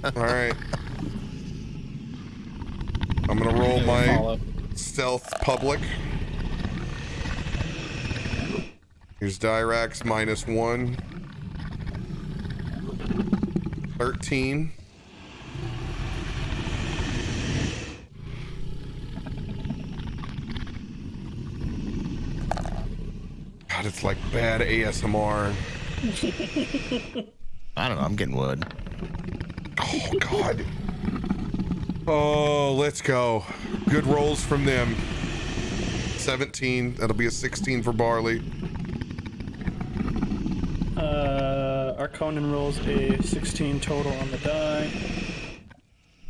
All right. I'm gonna roll my stealth public. Here's Dirakt -1. 13. God, it's like bad ASMR. I don't know. I'm getting wood. Oh, God. Oh, let's go. Good rolls from them. 17. That'll be a 16 for Barley. Our Conan rolls a 16 total on the die.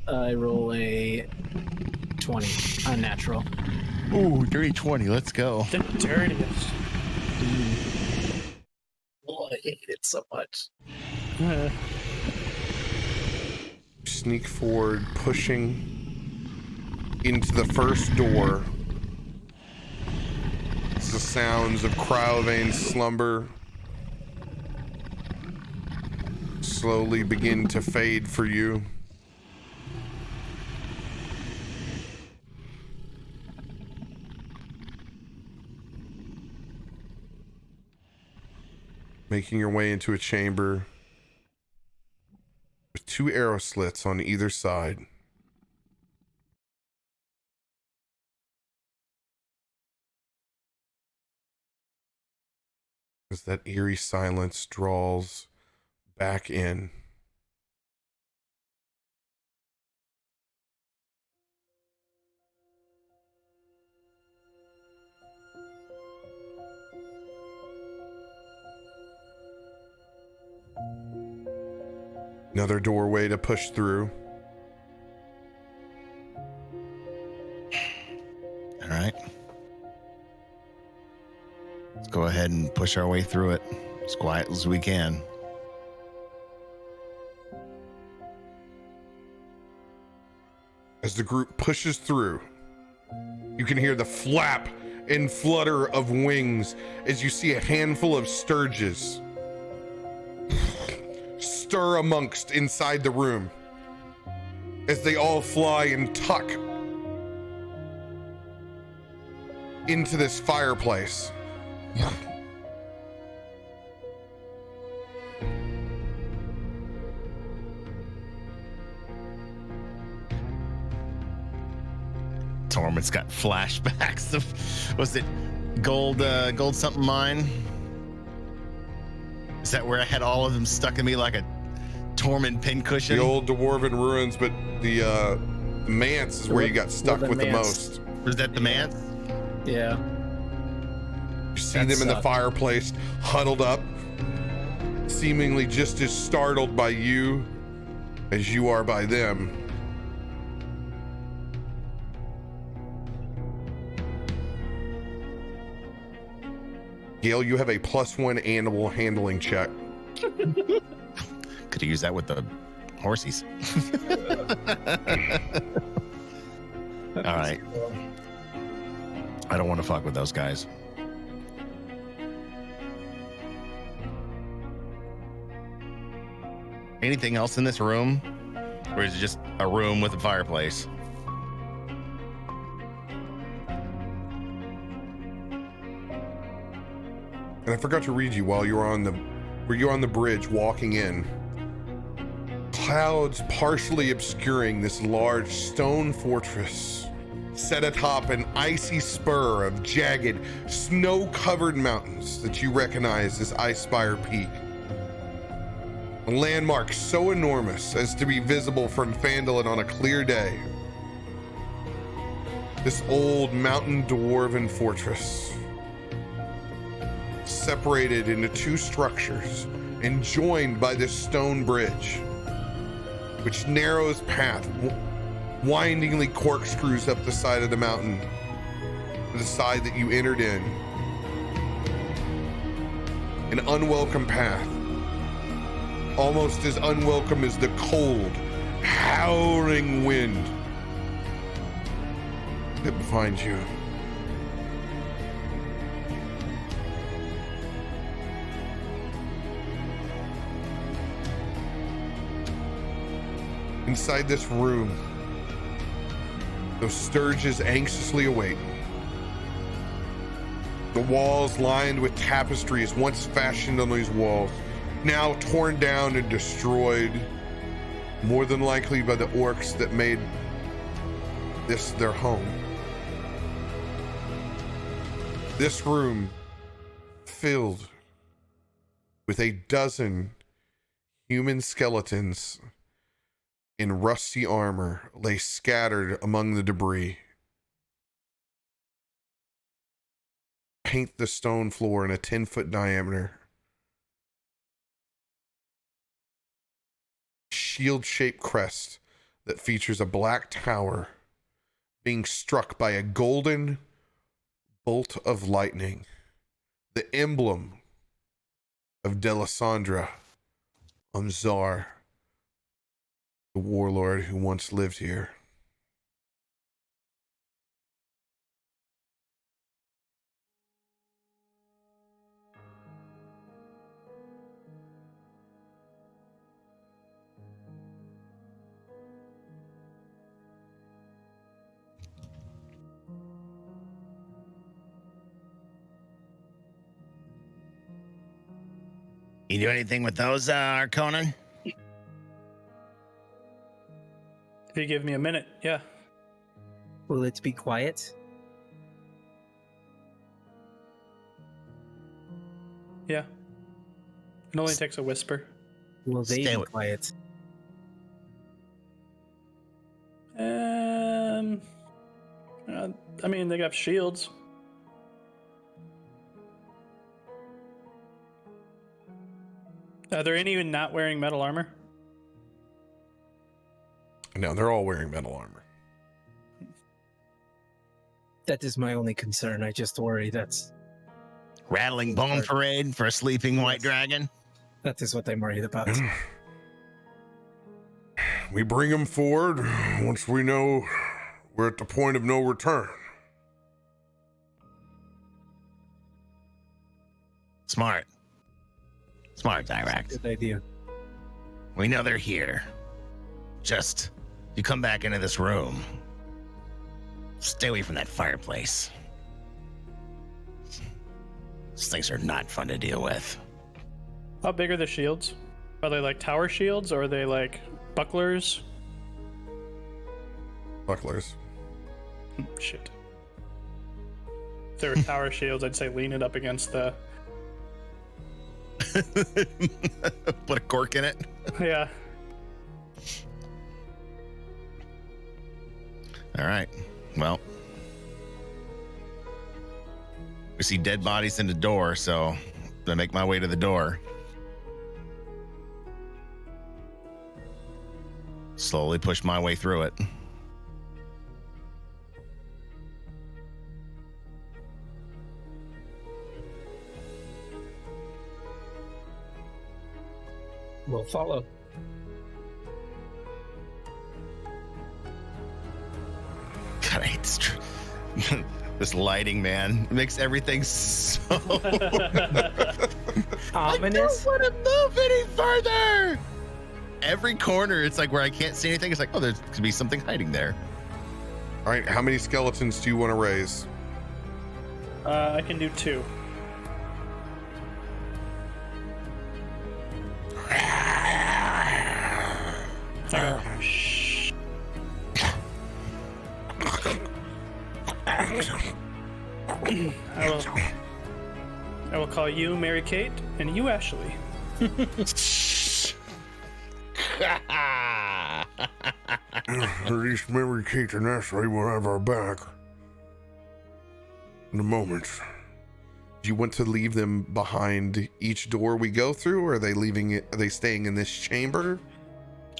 I roll a 20, unnatural. Ooh, dirty 20. Let's go. The dirtiest. Oh, I hate it so much. Sneak forward, pushing into the first door. It's the sounds of Crowvane's slumber slowly begin to fade for you. Making your way into a chamber with 2 arrow slits on either side. As that eerie silence draws back in. Another doorway to push through. All right. Let's go ahead and push our way through it as quiet as we can. As the group pushes through, you can hear the flap and flutter of wings as you see a handful of sturges stir amongst inside the room as they all fly and tuck into this fireplace. Tormund's got flashbacks of, was it gold something mine? Is that where I had all of them stuck in me like a Tormund pincushion? The old dwarven ruins, but the manse is where you got stuck with the most. Was that the manse? Yeah. You see them in the fireplace, huddled up, seemingly just as startled by you as you are by them. Gale, you have a +1 animal handling check. Could have used that with the horsies. All right. I don't want to fuck with those guys. Anything else in this room? Or is it just a room with a fireplace? And I forgot to read you while you were on the bridge walking in. Clouds partially obscuring this large stone fortress set atop an icy spur of jagged, snow-covered mountains that you recognize as Icespire Peak. A landmark so enormous as to be visible from Phandalin on a clear day. This old mountain dwarven fortress, separated into 2 structures and joined by this stone bridge, which narrows path windingly corkscrews up the side of the mountain to the side that you entered in. An unwelcome path, almost as unwelcome as the cold, howling wind that behind you. Inside this room, those sturges anxiously await. The walls lined with tapestries once fashioned on these walls, now torn down and destroyed, more than likely by the orcs that made this their home. This room filled with a dozen human skeletons in rusty armor lay scattered among the debris. Paint the stone floor in a 10-foot diameter. Shield-shaped crest that features a black tower being struck by a golden bolt of lightning. The emblem of Delisandra Umzar, the warlord who once lived here. You do anything with those, Conan? If you give me a minute, yeah. Will it be quiet? Yeah. It only takes a whisper. Will they Stay be with- quiet? I mean, they got shields. Are there any not wearing metal armor? No, they're all wearing metal armor. That is my only concern. I just worry Rattling bone parade for a sleeping white dragon? that is what I'm worried about. We bring them forward once we know we're at the point of no return. Smart. Smart, Dirakt. Good idea. We know they're here. Just, you come back into this room. Stay away from that fireplace. These things are not fun to deal with. How big are the shields? Are they like tower shields or are they like bucklers? Bucklers. Shit. If they were tower shields, I'd say lean it up against the... Put a cork in it. Yeah. All right. Well, we see dead bodies in the door, so I'm gonna make my way to the door. Slowly push my way through it. We'll follow. God, I hate this. This lighting, man, it makes everything so. Ominous. Want to move any further? Every corner, it's like where I can't see anything. It's like, oh, there could be something hiding there. All right, how many skeletons do you want to raise? I can do 2. Shh. I will call you Mary Kate and you Ashley. At least Mary Kate and Ashley will have our back. In a moment. Do you want to leave them behind each door we go through, or are they leaving it? Are they staying in this chamber?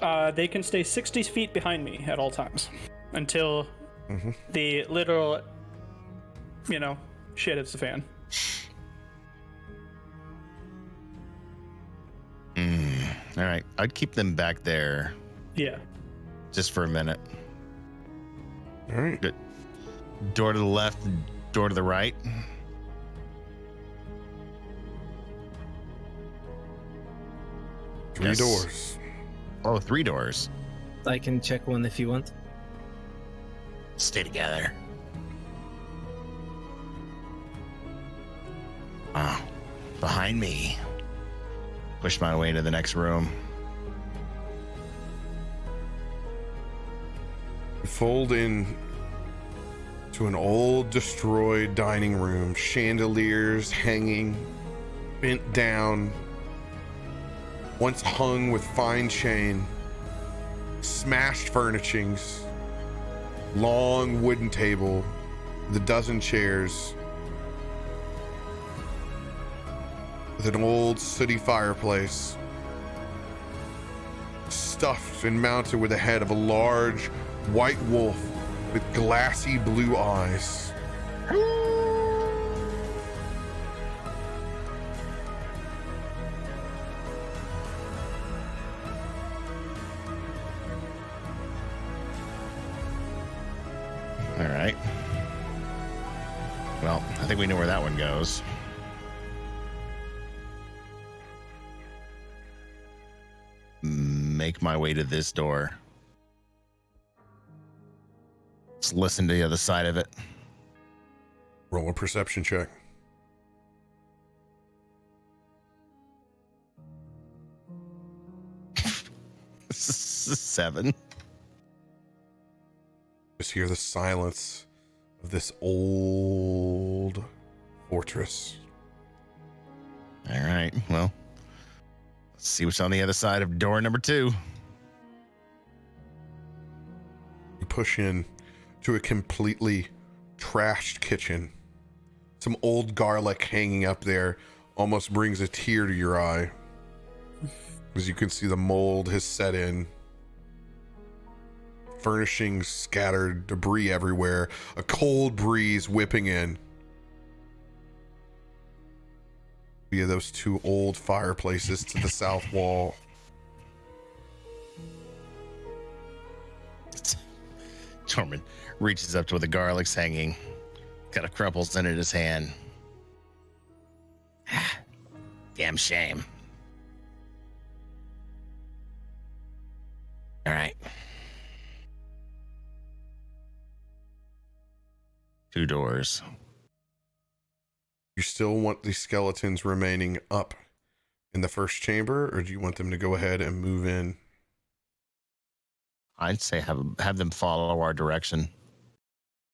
They can stay 60 feet behind me at all times until the literal, shit hits the fan. All right, I'd keep them back there Yeah. just for a minute. All right. Good. Door to the left, door to the right. Three Yes. doors. Oh, 3 doors. I can check one if you want. Stay together. Ah, behind me. Push my way to the next room. Fold in to an old destroyed dining room, chandeliers hanging, bent down, once hung with fine chain, smashed furnishings, long wooden table, the dozen chairs, with an old sooty fireplace, stuffed and mounted with the head of a large white wolf with glassy blue eyes. All right. Well, I think we know where that one goes. Make my way to this door. Let's listen to the other side of it. Roll a perception check. Seven. Just hear the silence of this old fortress. All right. Well, let's see what's on the other side of door number 2. You push in to a completely trashed kitchen. Some old garlic hanging up there almost brings a tear to your eye. As you can see, the mold has set in. Furnishings scattered, debris everywhere, a cold breeze whipping in via those 2 old fireplaces to the south wall. Tormund reaches up to where the garlic's hanging. Got a crumples in it in his hand. Damn shame. All right. 2 doors. You still want the skeletons remaining up in the first chamber, or do you want them to go ahead and move in? I'd say have them follow our direction.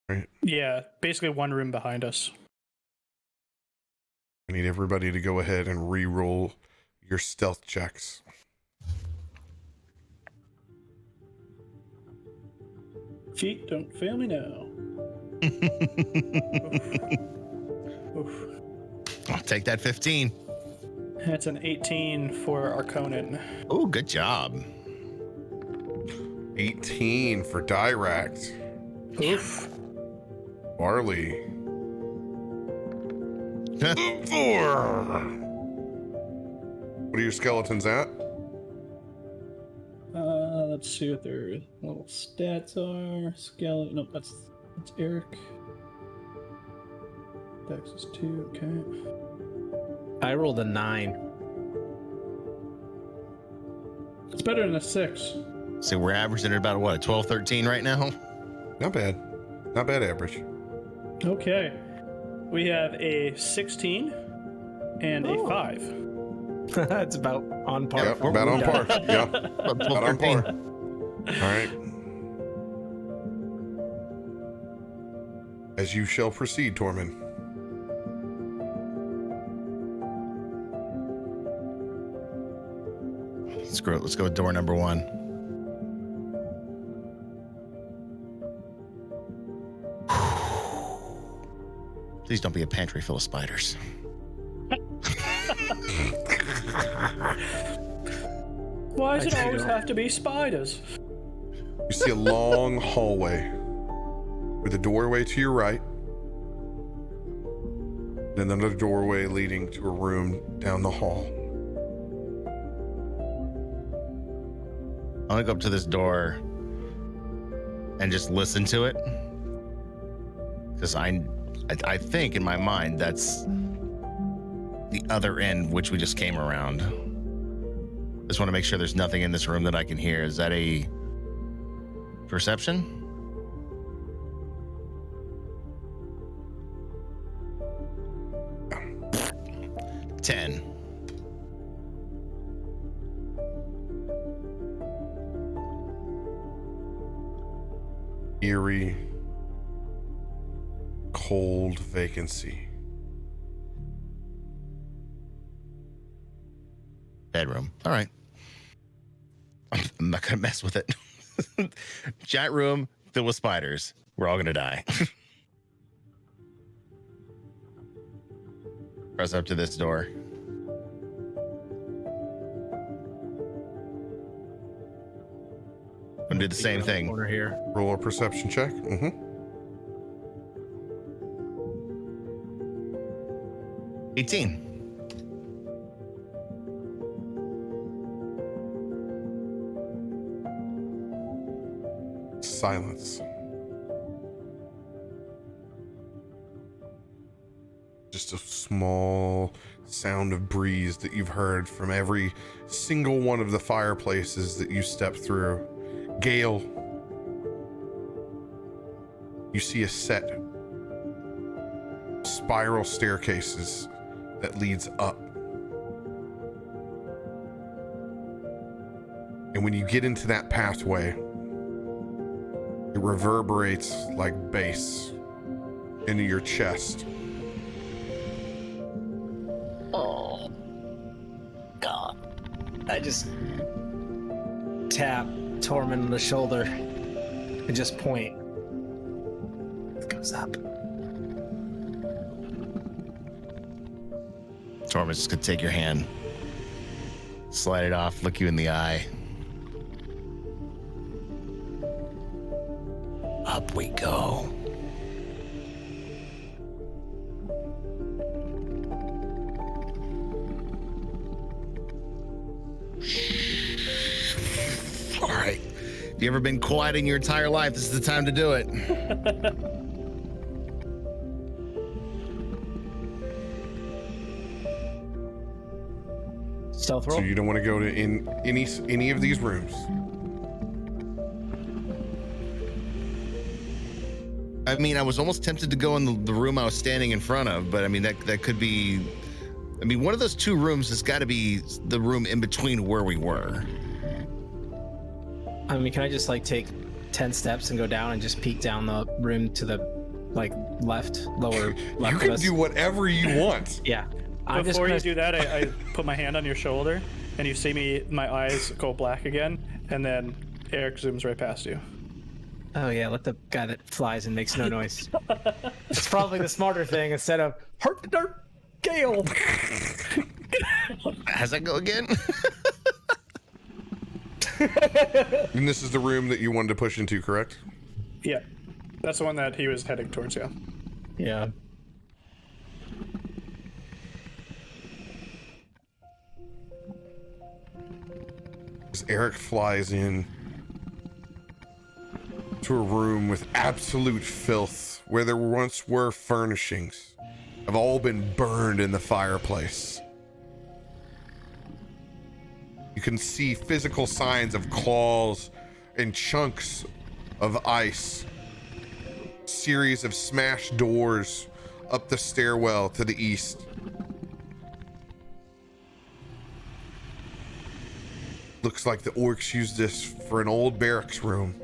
Right. Yeah, basically one room behind us. I need everybody to go ahead and re-roll your stealth checks. Feet, don't fail me now. Oof. I'll take that 15. That's an 18 for our Conan. Oh, good job. 18 for Dirakt. Oof. Barley. 4. What are your skeletons at? Let's see what their little stats are. Skeleton. Nope, that's Eric. Dex is 2. Okay. I rolled a 9. It's better than a 6. So we're averaging at about what, 12, 13 right now? Not bad. Not bad average. Okay. We have a 16 and a 5. That's about on par. Yep, about on par. Yeah, About 12, about on 13. par. All right. As you shall proceed, Tormund. Screw it. Let's go with door number 1. Please don't be a pantry full of spiders. Why does it always have to be spiders? You see a long hallway with a doorway to your right, and another doorway leading to a room down the hall. I want to go up to this door and just listen to it, because I think in my mind that's the other end which we just came around. Just want to make sure there's nothing in this room that I can hear. Is that a perception? 10. Eerie, cold vacancy. Bedroom. All right. I'm not gonna mess with it. Giant room filled with spiders. We're all gonna die. Press up to this door. And do the same thing. Corner here. Roll a perception check. 18. Silence. Just a small sound of breeze that you've heard from every single one of the fireplaces that you step through. Gale. You see a set spiral staircases that leads up. And when you get into that pathway, it reverberates like bass into your chest. Oh, God. I just tap Tormund on the shoulder and just point. It goes up. Tormund's just gonna take your hand, slide it off, look you in the eye. Up we go. All right. If you ever been quiet in your entire life, this is the time to do it. Stealth roll. So you don't want to go to any of these rooms. I mean, I was almost tempted to go in the room I was standing in front of, but I mean, that could be. I mean, one of those two rooms has got to be the room in between where we were. I mean, can I just like take 10 steps and go down and just peek down the room to the like left, lower left? You of can us? do whatever you want. Yeah. I'm just Before gonna... you do that, I put my hand on your shoulder, and you see my eyes go black again, and then Eric zooms right past you. Oh yeah, let the guy that flies and makes no noise. It's probably the smarter thing instead of hurt the dirt, Gale. How's that go again? And this is the room that you wanted to push into, correct? Yeah, that's the one that he was heading towards, yeah. Yeah. As Eric flies in to a room with absolute filth, where there once were furnishings, have all been burned in the fireplace. You can see physical signs of claws and chunks of ice. Series of smashed doors up the stairwell to the east. Looks like the orcs used this for an old barracks room.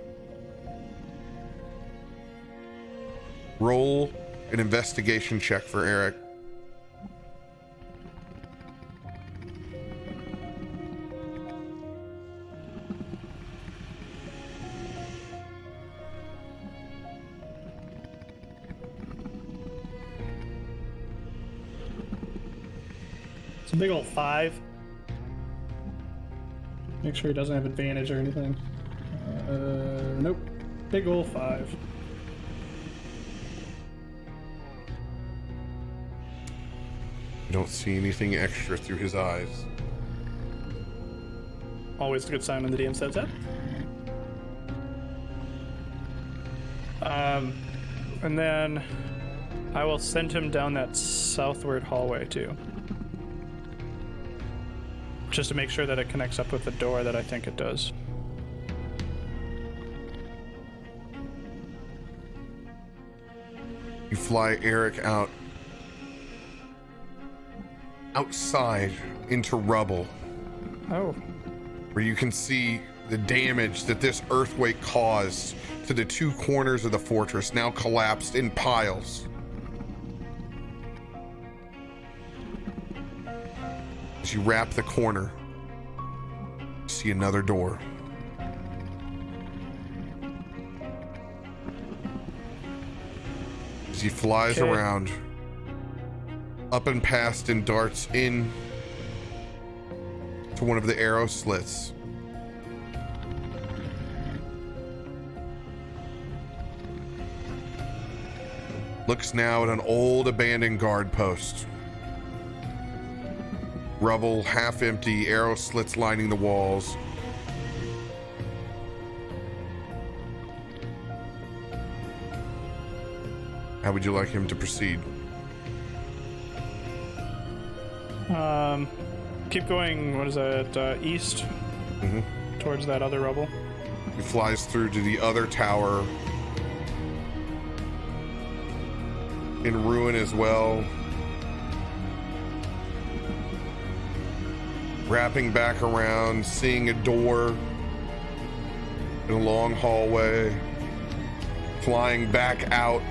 Roll an investigation check for Eric. It's a big old 5. Make sure he doesn't have advantage or anything. Nope. Big old 5. You don't see anything extra through his eyes. Always a good sign when the DM says that. And then I will send him down that southward hallway too. Just to make sure that it connects up with the door that I think it does. You fly Eric out outside into rubble, Oh. where you can see the damage that this earthquake caused to the two corners of the fortress, now collapsed in piles. As you wrap the corner, you see another door. As he flies Okay. around, up and past and darts in to one of the arrow slits. Looks now at an old abandoned guard post. Rubble, half empty, arrow slits lining the walls. How would you like him to proceed? Keep going. What is that? East towards that other rubble. He flies through to the other tower, in ruin as well. Wrapping back around, seeing a door in a long hallway, flying back out.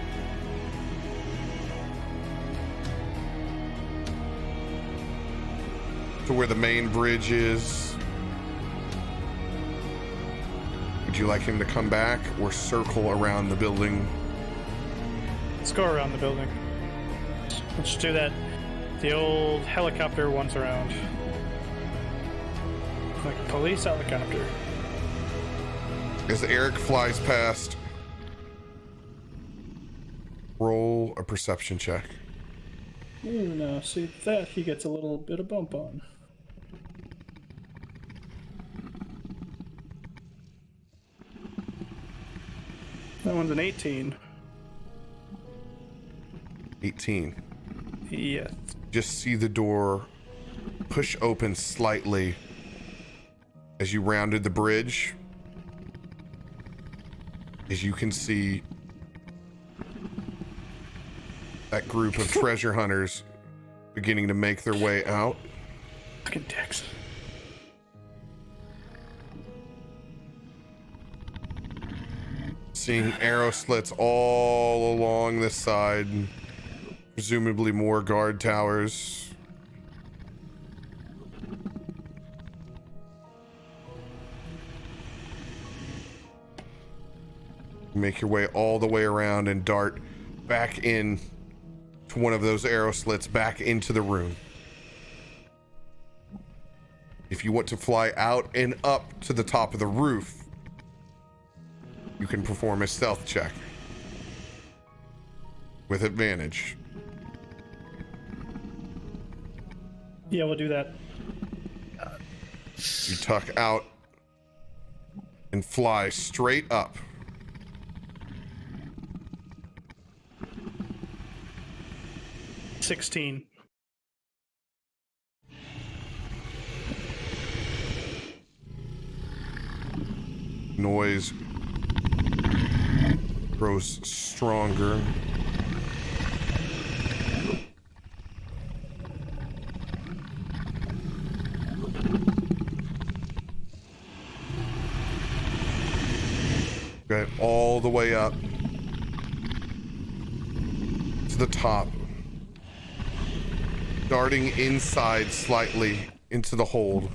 To where the main bridge is. Would you like him to come back or circle around the building? Let's go around the building. Let's do that. The old helicopter once around. Like a police helicopter. As Eric flies past, roll a perception check. Ooh, no. See, that he gets a little bit of bump on. That one's an 18. 18. Yes. Just see the door push open slightly as you rounded the bridge. As you can see that group of treasure hunters beginning to make their way out. Fucking dicks. Seeing arrow slits all along this side, presumably more guard towers. Make your way all the way around and dart back in to one of those arrow slits, back into the room. If you want to fly out and up to the top of the roof, you can perform a stealth check with advantage. Yeah, we'll do that. You tuck out and fly straight up. $16. Noise grows stronger. Okay, all the way up to the top. Darting inside slightly into the hold.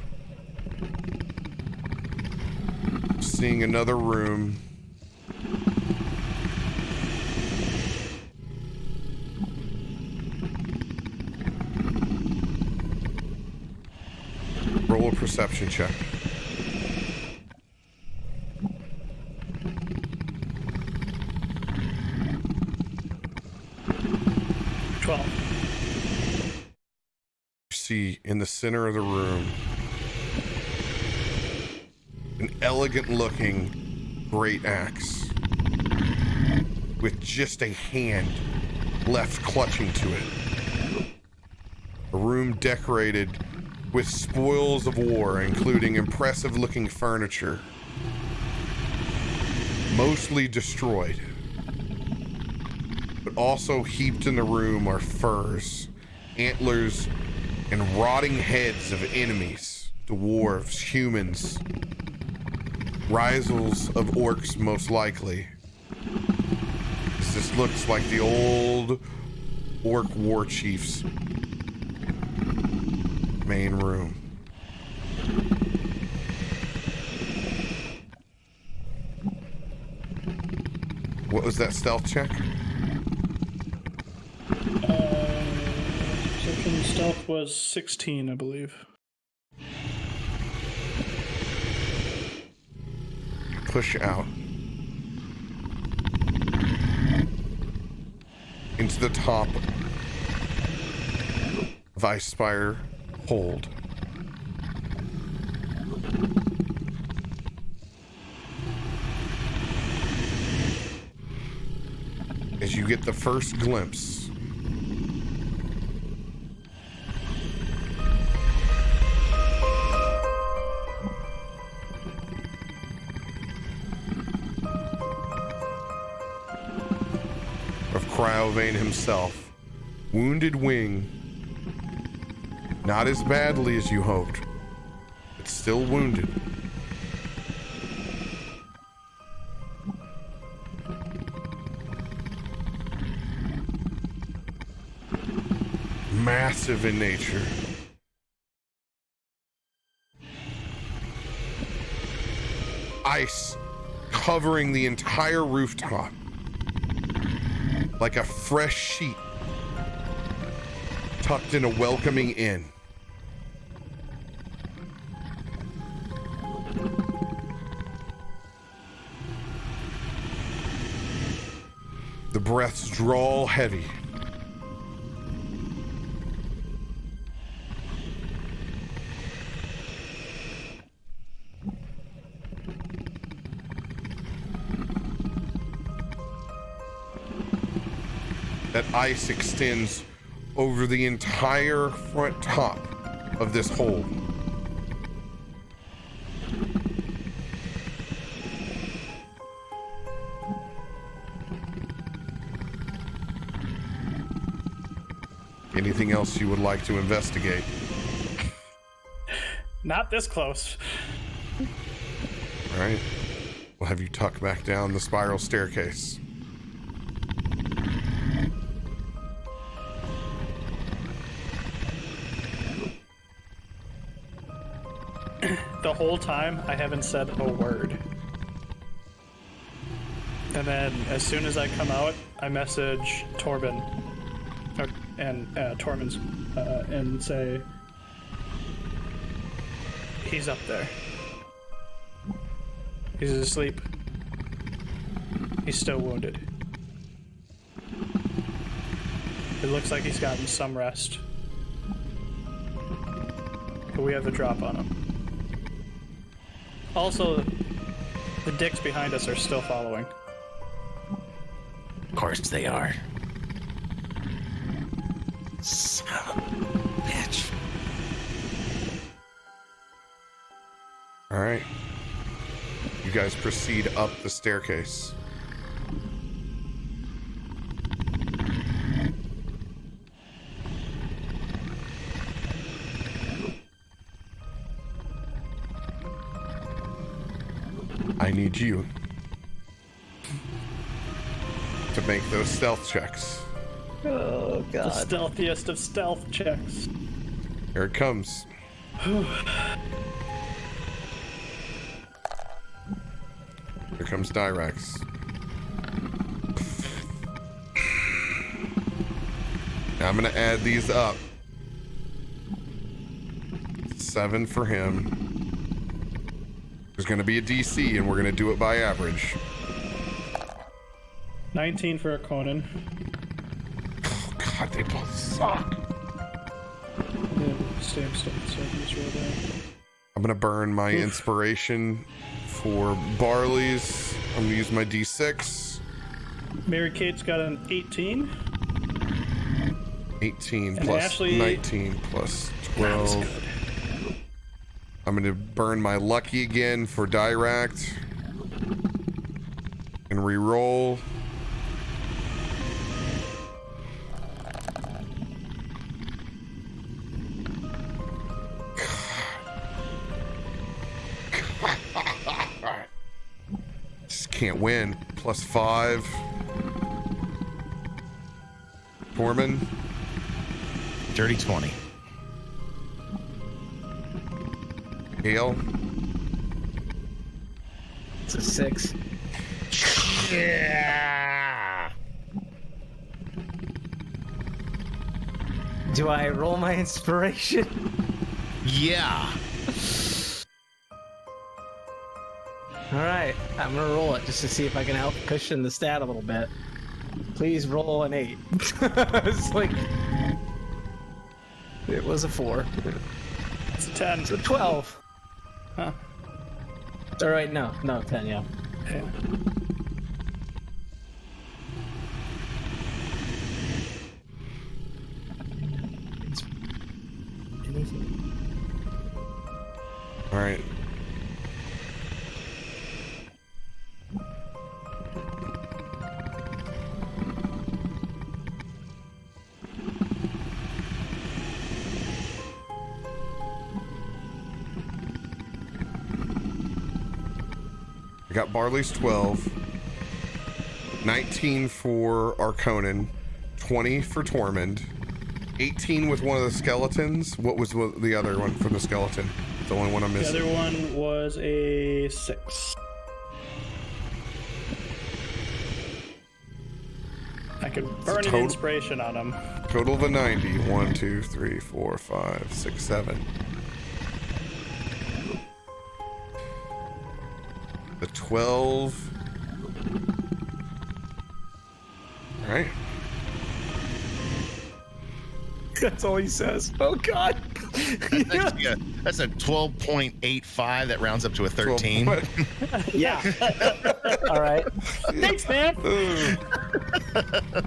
Seeing another room. Roll a perception check. See in the center of the room an elegant looking great axe with just a hand left clutching to it. A room decorated with spoils of war, including impressive looking furniture, mostly destroyed, but also heaped in the room are furs, antlers, and rotting heads of enemies, dwarves, humans, risals of orcs most likely. This looks like the old orc war chief's main room. What was that stealth check? Perception stealth was 16, I believe. Push out into the top of Icespire hold. As you get the first glimpse of Cryovane himself, Wounded Wing, not as badly as you hoped, but still wounded. Massive in nature. Ice covering the entire rooftop like a fresh sheet tucked in a welcoming inn. The breaths drawl heavy. That ice extends over the entire front top of this hole. Anything else you would like to investigate? Not this close. All right. We'll have you tuck back down the spiral staircase. The whole time, I haven't said a word. And then, as soon as I come out, I message Tormund and Tormund and say, he's up there. He's asleep. He's still wounded. It looks like he's gotten some rest. But we have the drop on him. Also, the dicks behind us are still following. Of course they are. Son of a bitch. All right. You guys proceed up the staircase. I need you to make those stealth checks. Oh, The God. stealthiest of stealth checks. Here it comes. Here comes Dirakt. Now I'm gonna add these up. 7 for him. There's gonna be a DC, and we're gonna do it by average. 19 for Conan. Oh God, they both suck. Stay still, so I can just roll down. I'm gonna burn my inspiration for Barley's. I'm gonna use my D6. Mary Kate's got an 18. 18 And plus Ashley- 19 plus That was 12. good. I'm gonna burn my lucky again for Dirakt. And re-roll. can't win. +5. Tormund. Dirty 20. Gale. It's a 6. Yeah. Do I roll my inspiration? Yeah. All right, I'm gonna roll it just to see if I can help cushion the stat a little bit. Please roll an 8. It's like it was a 4. It's a 10. It's a 12. Huh. All right, no, 10. Yeah. Yeah. All right. I got Barley's 12, 19 for Arconin, 20 for Tormund, 18 with one of the skeletons. What was the other one from the skeleton? It's the only one I'm The missing. other one was a 6. I could burn an total- inspiration on him. Total of a 90. 1, 2, 3, 4, 5, 6, 7. The 12. All right. That's all he says. Oh God. That's a 12.85 that rounds up to a 13. 12. Yeah. All right. Thanks, man.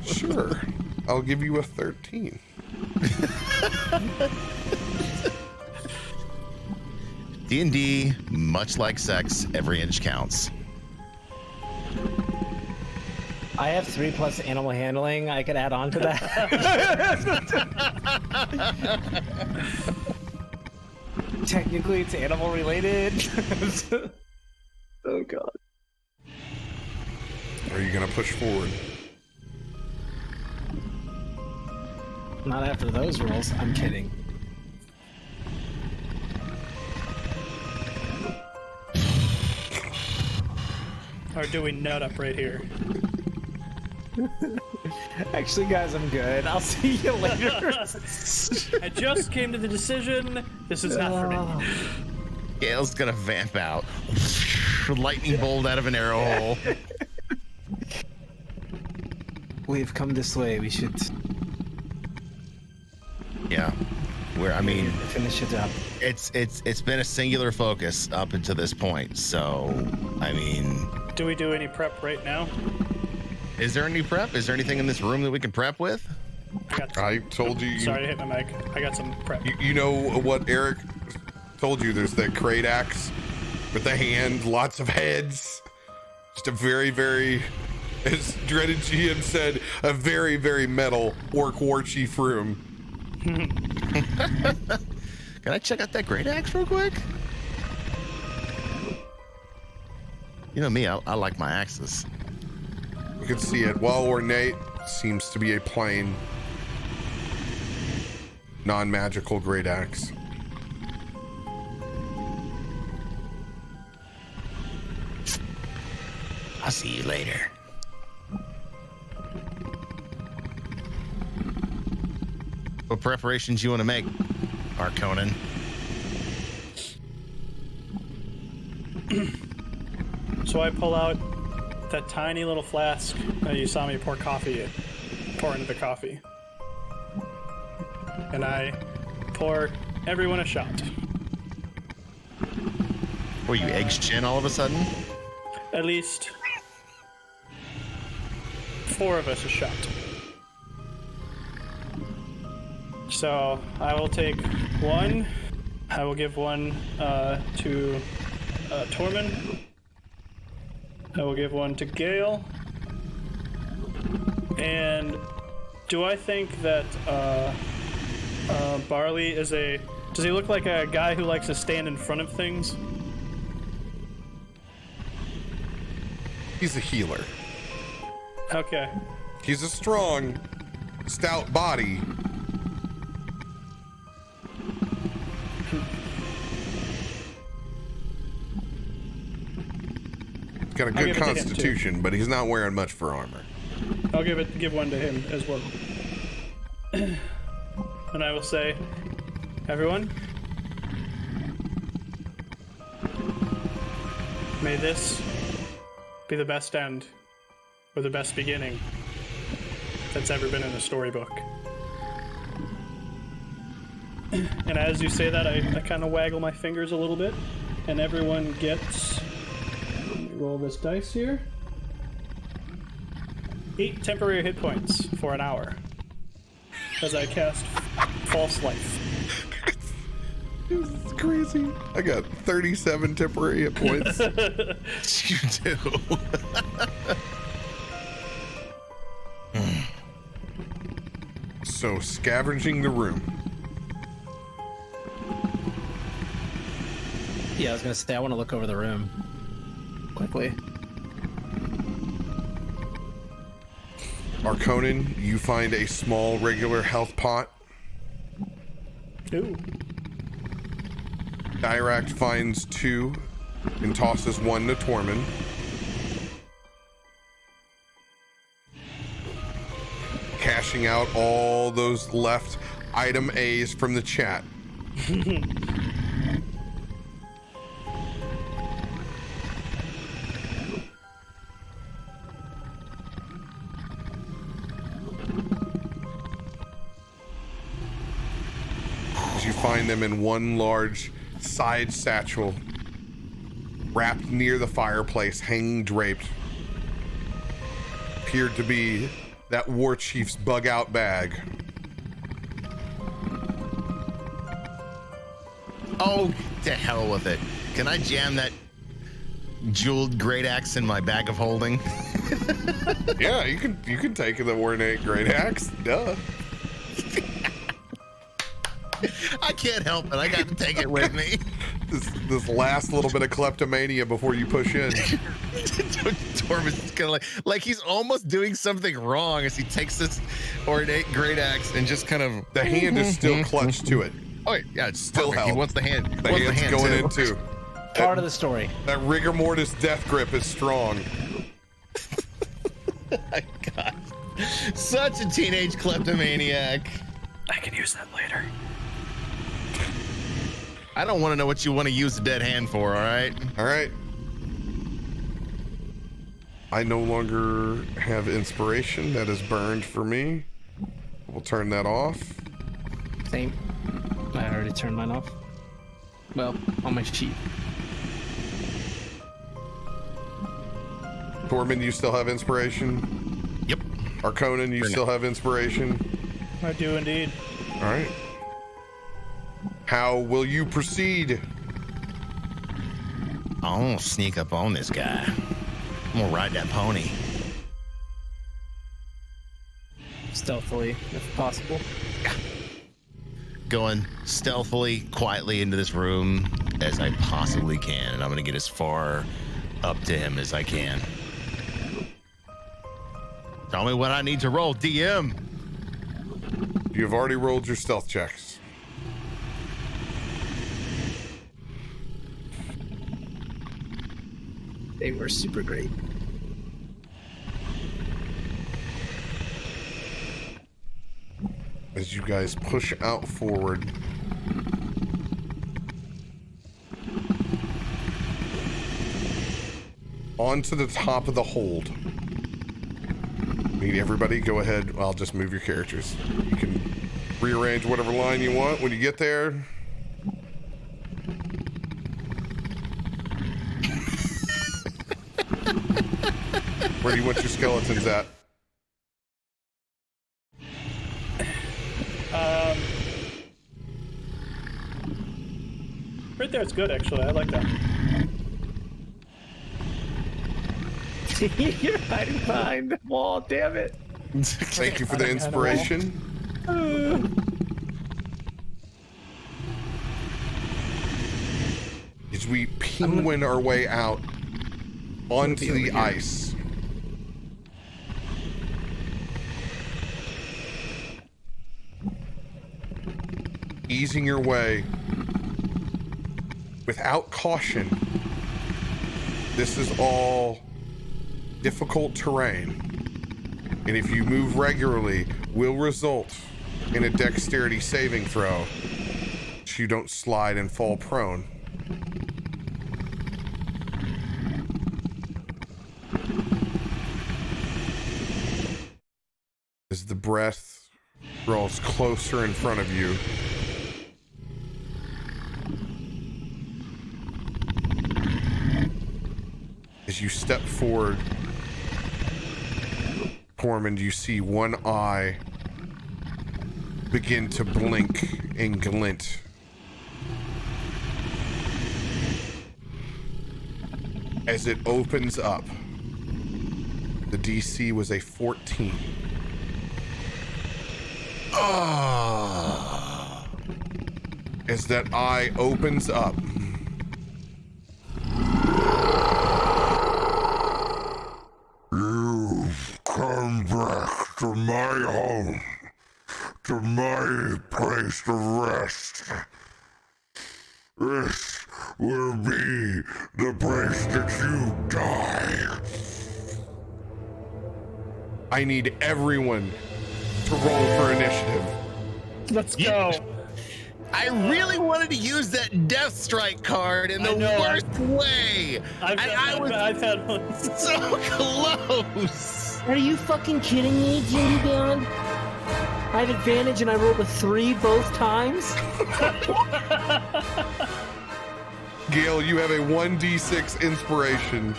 Sure. I'll give you a 13. D&D, much like sex, every inch counts. I have 3 plus animal handling. I could add on to that. Technically, it's animal related. Oh God. Are you going to push forward? Not after those rules. I'm kidding. Or do we nut up right here? Actually, guys, I'm good. I'll see you later. I just came to the decision. This is not for me. Gale's gonna vamp out. Lightning bolt out of an arrow hole. We've come this way. We should Yeah. I mean, finish it up. it's been a singular focus up until this point. So, I mean, Do we do any prep right now? is there any prep? Is there anything in this room that we can prep with? I told you. Sorry to hit my mic. I got some prep. You know what Eric told you? There's the great axe with the hand, lots of heads. Just a very, very, as Dreaded GM said, a very, very metal orc war chief room. Can I check out that great axe real quick? You know me, I like my axes. You can see it. While ornate, seems to be a plain, non-magical great axe. I'll see you later. What preparations you want to make, Arconin? So I pull out that tiny little flask that you saw me pour into the coffee. And I pour everyone a shot. Were you eggs chin all of a sudden? At least 4 of us a shot. So I will take 1. I will give 1 to Tormund. I will give 1 to Gale. And do I think that Barley is does he look like a guy who likes to stand in front of things? He's a healer. Okay. He's a strong, stout body. He's got a good constitution, but he's not wearing much for armor. I'll give one to him as well. And I will say, everyone, may this be the best end or the best beginning that's ever been in a storybook. And as you say that, I kind of waggle my fingers a little bit, and everyone gets, let me roll this dice here, 8 temporary hit points for an hour as I cast False Life. This is crazy. I got 37 temporary hit points. You do. So, scavenging the room. Yeah, I was gonna say I want to look over the room quickly. Arconin, you find a small regular health pot. Ooh. Dirakt finds 2 and tosses 1 to Tormund. Cashing out all those left item A's from the chat. You find them in one large side satchel wrapped near the fireplace, hanging draped. Appeared to be that war chief's bug out bag. Oh, to hell with it. Can I jam that jeweled great axe in my bag of holding? Yeah, you can take the ornate great axe. Duh. I can't help it. I got to take it with me. This last little bit of kleptomania before you push in. Tormund's kind of like he's almost doing something wrong as he takes this ornate great axe and just kind of. The hand is still clutched to it. Oh yeah, it's Still perfect. held. He wants the hand. The hand's going in too. Part of the story. That rigor mortis death grip is strong. My God, such a teenage kleptomaniac. I can use that later. I don't want to know what you want to use the dead hand for, all right? All right. I no longer have inspiration. That is burned for me. We'll turn that off. Same. I already turned mine off. Well, on my sheet. Tormund, you still have inspiration? Yep. Arconin, you still have inspiration? I do indeed. All right. How will you proceed? I'm gonna sneak up on this guy. I'm gonna ride that pony. Stealthily, if possible. Going stealthily, quietly into this room as I possibly can, and I'm gonna get as far up to him as I can. Tell me what I need to roll, DM. You've already rolled your stealth checks. They were super great. As you guys push out forward, onto the top of the hold. Need everybody, go ahead. I'll just move your characters. You can rearrange whatever line you want when you get there. Where do you want your skeletons at? Right there, it's good actually. I like that. You're hiding behind the wall, damn it. Thank you for the inspiration. As we penguin our way out, onto the ice. Easing your way without caution. This is all difficult terrain, and if you move regularly, will result in a dexterity saving throw so you don't slide and fall prone. As the breath draws closer in front of you, as you step forward, Tormund, you see one eye begin to blink and glint. As it opens up, the DC was a 14. As that eye opens up, you've come back to my home, to my place of rest. This will be the place that you die. I need everyone to roll for initiative. Let's go. I really wanted to use that Death Strike card in the worst way. I've had one. So close. Are you fucking kidding me, D&D Beyond? I had advantage and I rolled a 3 both times? Gail, you have a 1d6 inspiration.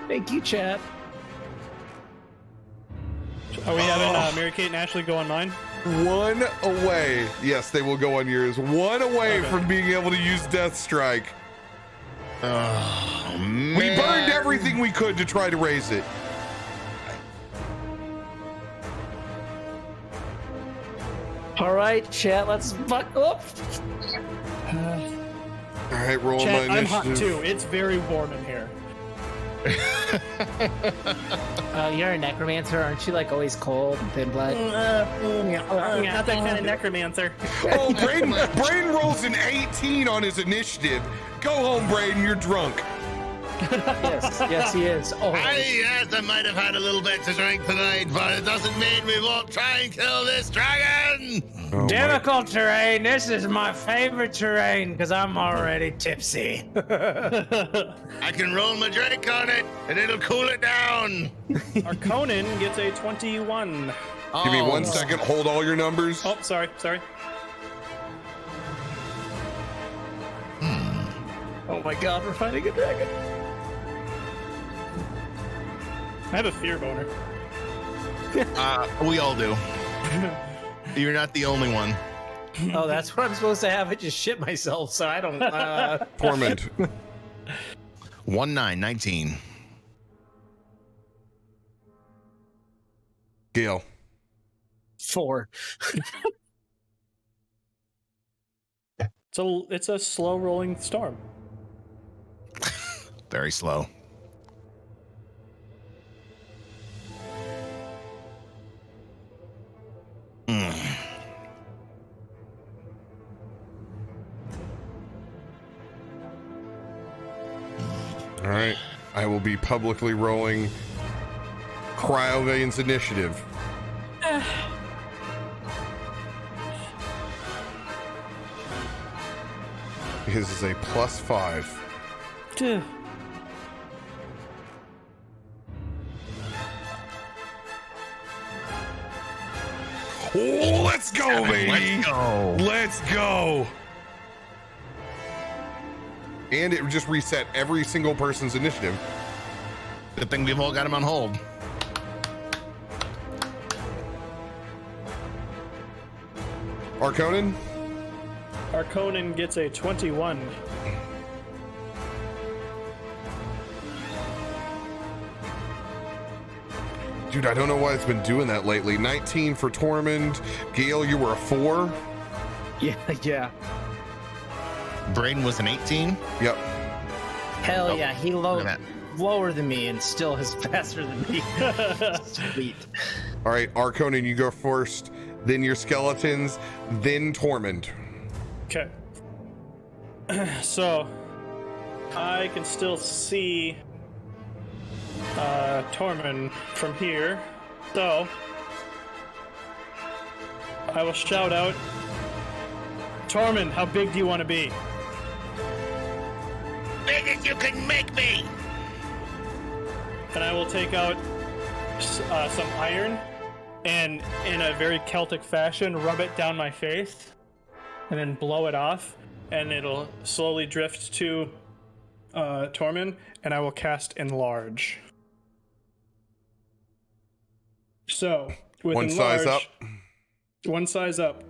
Thank you, chat. Are we having Mary Kate and Ashley go on mine? One away. Yes, they will go on yours. One away from being able to use Death Strike. Oh, man. We burned everything we could to try to raise it. All right, chat, let's buckle up. All right, roll Chat, my I'm initiative. hot too. It's very warm in here. You're a necromancer, aren't you? Like always cold and thin blood. Not that kind of necromancer. Oh, Braden rolls an 18 on his initiative. Go home, Braden. You're drunk. Yes, he is. Oh, Yes, I might have had a little bit to drink tonight, but it doesn't mean we won't try and kill this dragon. Oh, difficult terrain. This is my favorite terrain because I'm already tipsy. I can roll my drink on it, and it'll cool it down. Our Conan gets a 21. Give me 1 second. Hold all your numbers. Oh, sorry. Oh my god, we're fighting a dragon. I have a fear boner. We all do. You're not the only one. Oh, that's what I'm supposed to have. I just shit myself, so I don't. Tormund. 19. Gail. 4. It's a slow rolling storm. Very slow. All right. I will be publicly rolling Cryovane's initiative. His is a +5. Oh, let's go, baby. Let's go. Let's go. And it just reset every single person's initiative. Good thing we've all got him on hold. Arconan? Our Conan gets a 21. Dude, I don't know why it's been doing that lately. 19 for Tormund. Gail, you were a 4. Yeah. Braden was an 18. Yep. Hell Oh, yeah, he Look at that. slower than me and still is faster than me. Sweet. All right, Arconin, you go first, then your skeletons, then Tormund. Okay. So I can still see Tormund from here. So I will shout out, Tormund, how big do you want to be? Big as you can make me. And I will take out some iron and, in a very Celtic fashion, rub it down my face and then blow it off, and it'll slowly drift to Tormund, and I will cast Enlarge. So, with One size up. One size up.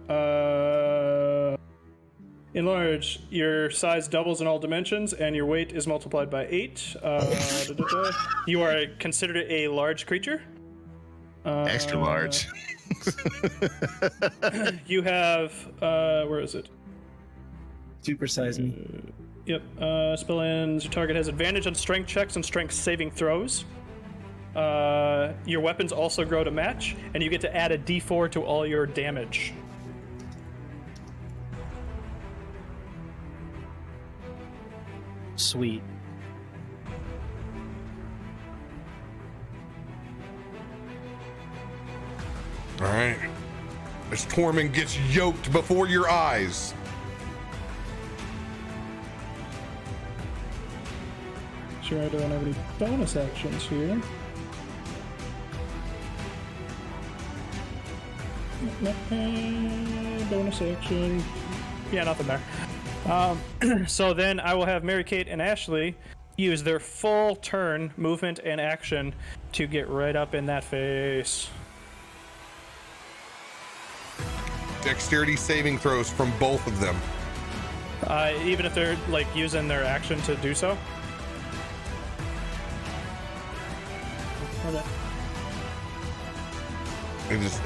Enlarge, your size doubles in all dimensions, and your weight is multiplied by 8. You are considered a large creature. Extra large. You have, where is it? Supersize me. Yep. Spell ends. Your target has advantage on strength checks and strength saving throws. Your weapons also grow to match, and you get to add a d4 to all your damage. Sweet. All right. As Tormund gets yoked before your eyes. Sure, I don't have any bonus actions here. Bonus action. Yeah, nothing there. So then I will have Mary Kate and Ashley use their full turn, movement, and action to get right up in that face. Dexterity saving throws from both of them. Even if they're like using their action to do so. Okay. It is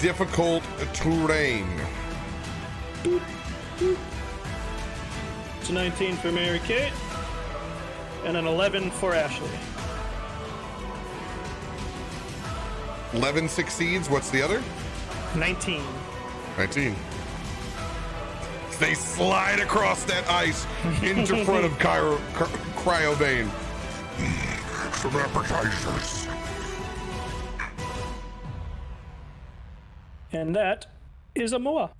difficult terrain. It's a 19 for Mary Kate, and an 11 for Ashley. 11 succeeds. What's the other? 19. 19. They slide across that ice into front of Cryobane. Some appetizers. And that is a Moa.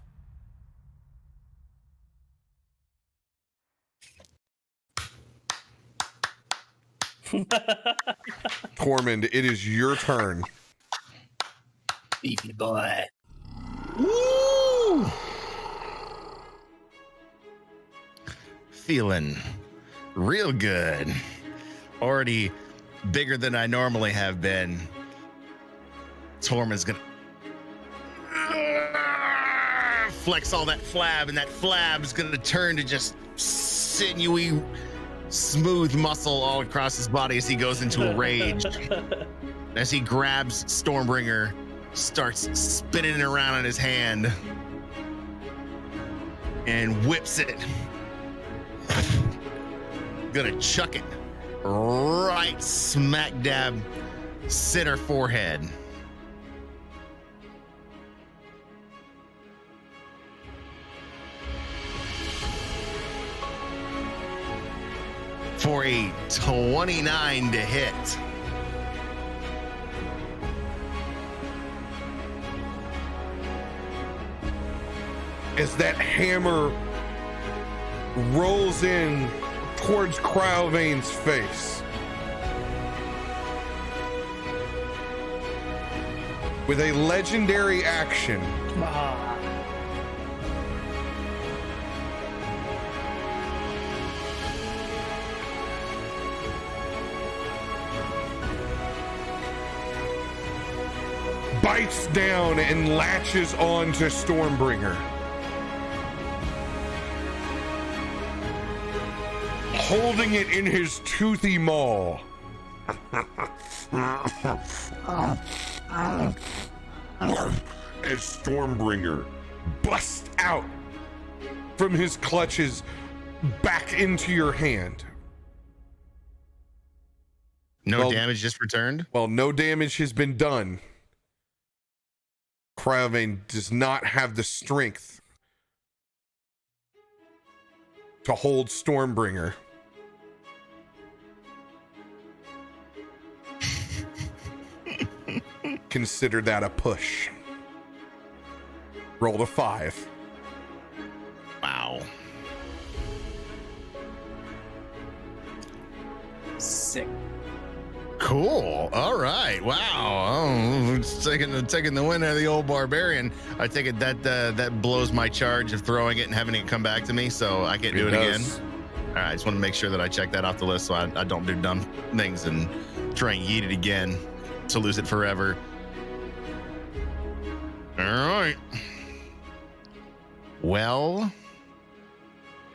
Tormund, it is your turn. Beefy boy. Woo! Feeling real good. Already bigger than I normally have been. Tormund's gonna flex all that flab, and that flab's gonna turn to just sinewy, smooth muscle all across his body as he goes into a rage. As he grabs Stormbringer, starts spinning it around in his hand, and whips it. Gonna chuck it right smack dab center forehead. For a 29 to hit. As that hammer rolls in towards Cryovane's face. With a legendary action, bites down and latches on to Stormbringer. Holding it in his toothy maw. As Stormbringer busts out from his clutches back into your hand. No damage just returned? Well, no damage has been done. Cryovane does not have the strength to hold Stormbringer. Consider that a push. Roll a 5. Wow. 6. Cool. All right. Wow. Oh, it's taking the win out of the old barbarian. I take it that blows my charge of throwing it and having it come back to me, so I can't do it again. All right. I just want to make sure that I check that off the list so I don't do dumb things and try and yeet it again to lose it forever. All right. Well,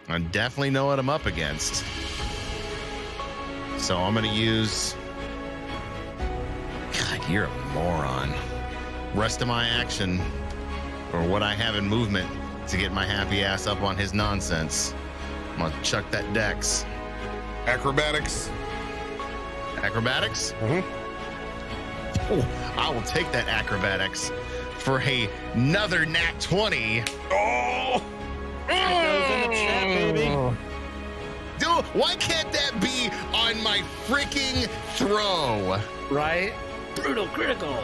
I definitely know what I'm up against. So I'm going to use... God, you're a moron. Rest of my action, or what I have in movement, to get my happy ass up on his nonsense. I'm going to chuck that dex. Acrobatics. Acrobatics? Mm-hmm. Oh, I will take that acrobatics for another nat 20. Oh! Goes in the chat, baby. Dude, why can't that be on my freaking throw? Right? Brutal critical.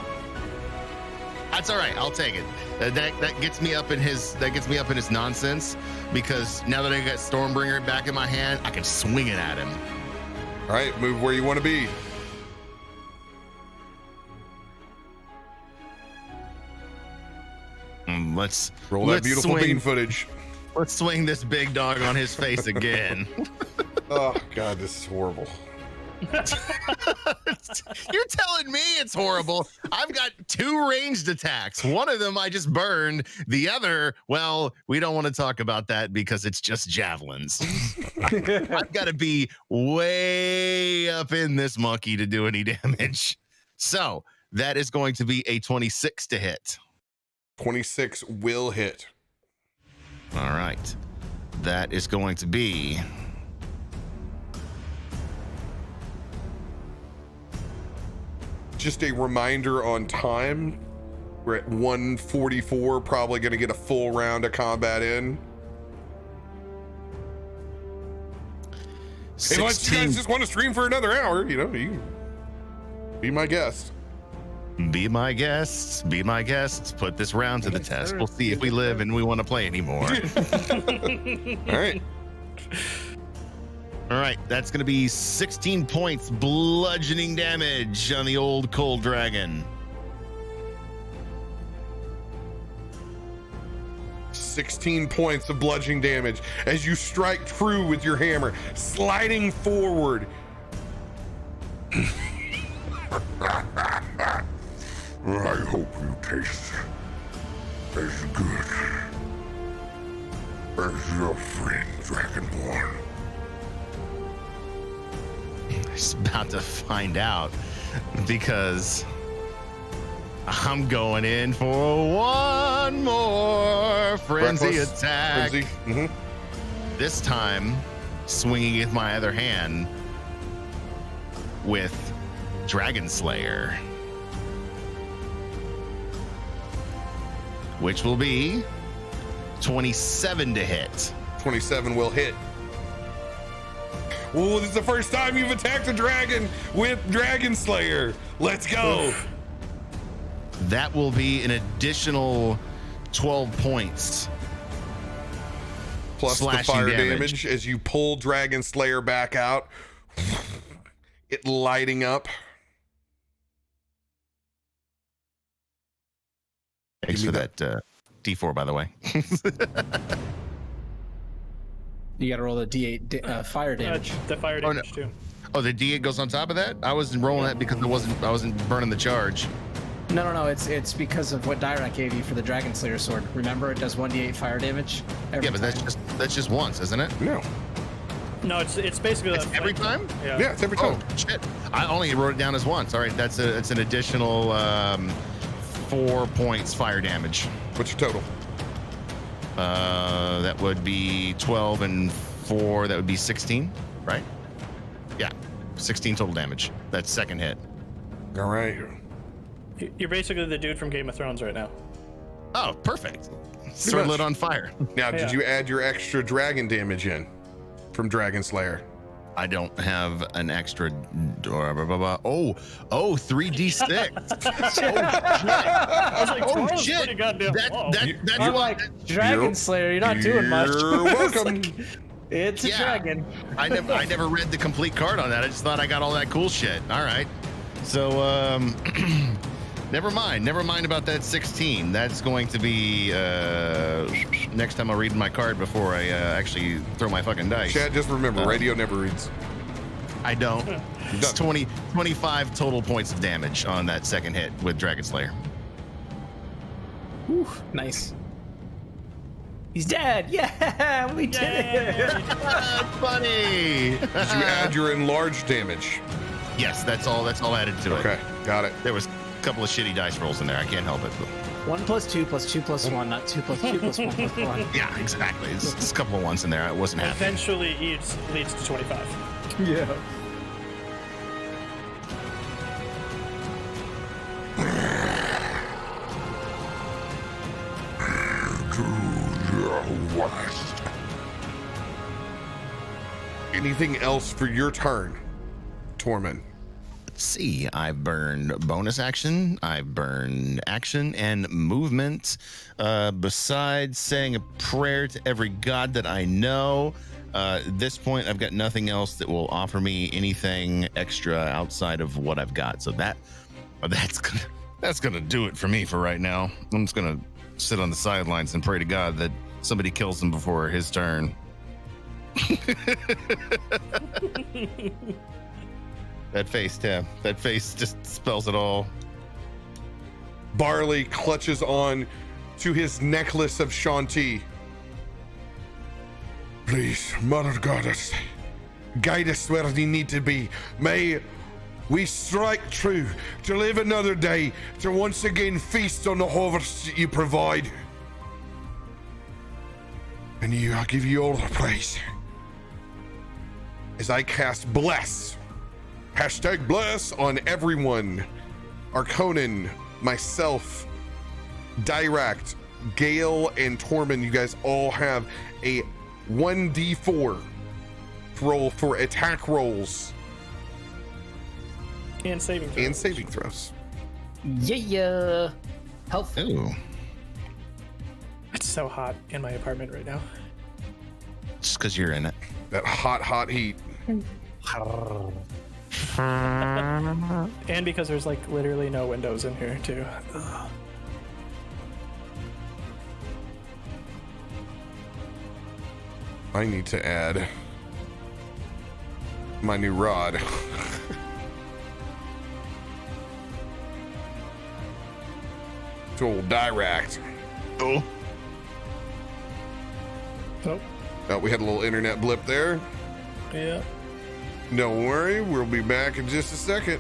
That's all right. I'll take it. That gets me up in his nonsense, because now that I got Stormbringer back in my hand, I can swing it at him. All right, move where you want to be. Let's Roll that beautiful swing. bean footage. Let's swing this big dog on his face again. Oh God, this is horrible. You're telling me it's horrible. I've got 2 ranged attacks. One of them I just burned. The other, well, we don't want to talk about that because it's just javelins. I've got to be way up in this monkey to do any damage. So that is going to be a 26 to hit. 26 will hit. All right. That is going to be... Just a reminder on time. We're at 1:44, probably going to get a full round of combat in. Unless you guys just want to stream for another hour, you know, you be my guest. Be my guests. Be my guests. Put this round to the test. We'll see if we live and we want to play anymore. All right. All right. That's going to be 16 points bludgeoning damage on the old cold dragon. 16 points of bludgeoning damage as you strike true with your hammer, sliding forward. I hope you taste as good as your friend Dragonborn. He's about to find out, because I'm going in for one more frenzy Reckless attack. frenzy. Mhm. This time, swinging with my other hand with Dragon Slayer, which will be 27 to hit. 27 will hit. Oh, this is the first time you've attacked a dragon with Dragon Slayer. Let's go. That will be an additional 12 points. Plus the slashing fire damage. damage as you pull Dragon Slayer back out. It lighting up. Thanks for that D4, by the way. You got to roll the D8 fire damage. The fire Oh, no. damage too. Oh, the D8 goes on top of that? I wasn't rolling that because I wasn't burning the charge. No. It's because of what Dirakt gave you for the Dragon Slayer sword. Remember, it does 1d8 fire damage. Yeah, but that's just once, isn't it? No. No, it's basically It's every time? Yeah, it's every time. Oh shit! I only wrote it down as once. All right, it's an additional 4 points fire damage. What's your total? That would be 12 and 4. That would be 16, right? Yeah. 16 total damage. That's second hit. All right. You're basically the dude from Game of Thrones right now. Oh, perfect. Sword lit on fire. Now, did Yeah. you add your extra dragon damage in from Dragon Slayer? I don't have an extra. Oh, 3d6. I was like, Oh 12 is shit! pretty goddamn low. That's I'm what. like, Dragon Slayer, you're not doing much. You're It's welcome. like, it's a Yeah. dragon. I never read the complete card on that. I just thought I got all that cool shit. All right. So never mind about that 16. That's going to be next time I'll read my card before I actually throw my fucking dice. Chad, just remember, radio never reads. I don't. It's 25 total points of damage on that second hit with Dragon Slayer. Whew, nice. He's dead. Yeah, we did it. Funny. Did you add your enlarged damage? Yes, that's all added to it. Okay, got it. There was a couple of shitty dice rolls in there. I can't help it. 1 + 2 + 2 + 1, not 2 + 2 + 1 + 1. Yeah, exactly. It's a couple of ones in there. I wasn't happy. Eventually each leads to 25. Yeah. To the west. Anything else for your turn, Tormund? Let's see. I burned bonus action. I burned action and movement. Besides saying a prayer to every god that I know, at this point, I've got nothing else that will offer me anything extra outside of what I've got. So that's gonna do it for me for right now. I'm just gonna sit on the sidelines and pray to God that somebody kills him before his turn. That face, Tim. That face just spells it all. Barley clutches on to his necklace of Shanti. Please, Mother Goddess, guide us where we need to be. May we strike true to live another day, to once again feast on the harvest that you provide. And I'll give you all the praise. As I cast Bless, #bless on everyone. Arconin, myself, Dirakt, Gale, and Tormund, you guys all have a 1d4 roll for attack rolls And saving throws. and saving throws. Yeah. Helpful. Ooh. It's so hot in my apartment right now. Just because you're in it. That hot heat. And because there's like literally no windows in here too. Ugh. I need to add my new rod. To old Dirakt. Oh. Oh, We had a little internet blip there. yeah. Don't worry, we'll be back in just a second.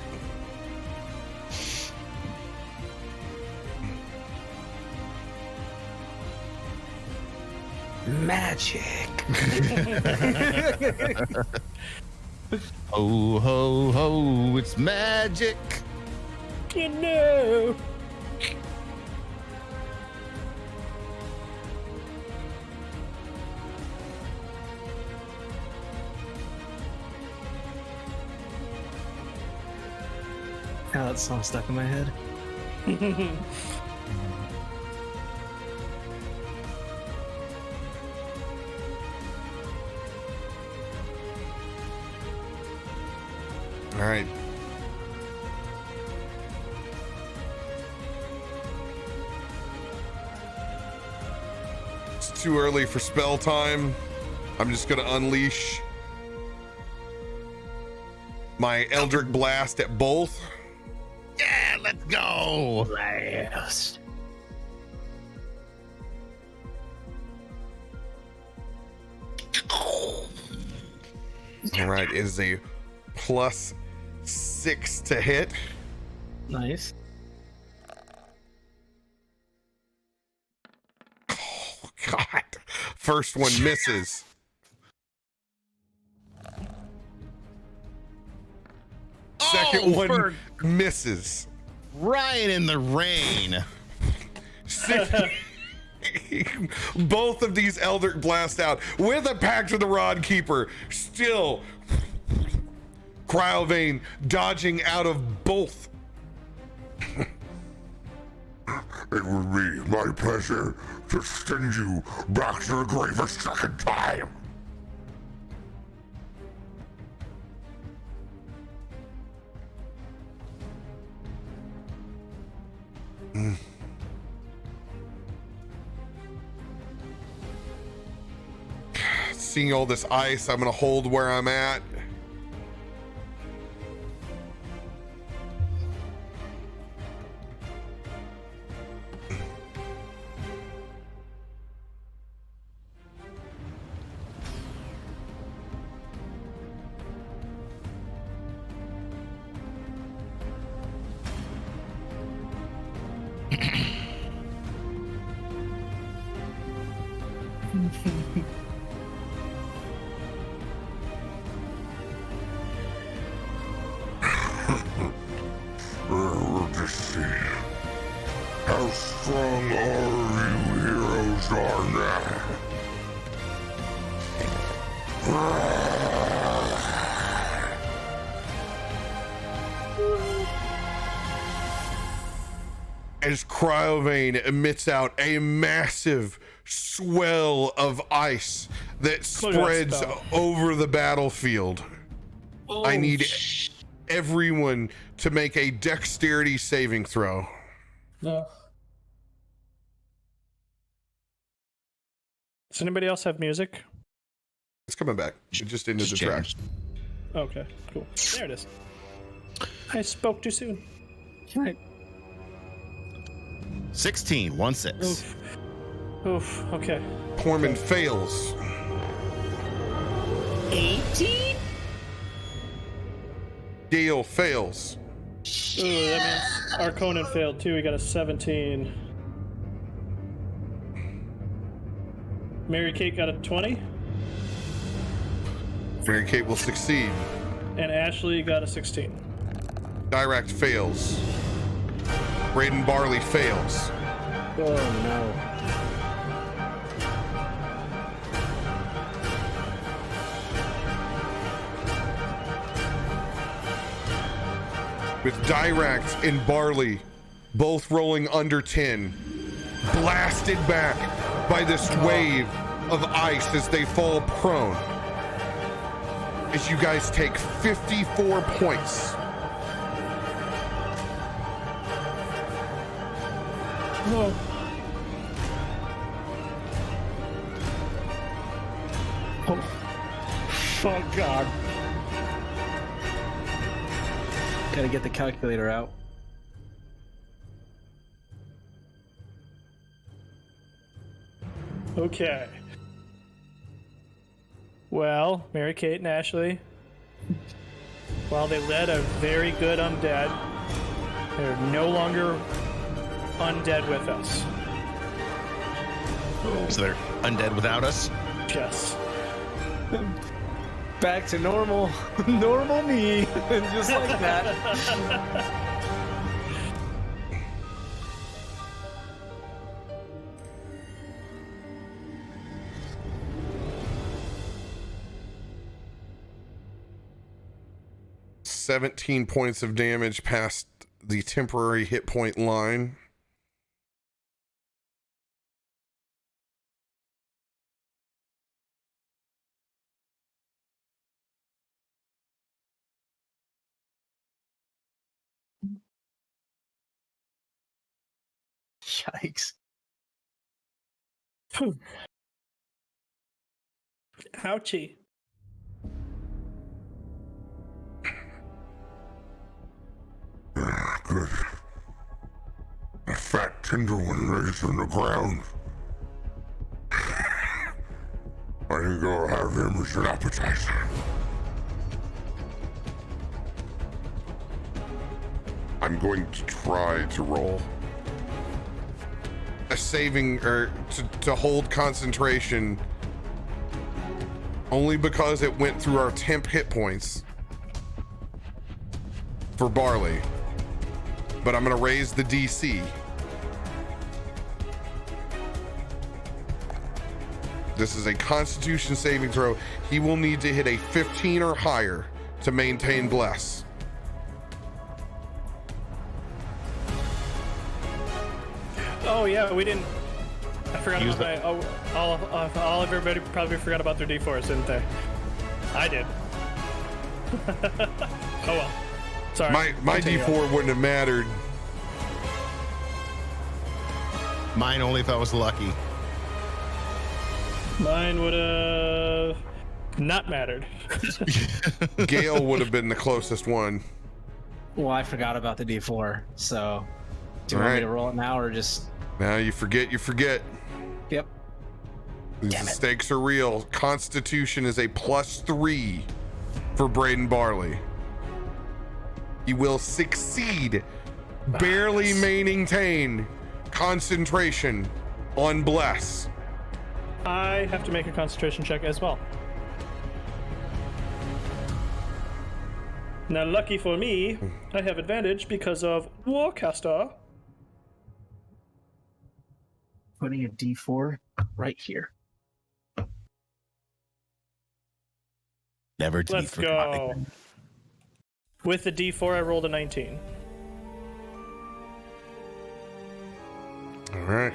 Magic. Ho, ho, ho, it's magic. You know. Now that song's stuck in my head. All right. It's too early for spell time. I'm just gonna unleash my Eldritch Blast at both. Yeah, let's go. Blast. All right, it is a +6 to hit. Nice. Oh, God. First one misses. second Oh, one for- misses. Right in the rain. Both of these Eldritch blast out with a pact with the Rod Keeper. Still, Cryovane dodging out of both. It would be my pleasure to send you back to the grave a second time. Seeing all this ice, I'm gonna hold where I'm at. We'll just see. How strong are you heroes are now? As Cryovane emits out a massive swell of ice that Look at that spreads stuff. over the battlefield. I need everyone to make a dexterity saving throw. No. Does anybody else have music? It's coming back. It just ended the track. Okay, cool. There it is. I spoke too soon. All right. 16, 1-6. Oof. Oof. Okay. Tormund fails. 18? Gale fails. Ooh, that means our Conan failed too. We got a 17. Mary Kate got a 20, Mary Kate will succeed. and Ashley got a 16. Dirakt fails. Braden Barley fails. Oh no. With Dirakt and Barley both rolling under 10, blasted back by this wave of ice as they fall prone. As you guys take 54 points. Oh. Oh god. Gotta get the calculator out. Okay. Well, Mary Kate and Ashley, while they led a very good undead, they're no longer undead with us. So they're undead without us? Yes. Back to normal. Normal me. Just like that. "17 points of damage past the temporary hit point line. Yikes. Ouchie. Good. A fat tender one lays on the ground. I can go have him as an appetizer. I'm going to try to roll a saving or to hold concentration only because it went through our temp hit points. for Barley, but I'm going to raise the DC. This is a Constitution saving throw. He will need to hit a 15 or higher to maintain Bless. Oh yeah, we didn't. I forgot about my. All of everybody probably forgot about their D4s, didn't they? I did. Oh well. Sorry. My D4 wouldn't have mattered. Mine only if I was lucky. Mine would have not mattered. Gale would have been the closest one. Well, I forgot about the D4, so do you want me to roll it now or just? Now you forget. Yep. The stakes are real. Constitution is a +3 for Braden Barley. He will succeed, barely maintain concentration on Bless. I have to make a concentration check as well. Now, lucky for me, I have advantage because of Warcaster. Putting a D4 right here. Never to Let's be forgotten. go. With the D4, I rolled a 19. All right.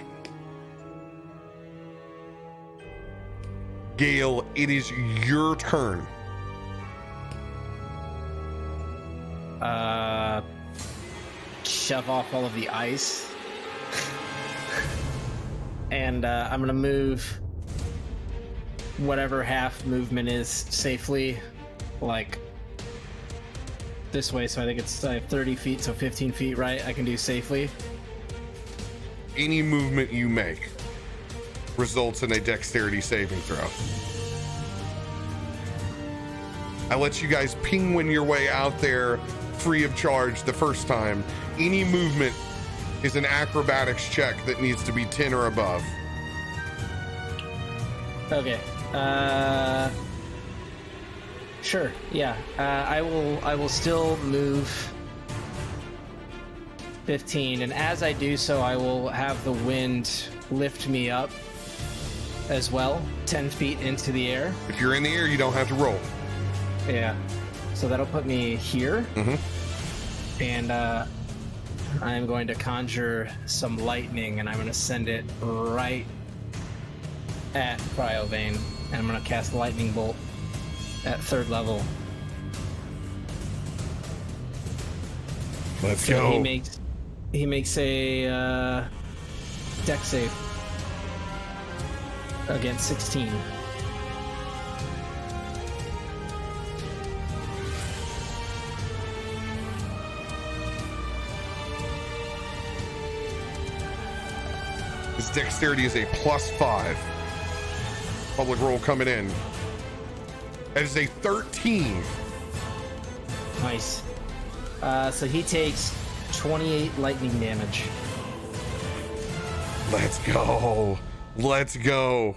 Gale, it is your turn. Shove off all of the ice. And I'm gonna move whatever half movement is safely, like this way. So I think it's 30 feet, so 15 feet, right? I can do safely. Any movement you make results in a dexterity saving throw. I let you guys penguin your way out there free of charge the first time. Any movement is an acrobatics check that needs to be 10 or above. Okay. Sure. Yeah. I will still move 15, and as I do so, I will have the wind lift me up as well, 10 feet into the air. If you're in the air, you don't have to roll. Yeah. So that'll put me here. Mm-hmm. And I'm going to conjure some lightning, and I'm going to send it right at Cryovane, and I'm going to cast Lightning Bolt at 3rd level. Let's So go. he makes a dex save against 16. His dexterity is a +5. Public roll coming in. That is a 13. Nice. So he takes 28 lightning damage. Let's go. Let's go.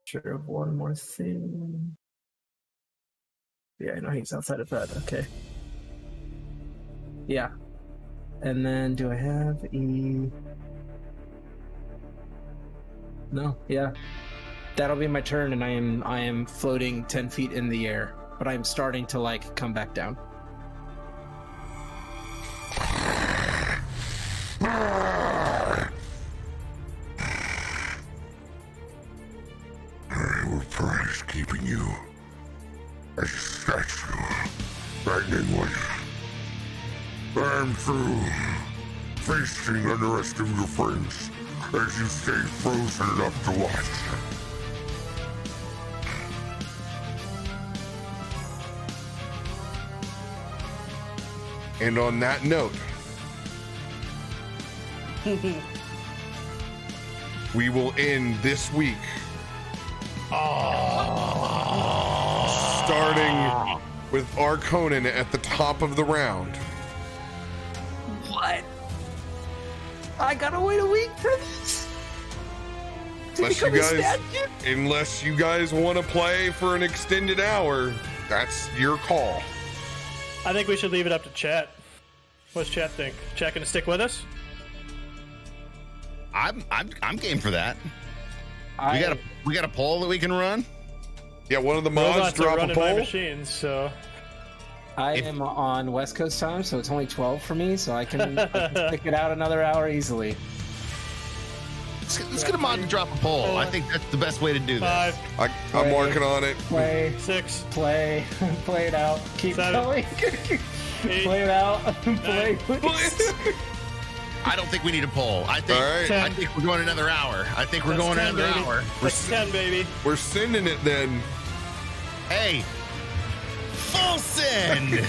Sure of one more thing. Yeah, I know he's outside of that. Okay. Yeah. And then do I have E? No, yeah. That'll be my turn, and I am floating 10 feet in the air, but I'm starting to like come back down. I will prize keeping you as a statue, lightning one. I'm through feasting on the rest of your friends as you stay frozen enough to watch. And on that note, we will end this week. Starting with Arconin at the top of the round. What? I gotta wait a week for this? Unless you guys want to play for an extended hour, that's your call. I think we should leave it up to chat. What's chat think? Chat gonna stick with us? I'm game for that. We got a poll that we can run. Yeah, one of the mods Robots are drop a running my poll. machines, so I am on West Coast time, so it's only 12 for me, so I can stick it out another hour easily. Let's get a mod to drop a poll. I think that's the best way to do this. 5, I'm working on it. Play, 6, play it out. Keep 7, going. 8, Play it out. Play, please. I don't think we need a poll. I think All right. 10. I think we're going another hour. I think we're That's going 10, another baby. hour. That's 10, baby. We're sending it then. Hey, full send.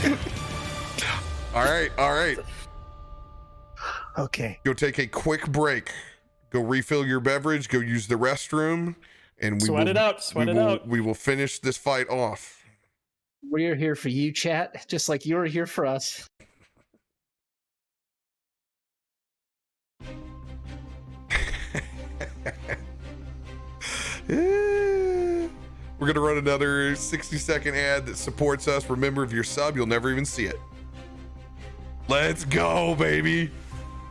All right. Okay. Go take a quick break. Go refill your beverage. Go use the restroom, and Sweat it out. We will finish this fight off. We're here for you, chat, just like you're here for us. We're gonna run another 60-second ad that supports us. Remember, if you're sub, you'll never even see it. Let's go, baby.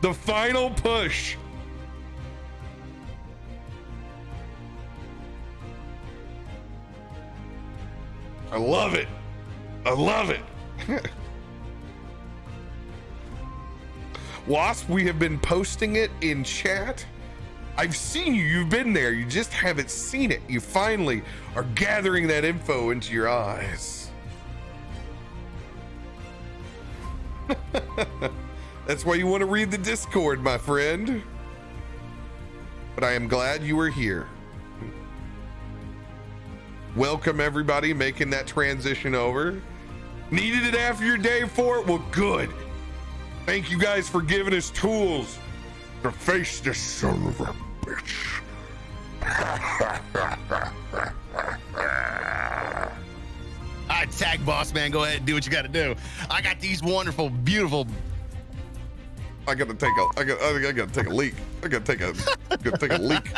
The final push. I love it. Wasp, we have been posting it in chat. I've seen you. You've been there. You just haven't seen it. You finally are gathering that info into your eyes. That's why you want to read the Discord, my friend. But I am glad you are here. Welcome, everybody, making that transition over. Needed it after your day 4? Well, good. Thank you guys for giving us tools to face this son of a bitch. All right, tag boss man, go ahead and do what you got to do. I got these wonderful, beautiful. I gotta take a leak. I gotta take a leak.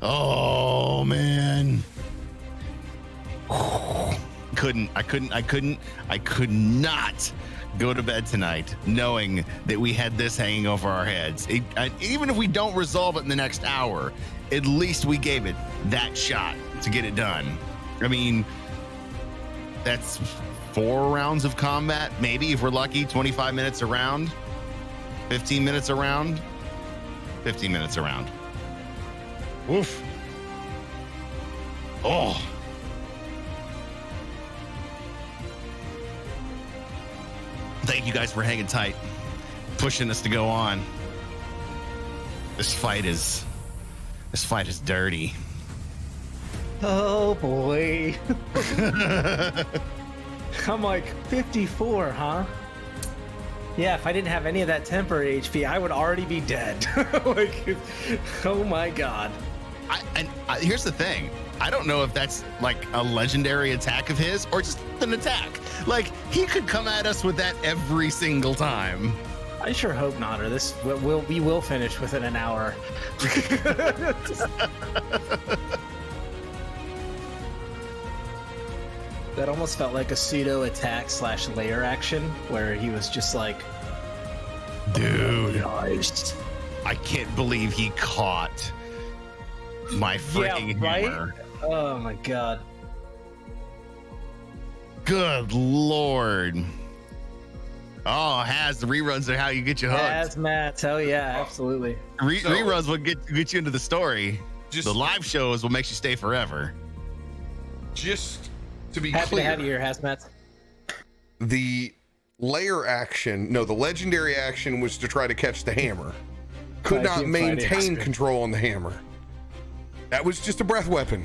Oh man. I could not go to bed tonight knowing that we had this hanging over our heads. Even if we don't resolve it in the next hour, at least we gave it that shot to get it done. I mean, that's 4 rounds of combat, maybe if we're lucky, 25 minutes a round, 15 minutes a round, 15 minutes a round. Oof. Oh. Thank you guys for hanging tight, pushing us to go on. This fight is dirty. Oh boy. I'm like 54, huh? Yeah, if I didn't have any of that temporary HP, I would already be dead. Like, oh my god. Here's the thing. I don't know if that's like a legendary attack of his or just an attack. Like, he could come at us with that every single time. I sure hope not, or this we will finish within an hour. That almost felt like a pseudo attack / layer action where he was just like, dude, nice. I can't believe he caught my freaking hammer. Oh my god. Good lord. Oh, the reruns are how you get you hooked. Hazmat, hell yeah, absolutely. Reruns will get you into the story. Just the live shows will make you stay forever. Just to be Happy clear, to have you here, Hazmat. the legendary action was to try to catch the hammer. Could not maintain control on the hammer. That was just a breath weapon.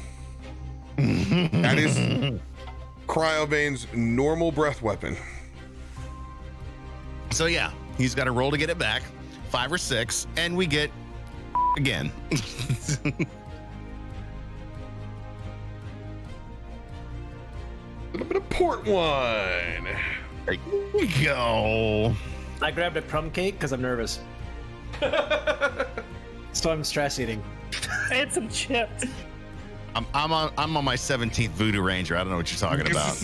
That is Cryobane's normal breath weapon. So yeah, he's got to roll to get it back, 5 or 6, and we get again. A little bit of port wine. There we go. I grabbed a crumb cake because I'm nervous. So I'm stress eating. I had some chips. I'm on my 17th Voodoo Ranger. I don't know what you're talking about.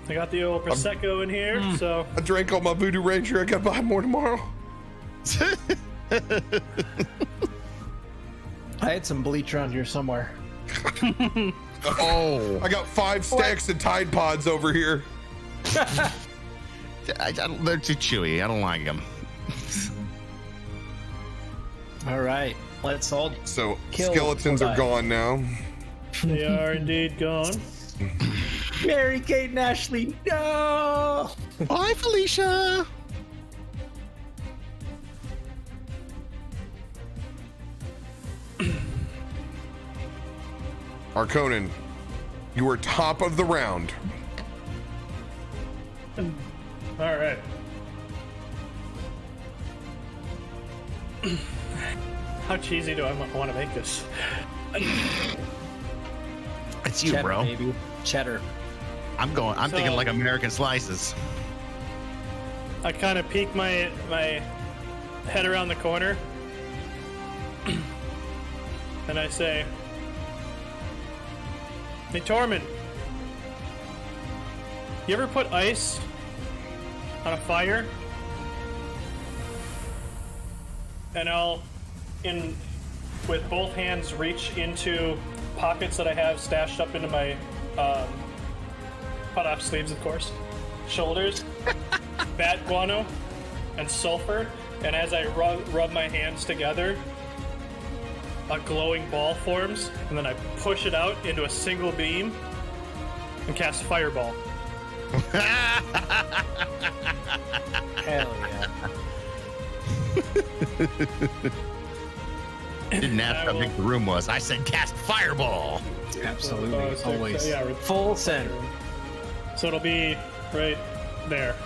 I got the old Prosecco in here, so. I drank all my Voodoo Ranger. I got to buy more tomorrow. I had some bleach around here somewhere. Oh, I got 5 stacks of Tide Pods over here. they're too chewy. I don't like them. All right, let's all. So Kill skeletons or are die. gone now. They are indeed gone. Mary Kate and Ashley, no. Bye, Felicia. Arconin, you are top of the round. All right. How cheesy do I want to make this? It's you, Cheddar, bro. baby. Cheddar. I'm thinking like American slices. I kind of peek my head around the corner, and I say, "Hey, Tormund, you ever put ice on a fire?" And I'll, with both hands, reach into pockets that I have stashed up into my cut-off sleeves, of course, shoulders, bat guano, and sulfur. And as I rub my hands together, a glowing ball forms, and then I push it out into a single beam and cast Fireball. Hell yeah. Didn't ask how big the room was. I said cast fireball. Absolutely. So, Always. yeah, Full send. so it'll be right there.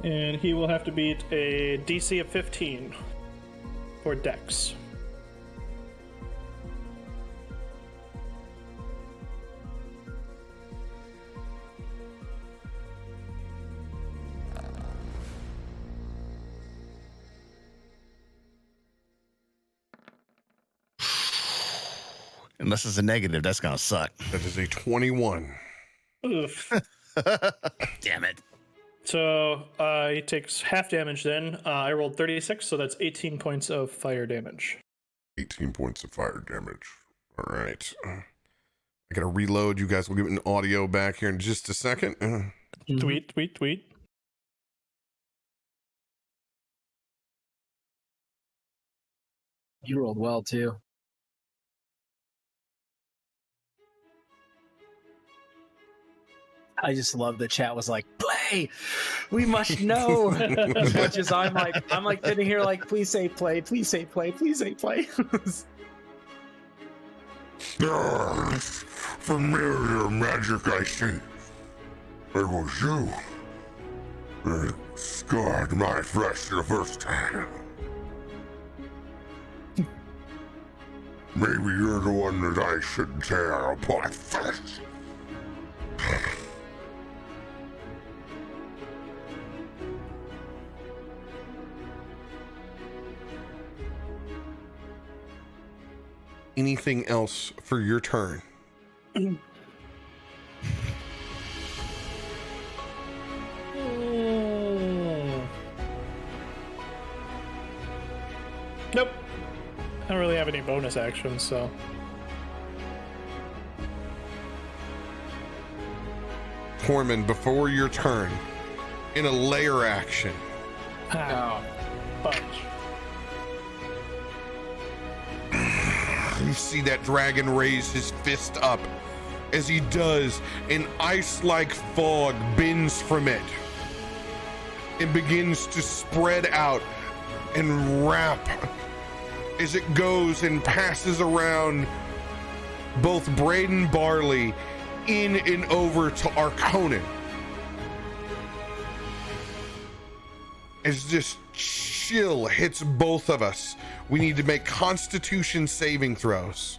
And he will have to beat a DC of 15 for Dex. Unless it's a negative, that's gonna suck. That is a 21. Oof. Damn it. So he takes half damage then. I rolled 36, so that's 18 points of fire damage. 18 points of fire damage. All right. I gotta reload. You guys will get an audio back here in just a second. Tweet, tweet, tweet. You rolled well too. I just love the chat was like, play. We must know. As much as I'm like sitting here like, please say play, please say play, please say play. Familiar magic, I see. It was you that scarred my flesh the first time. Maybe you're the one that I should tear apart first. Anything else for your turn? Nope. I don't really have any bonus actions, so. Tormund, before your turn, in a layer action, Ah, punch. you see that dragon raise his fist up. As he does, an ice-like fog bends from it and begins to spread out and wrap as it goes and passes around both Braden Barley in and over to Arconin. As this chill hits both of us, we need to make Constitution saving throws.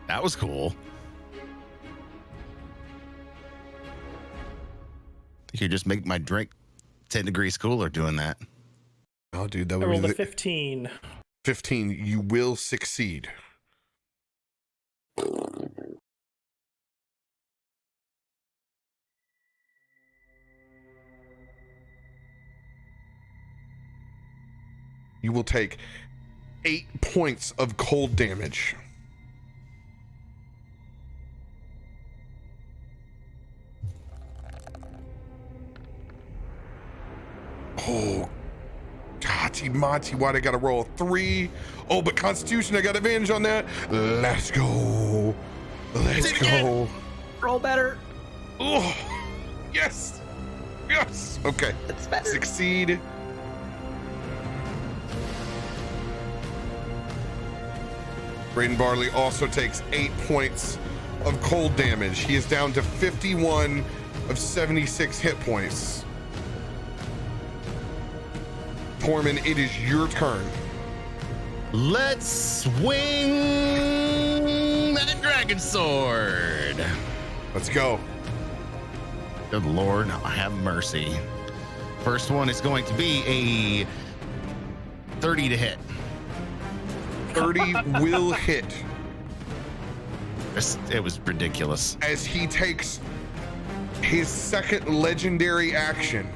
That was cool. You could just make my drink 10 degrees cooler doing that. Oh, dude, that I would rolled be a 15. 15. You will succeed. You will take 8 points of cold damage. Oh, Tati Mati, why'd I gotta roll a 3? Oh, but Constitution, I got advantage on that. Let's go. Let's go. Roll better. Oh, yes. Yes. Okay. It's better. Succeed. Braden Barley also takes 8 points of cold damage. He is down to 51 of 76 hit points. Tormund, it is your turn. Let's swing that dragon sword. Let's go. Good Lord, have mercy. First one is going to be a 30 to hit. 30 will hit It was ridiculous. as he takes his second legendary action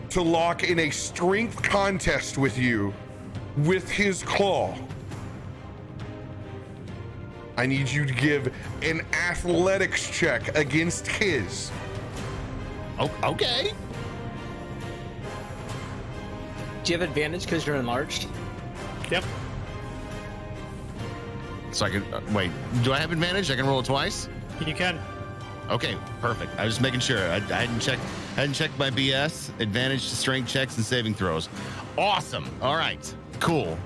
to lock in a strength contest with you with his claw. I need you to give an athletics check against his. Oh, okay. Do you have advantage because you're enlarged? Yep. So I can wait. Do I have advantage? I can roll it twice. You can. Okay, perfect. I was just making sure. I hadn't checked my BS. Advantage to strength checks and saving throws. Awesome. All right. Cool.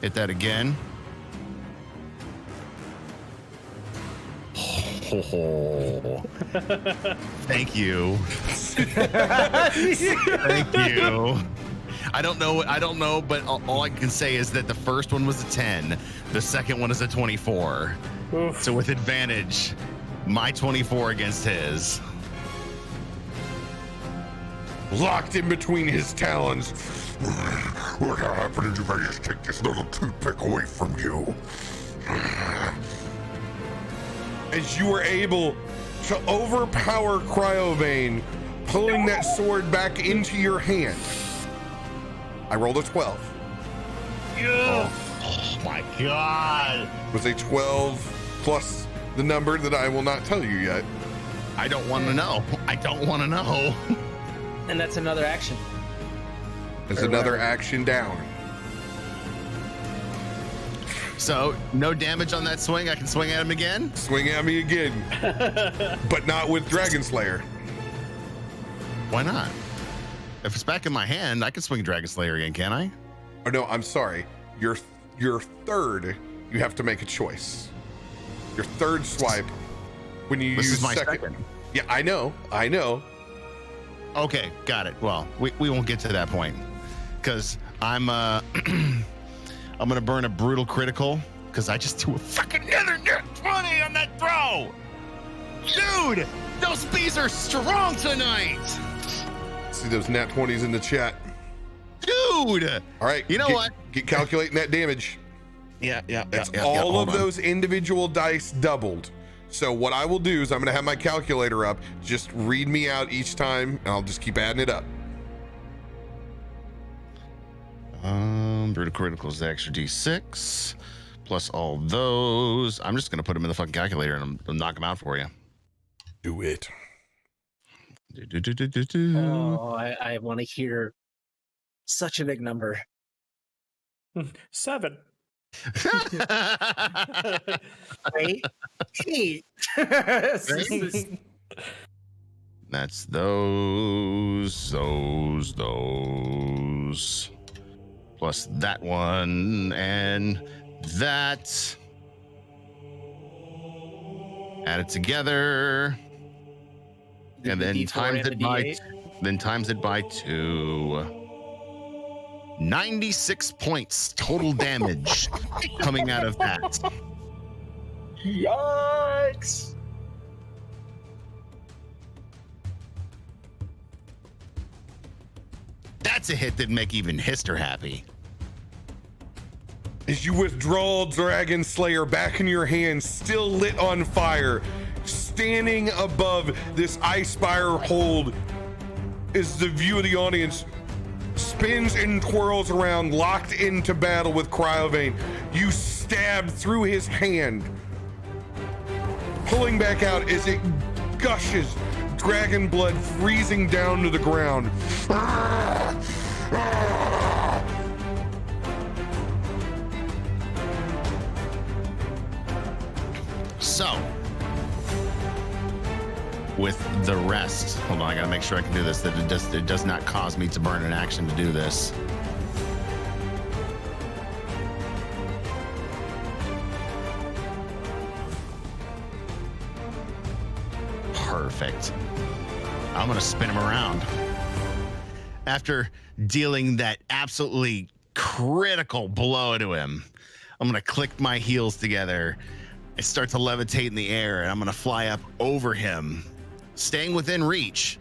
Hit that again. Oh. Thank you. Thank you. I don't know, but all I can say is that the first one was a 10. The second one is a 24. Oof. So with advantage, my 24 against his. Locked in between his talons. What happened if I just take this little toothpick away from you? As you were able to overpower Cryovane, pulling that sword back into your hand. I rolled a 12. Oh my God. It was a 12 plus the number that I will not tell you yet. I don't want to know. I don't want to know. And that's another action. There's another action down. So no damage on that swing. I can swing at him again. Swing at me again, but not with Dragon Slayer. Why not? If it's back in my hand, I can swing Dragon Slayer again, can I? Oh no, I'm sorry. Your third, you have to make a choice. Your third swipe, when you This use is my second. second. Yeah, I know. Okay, got it. Well, we won't get to that point because I'm I'm gonna burn a brutal critical because I just threw a fucking another net 20 on that throw. Dude, those bees are strong tonight. See those nat 20s in the chat. Dude. All right. You know what? Get calculating that damage. Yeah. That's all of those individual dice doubled. So what I will do is I'm going to have my calculator up. Just read me out each time, and I'll just keep adding it up. Brutal critical is the extra D6 plus all those. I'm just gonna put them in the fucking calculator and I'm knock them out for you. Do it. Oh, I want to hear such a big number. 7. 8. That's those. Plus that one and that. Add it together. And then times it by 2. 96 points total damage coming out of that. Yikes! That's a hit that'd make even Hister happy. As you withdraw Dragon Slayer back in your hand, still lit on fire, standing above this Icespire hold, is the view of the audience spins and twirls around, locked into battle with Cryovane. You stab through his hand, pulling back out as it gushes dragon blood, freezing down to the ground. So, with the rest, hold on, I gotta make sure I can do this, that it does not cause me to burn an action to do this. Perfect. I'm gonna spin him around. After dealing that absolutely critical blow to him, I'm gonna click my heels together. I start to levitate in the air, and I'm gonna fly up over him, staying within reach,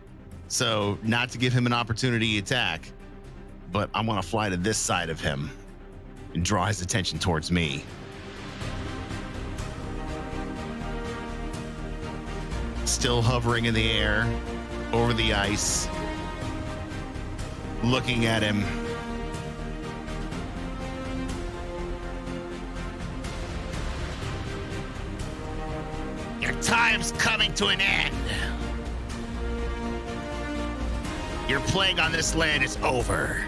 so not to give him an opportunity to attack, but I'm gonna fly to this side of him and draw his attention towards me. Still hovering in the air over the ice, looking at him. Your time's coming to an end. Your plague on this land is over.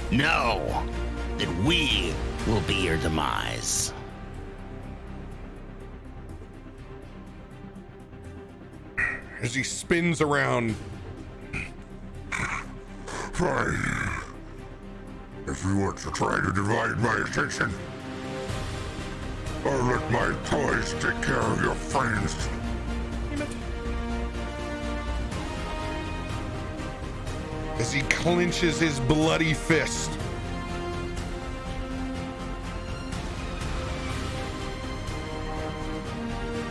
Know that we will be your demise. As he spins around, Fine. If you want to try to divide my attention, I'll let my toys take care of your friends. as he clenches his bloody fist.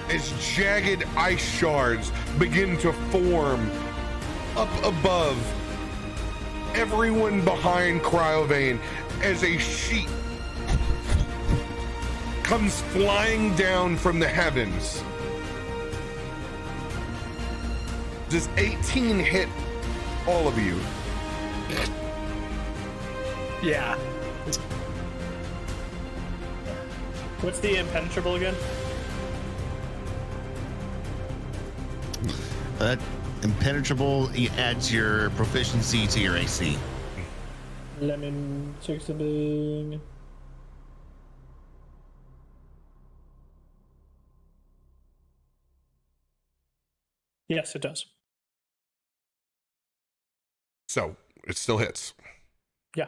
As jagged ice shards begin to form up above everyone behind Cryovane, as a sheet comes flying down from the heavens. Does 18 hit all of you? Yeah. What's the impenetrable again? That impenetrable adds your proficiency to your AC. Lemon sixable. Yes, it does. So it still hits. Yeah.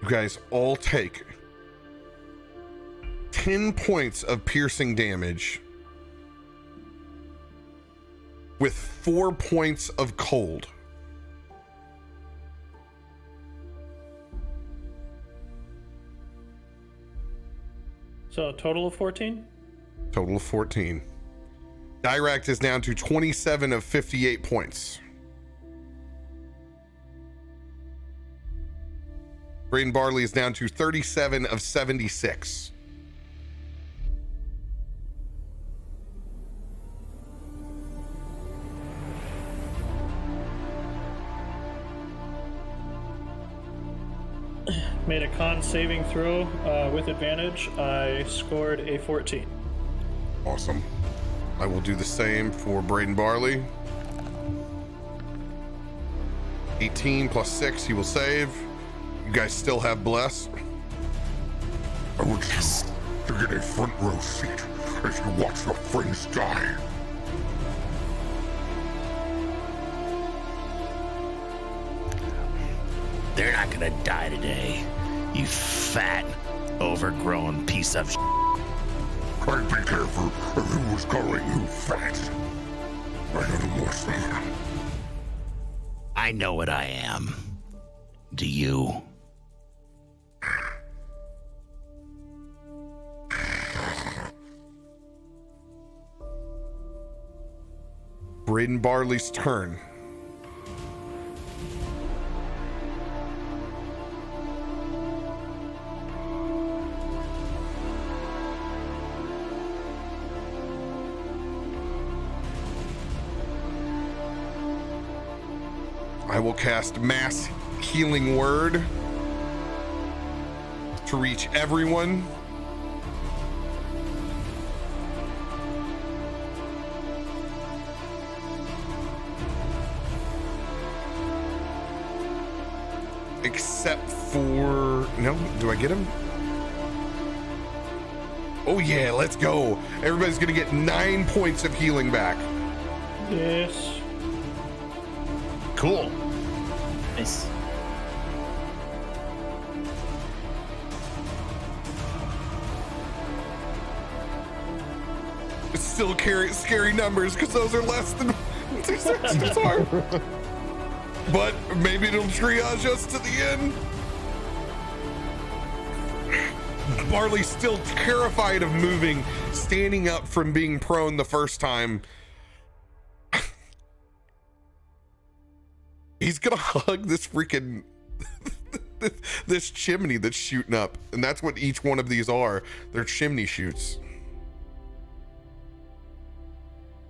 You guys all take 10 points of piercing damage with 4 points of cold. So a total of 14? Total of 14. Dirakt is down to 27 of 58 points. Braden Barley is down to 37 of 76. Made a con saving throw with advantage. I scored a 14. Awesome. I will do the same for Braden Barley. 18 plus 6, he will save. You guys still have bless. I want you to get a front row seat as you watch your friends die. They're not gonna die today, you fat, overgrown piece of I'd be careful of who was calling you fat. I know the more so. I know what I am. Do you? Braden Barley's turn. I will cast Mass Healing Word to reach everyone. Except for... No, do I get him? Oh yeah, let's go. Everybody's gonna get 9 points of healing back. Yes. Cool. Nice. It's still scary numbers because those are less than 6. It's hard. But maybe it'll triage us to the end. Barley's still terrified of moving, standing up from being prone the first time. He's gonna hug this freaking this chimney that's shooting up, and that's what each one of these are. They're chimney shoots.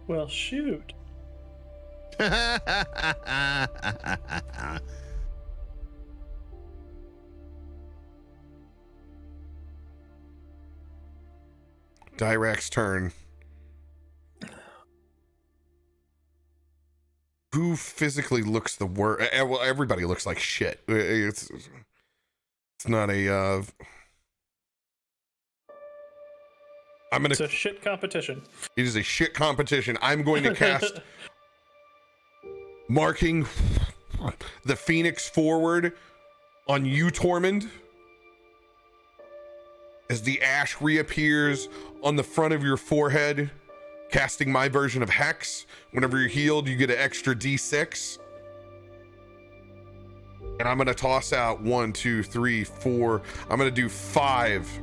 Well, shoot. Direkt's turn. Who physically looks the worst? Well, everybody looks like shit. It's not a. It's a shit competition. It is a shit competition. I'm going to cast Marking the Phoenix Forward on you, Tormund. As the ash reappears on the front of your forehead, casting my version of Hex. Whenever you're healed, you get an extra D6. And I'm going to toss out 1, 2, 3, 4. I'm going to do 5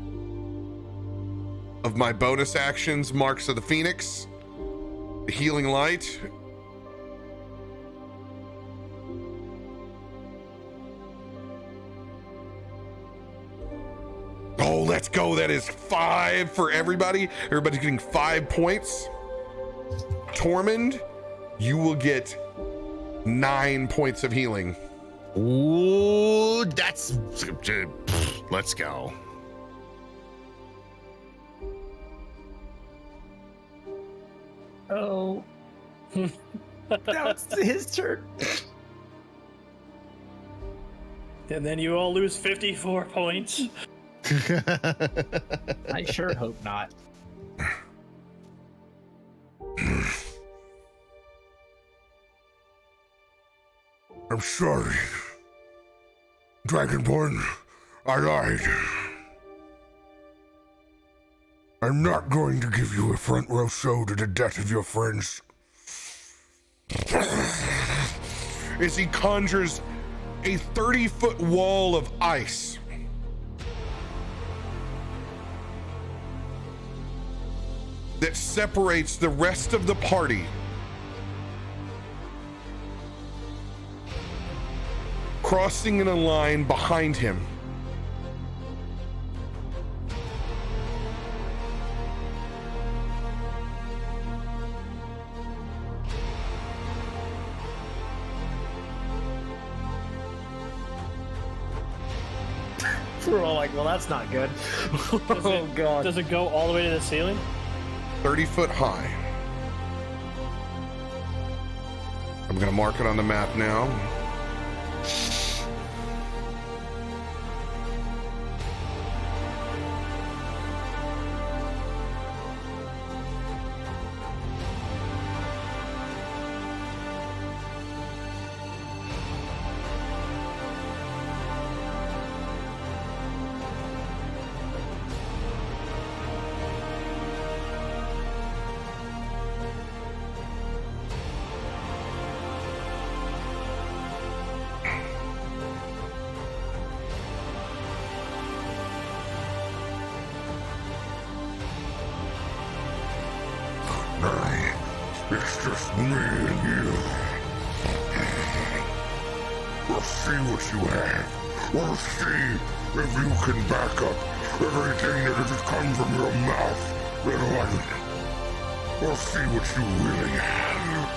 of my bonus actions, Marks of the Phoenix, the Healing Light. Oh, let's go. That is 5 for everybody. Everybody's getting 5 points. Tormund, you will get 9 points of healing. Ooh, that's... Let's go. Oh. Now it's his turn. And then you all lose 54 points. I sure hope not. I'm sorry. Dragonborn, I lied. I'm not going to give you a front row show to the death of your friends. As he conjures a 30-foot wall of ice. That separates the rest of the party. Crossing in a line behind him. We're all like, well, that's not good. Oh, God. Does it go all the way to the ceiling? 30 foot high. I'm going to mark it on the map now. It's just me and you. We'll see what you have. We'll see if you can back up everything that has come from your mouth. We'll see what you really have.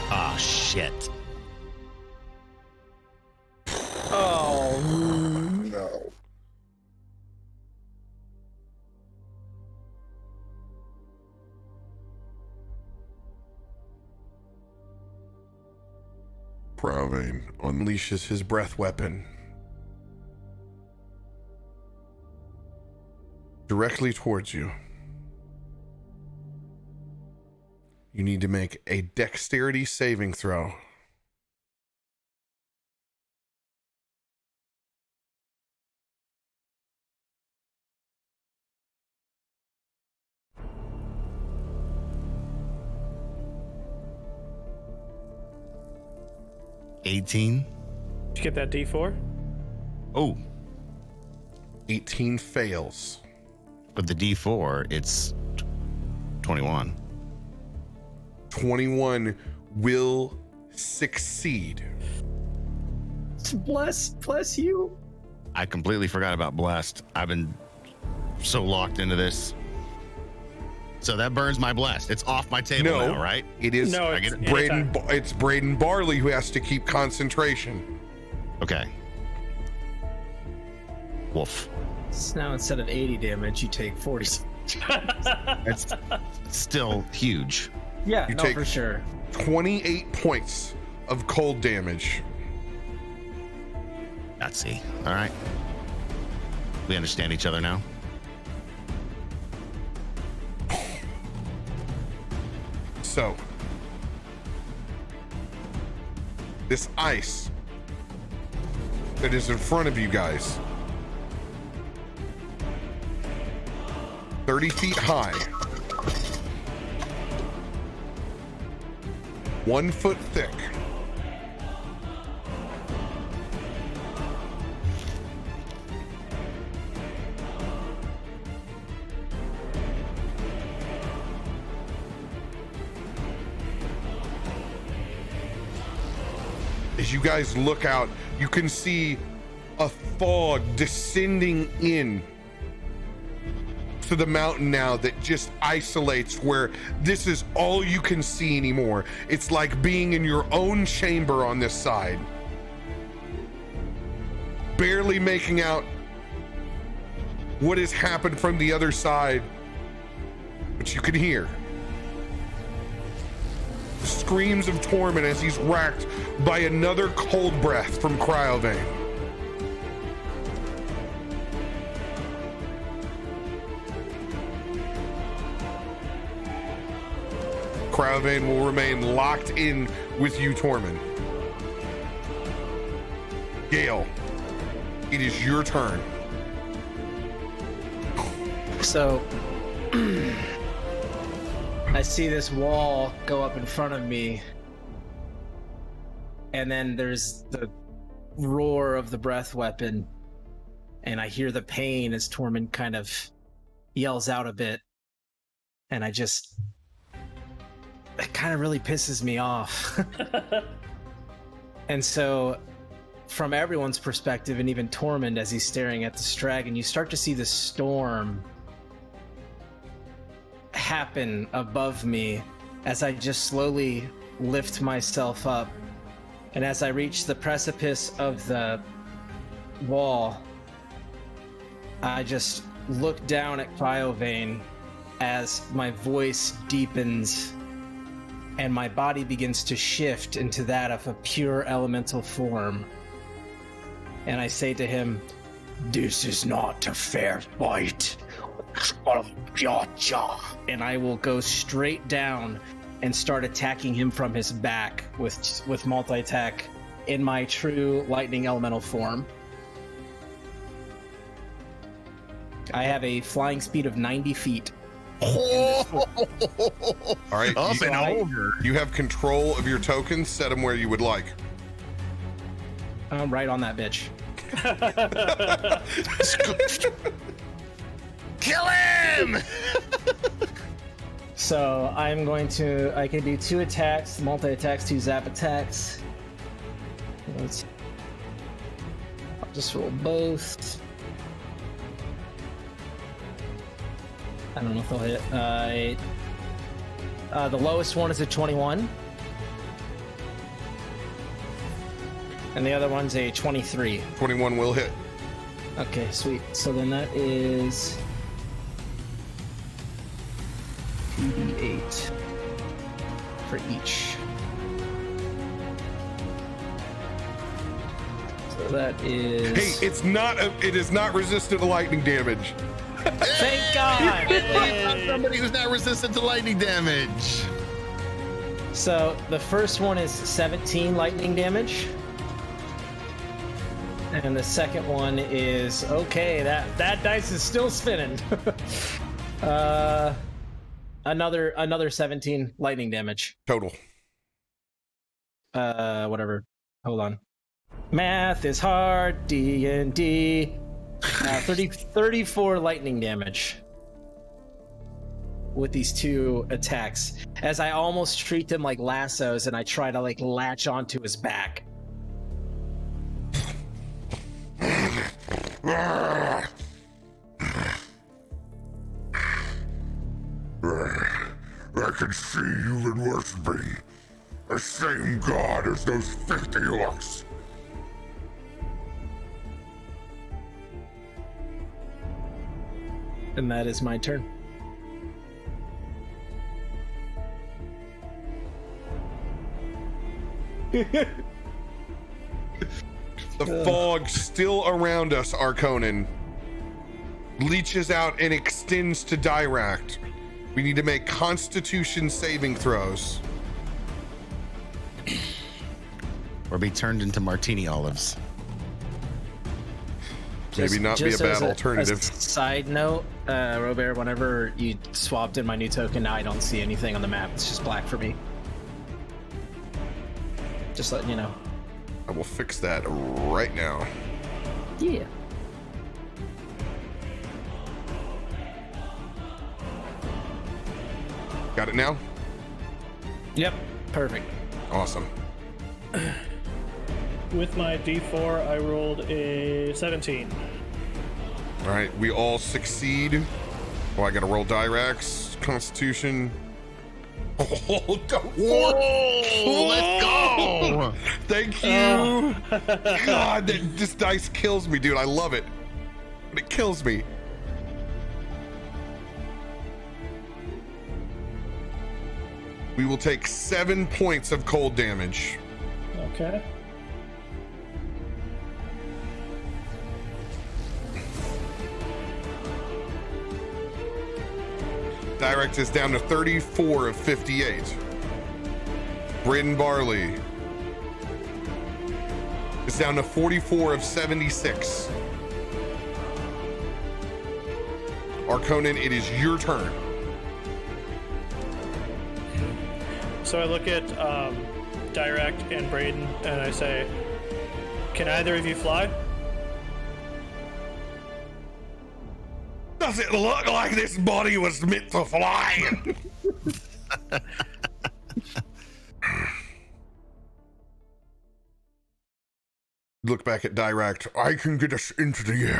Ah, shit. Oh No. Pravane unleashes his breath weapon directly towards you. You need to make a dexterity saving throw. $18. Did you get that D4? Oh, 18 fails. with the D4, it's 21. 21 will succeed. bless you. I completely forgot about blessed. I've been so locked into this. So that burns my blessed. It's off my table No. now, right? It is No, I it's get it. Braden. anytime. It's Braden Barley who has to keep concentration. Okay. Wolf. So now instead of 80 damage, you take 40. That's still huge. Yeah, You no, take- for sure. 28 points of cold damage. Let's see. All right. We understand each other now. So, this ice that is in front of you guys, 30 feet high, 1 foot thick, as you guys look out, you can see a fog descending in to the mountain now that just isolates, where this is all you can see anymore. It's like being in your own chamber on this side. Barely making out what has happened from the other side, but you can hear the screams of Tormund as he's racked by another cold breath from Cryovane. Cryovane will remain locked in with you, Tormund. Gale, it is your turn. So I see this wall go up in front of me, and then there's the roar of the breath weapon, and I hear the pain as Tormund kind of yells out a bit, and it kind of really pisses me off. And so from everyone's perspective, and even Tormund as he's staring at this dragon, you start to see the storm happen above me as I just slowly lift myself up. And as I reach the precipice of the wall, I just look down at Cryovane as my voice deepens and my body begins to shift into that of a pure elemental form. And I say to him, "This is not a fair fight." And I will go straight down and start attacking him from his back with multi-attack in my true lightning elemental form. I have a flying speed of 90 feet. All right, Up you, and over. you have control of your tokens. Set them where you would like. I'm right on that bitch. Kill him! So I can do 2 attacks, multi-attacks, 2 zap attacks. I'll just roll both. I don't know if they'll hit. The lowest one is a 21. And the other one's a 23. 21 will hit. Okay, sweet. So then that is 2d8 for each. So that is. Hey, it is not resistant to lightning damage. Thank God! Somebody who's not resistant to lightning damage. So the first one is 17 lightning damage. And the second one is okay. That dice is still spinning. Another 17 lightning damage. Total. Whatever. Hold on. Math is hard. D&D. 34 lightning damage with these 2 attacks. As I almost treat them like lassos, and I try to like latch onto his back. I can see you've been worshipping the same god as those 50 orcs. And that is my turn. The fog still around us, Arconin, leaches out and extends to Dirakt. We need to make Constitution saving throws. Or be turned into martini olives. Maybe not be a bad alternative. A side note, RoBear, whenever you swapped in my new token, now I don't see anything on the map. It's just black for me. Just letting you know. I will fix that right now. Yeah. Got it now? Yep. Perfect. Awesome. With my D4, I rolled a 17. All right, we all succeed. Oh, I gotta roll Diract's Constitution. Oh, Whoa! Let's go! Thank you. God, this dice kills me, dude. I love it. But it kills me. We will take 7 points of cold damage. Okay. Direkt is down to 34 of 58. Bryn Barley is down to 44 of 76. Arconin, it is your turn. So I look at Direkt and Braden and I say, can either of you fly? Does it look like this body was meant to fly? Look back at Direkt. I can get us into the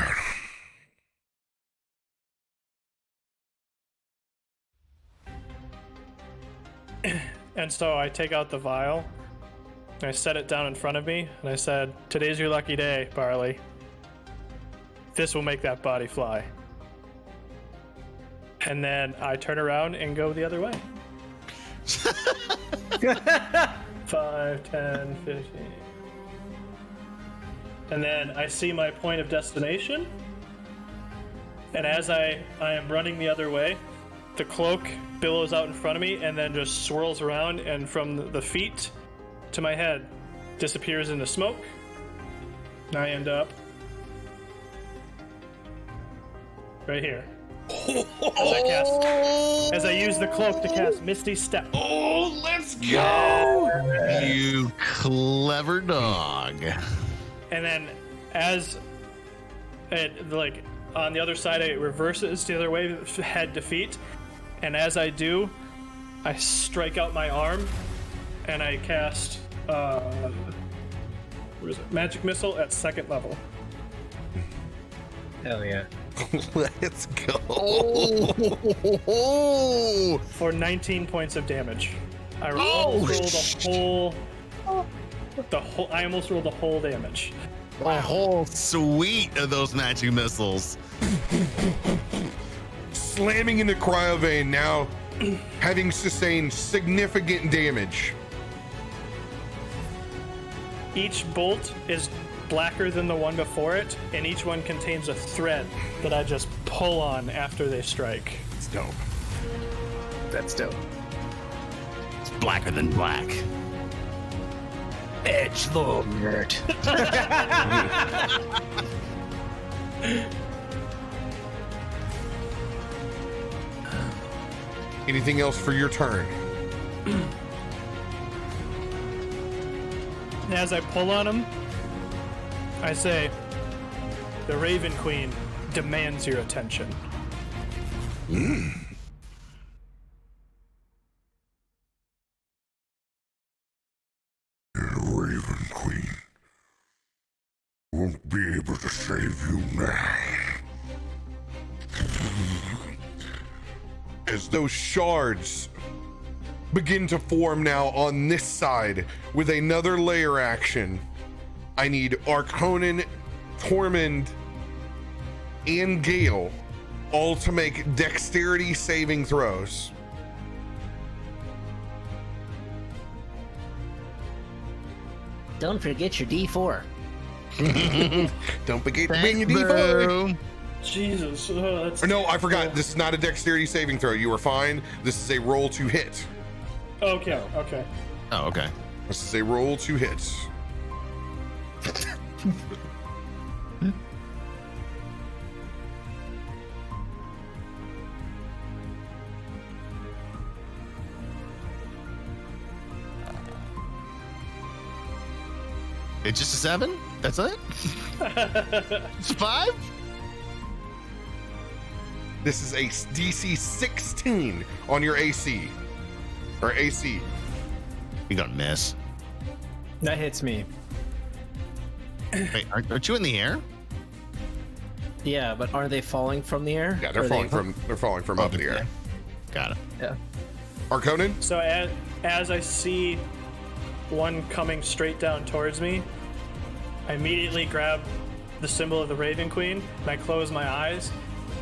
air. And so I take out the vial, and I set it down in front of me, and I said, today's your lucky day, Barley. This will make that body fly. And then I turn around and go the other way. 5, 10, 15. And then I see my point of destination. And as I am running the other way, the cloak billows out in front of me and then just swirls around, and from the feet to my head disappears into smoke. And I end up right here. As I use the cloak to cast Misty Step. Oh, let's go! You clever dog. And then as it, like, on the other side, it reverses the other way, head to feet. And as I do, I strike out my arm, and I cast, what is it? Magic Missile at 2nd level. Hell yeah. Let's go. Oh, For 19 points of damage. I almost rolled I almost rolled the whole damage. a whole suite of those magic missiles. Slamming into Cryovane, now having sustained significant damage. Each bolt is blacker than the one before it, and each one contains a thread that I just pull on after they strike. It's dope. That's dope. It's blacker than black. Edge Lord. Anything else for your turn? And as I pull on him, I say, the Raven Queen demands your attention. The Raven Queen won't be able to save you now. As those shards begin to form now on this side with another layer action, I need Arconin, Tormund, and Gale all to make dexterity saving throws. Don't forget your D4. Don't forget to bring your D4. Jesus. That's Or no, I forgot. This is not a dexterity saving throw. You were fine. This is a roll to hit. Okay, okay. Oh, okay. This is a roll to hit. It's just a 7? That's it? It's 5? This is a DC 16 on your AC. Or AC. You're gonna miss. That hits me. Wait, aren't you in the air? Yeah, but are they falling from the air? Yeah, they're Or falling from up in the air. Got it. Yeah. Arconin? So as I see one coming straight down towards me, I immediately grab the symbol of the Raven Queen, and I close my eyes,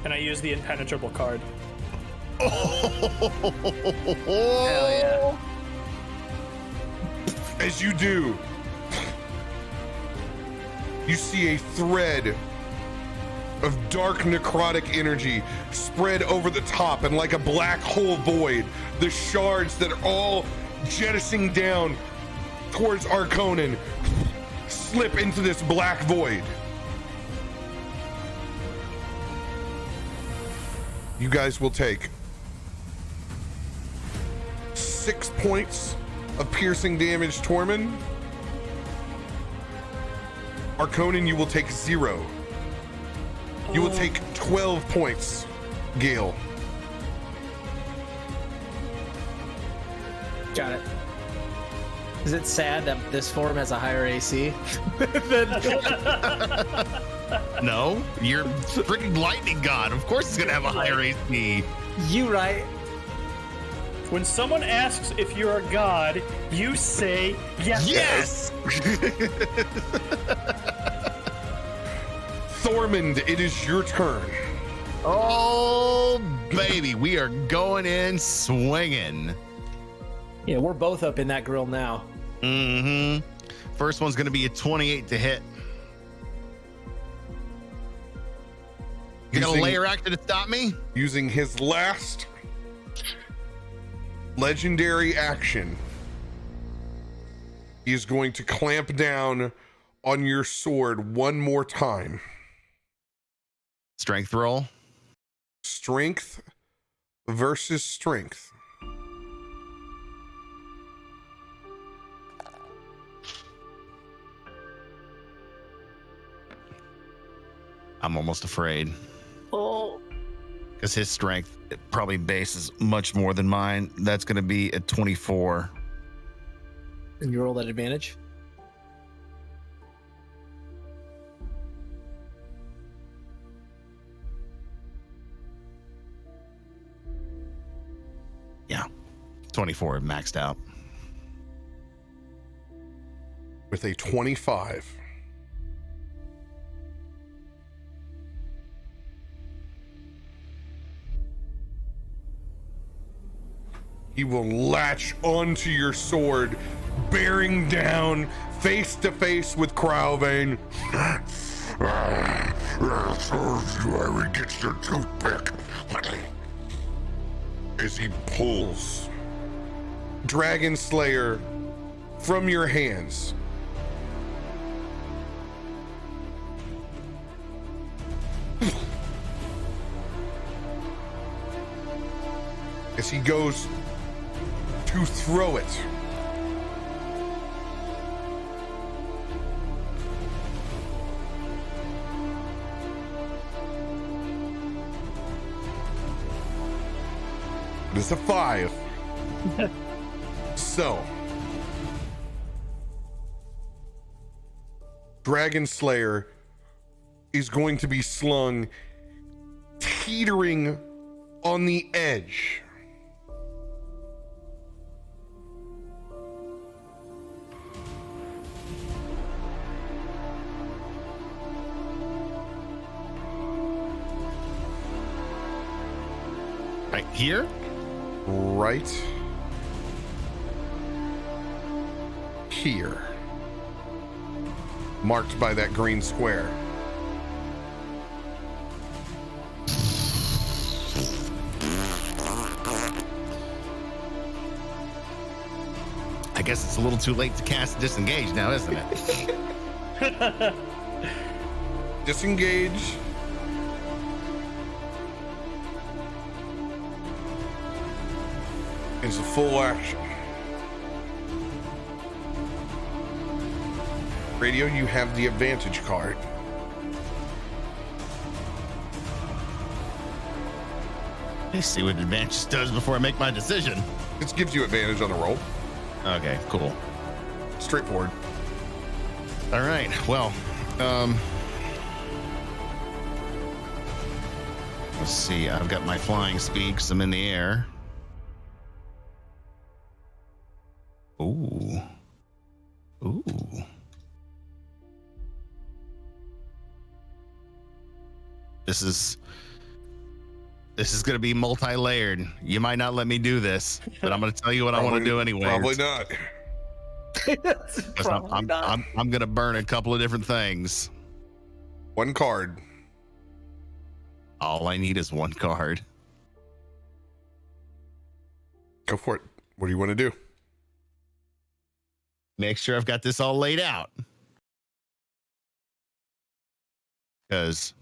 and I use the Impenetrable card. Hell yeah. As you do, you see a thread of dark necrotic energy spread over the top, and like a black hole void, the shards that are all jettisoning down towards Arconin slip into this black void. You guys will take 6 points of piercing damage, Tormund. Arconin, you will take 0. You will take 12 points, Gale. Got it. Is it sad that this form has a higher AC? No, you're freaking lightning god. Of course it's gonna have a higher AC. You right. When someone asks if you're a god, you say yes. Yes! Tormund, it is your turn. Oh, baby, we are going in swinging. Yeah, we're both up in that grill now. Mm-hmm. First one's gonna be a 28 to hit. You got a layer actor to stop me? Using his last legendary action, he is going to clamp down on your sword one more time. Strength roll. Strength versus strength. I'm almost afraid. Oh. Because his strength probably base is much more than mine. That's going to be a 24. And you roll that advantage? Yeah. 24 maxed out. With a 25. He will latch onto your sword, bearing down face to face with Crowvane. I told you I would get your toothpick. As he pulls Dragon Slayer from your hands. As he goes to throw it. It is a 5. So, Dragon Slayer is going to be slung teetering on the edge. Right here? Right here. Marked by that green square. I guess it's a little too late to cast Disengage now, isn't it? Disengage. Is a full action. Radio, you have the advantage card. Let's see what advantage does before I make my decision. This gives you advantage on the roll. Okay, cool. Straightforward. All right. Well, let's see. I've got my flying speed because I'm in the air. Ooh. Ooh. This is going to be multi-layered. You might not let me do this, but I'm going to tell you what I want to do anyway. Probably not. I'm going to burn a couple of different things. One card. All I need is one card. Go for it. What do you want to do? Make sure I've got this all laid out. Because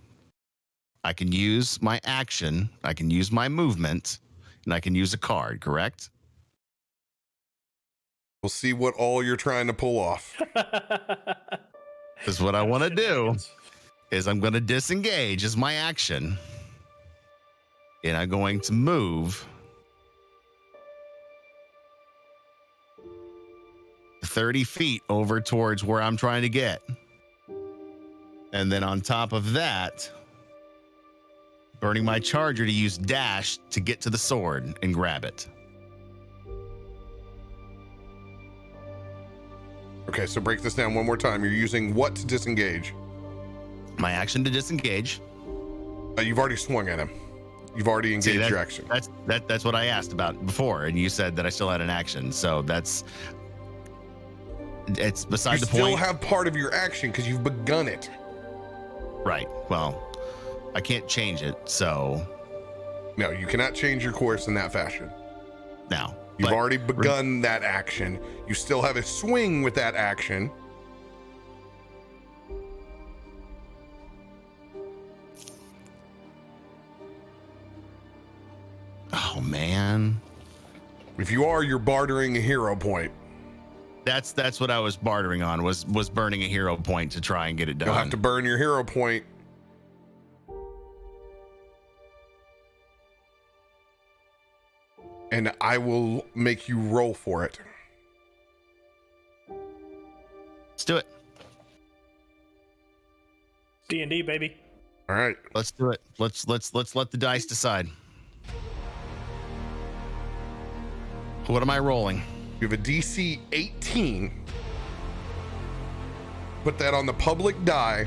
I can use my action, I can use my movement, and I can use a card, correct? We'll see what all you're trying to pull off. Because what I want to do is I'm going to disengage as my action. And I'm going to move 30 feet over towards where I'm trying to get. And then on top of that, burning my charger to use dash to get to the sword and grab it. Okay, so break this down one more time. You're using what to disengage? My action to disengage. You've already swung at him. You've already engaged your action. That's what I asked about before, and you said that I still had an action. So it's beside the point. You still have part of your action because you've begun it. Right. Well, I can't change it, so. No, you cannot change your course in that fashion. Now. You've already begun that action. You still have a swing with that action. Oh, man. If you are, you're bartering a hero point. That's what I was bartering on, was burning a hero point to try and get it done. You'll have to burn your hero point and I will make you roll for it. Let's do it. D&D, baby. All right. Let's do it. Let's let the dice decide. What am I rolling? You have a DC 18. Put that on the public die.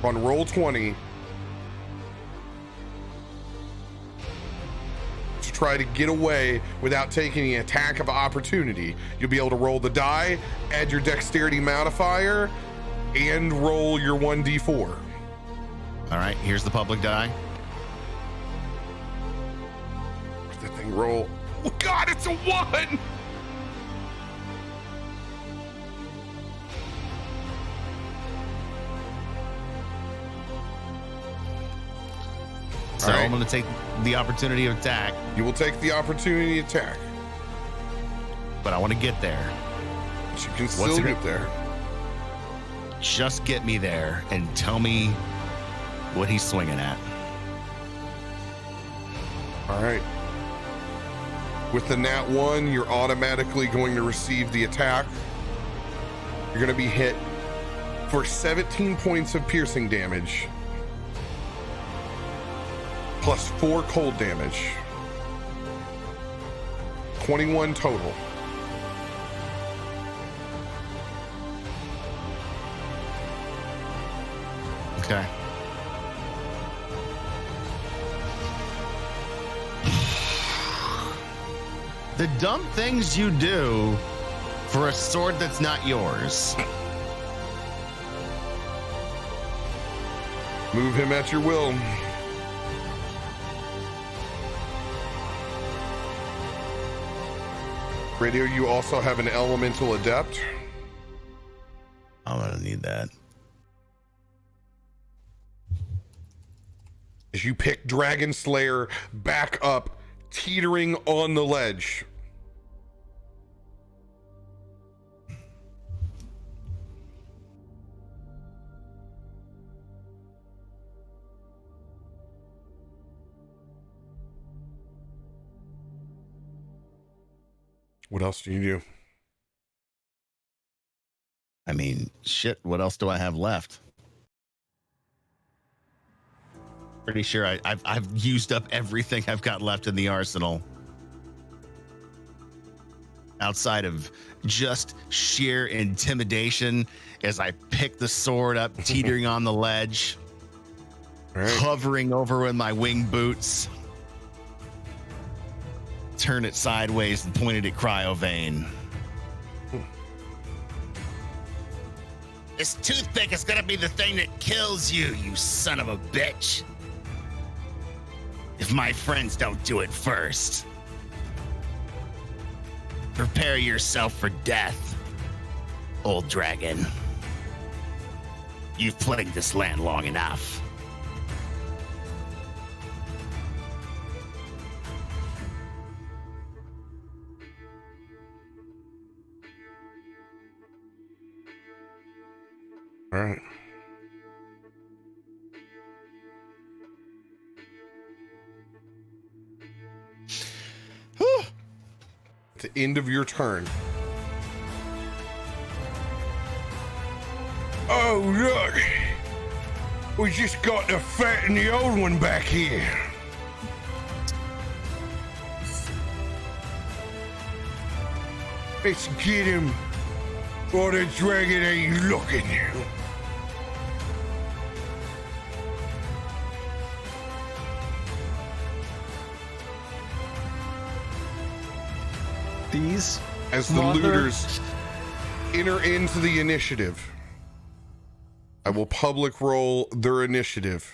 On roll 20. To try to get away without taking an attack of opportunity. You'll be able to roll the die, add your dexterity modifier, and roll your 1d4. All right, here's the public die. What's that thing roll? Oh God, it's a 1! So All right. I'm going to take the opportunity of attack, You will take the opportunity attack. but I want to get there. But you can What's still it get gonna- there. Just get me there and tell me what he's swinging at. All right. With the nat 1, you're automatically going to receive the attack. You're going to be hit for 17 points of piercing damage, plus 4 cold damage. 21 total. Okay. The dumb things you do for a sword that's not yours. Move him at your will. Radio, you also have an elemental adept. I'm gonna need that. As you pick Dragon Slayer back up, teetering on the ledge. What else do you do? I mean, shit, what else do I have left? Pretty sure I've used up everything I've got left in the arsenal. Outside of just sheer intimidation as I pick the sword up, teetering on the ledge, All right. hovering over with my wing boots, turn it sideways and point it at Cryovane. This toothpick is gonna be the thing that kills you, you son of a bitch. If my friends don't do it first. Prepare yourself for death, old dragon. You've plagued this land long enough. All right. At the end of your turn. Oh, look. We just got to fatten the old one back here. Let's get him while the dragon ain't looking. These As the Mother- looters enter into the initiative, I will public roll their initiative.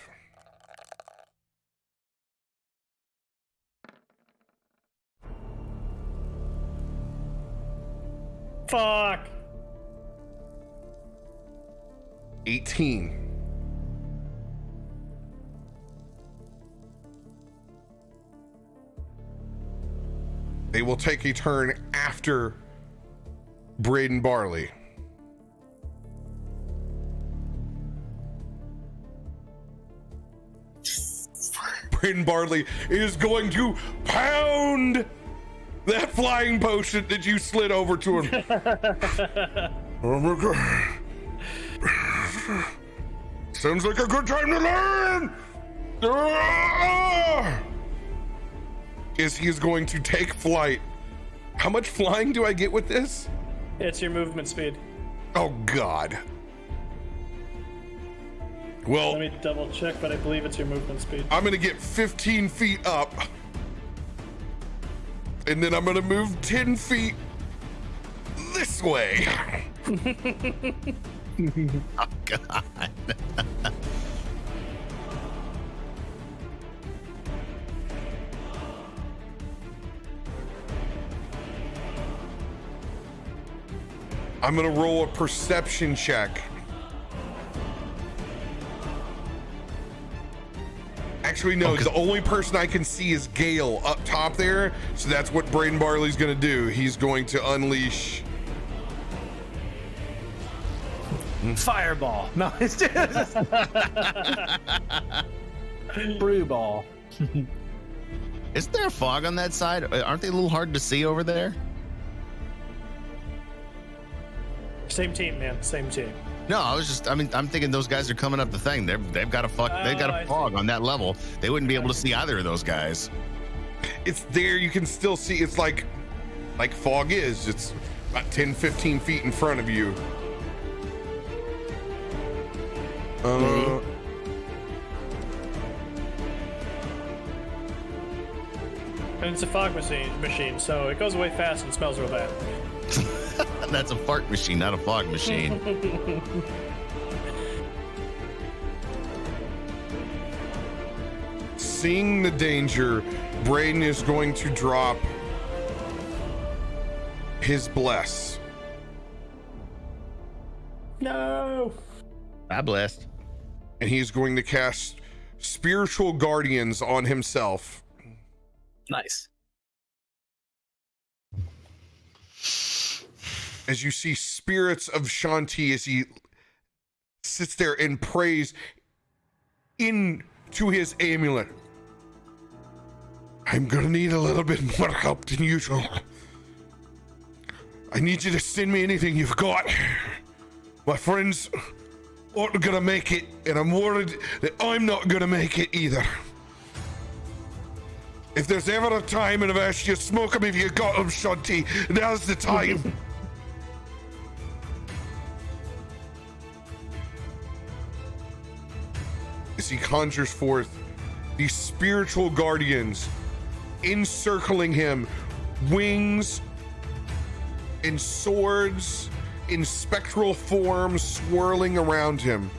Fuck. 18. They will take a turn after Braden Barley. Bryn Barley is going to pound that flying potion that you slid over to him. Oh my god. Sounds like a good time to learn. He's going to take flight. How much flying do I get with this? It's your movement speed. Oh god. Well, Let me double check, but I believe it's your movement speed. I'm gonna get 15 feet up, and then I'm gonna move 10 feet this way. Oh god. I'm gonna roll a perception check. Actually, no, the only person I can see is Gale up top there, so that's what Braden Barley's gonna do. He's going to unleash Fireball. No, it's just brew ball. Isn't there a fog on that side? Aren't they a little hard to see over there? Same team, man. Same team. No, I'm thinking those guys are coming up the thing. They've got a I fog see. on that level. They wouldn't be able to see either of those guys. it's there. You can still see. It's like fog is. It's about 10, 15 feet in front of you. And it's a fog machine, so it goes away fast and smells real bad. That's a fart machine, not a fog machine. Seeing the danger, Braden is going to drop his bless. No. I blessed. And he's going to cast Spiritual Guardians on himself. Nice. As you see spirits of Shanti as he sits there and prays into his amulet. I'm gonna need a little bit more help than usual. I need you to send me anything you've got. My friends aren't gonna make it, and I'm worried that I'm not gonna make it either. If there's ever a time, and I've asked you to smoke them if you got them, Shanti, now's the time. As he conjures forth these spiritual guardians encircling him, wings and swords in spectral forms swirling around him.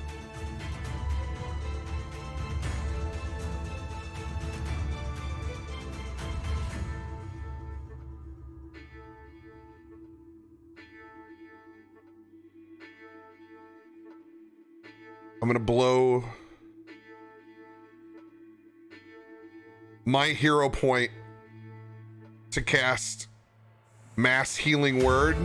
I'm gonna blow my hero point to cast Mass Healing Word.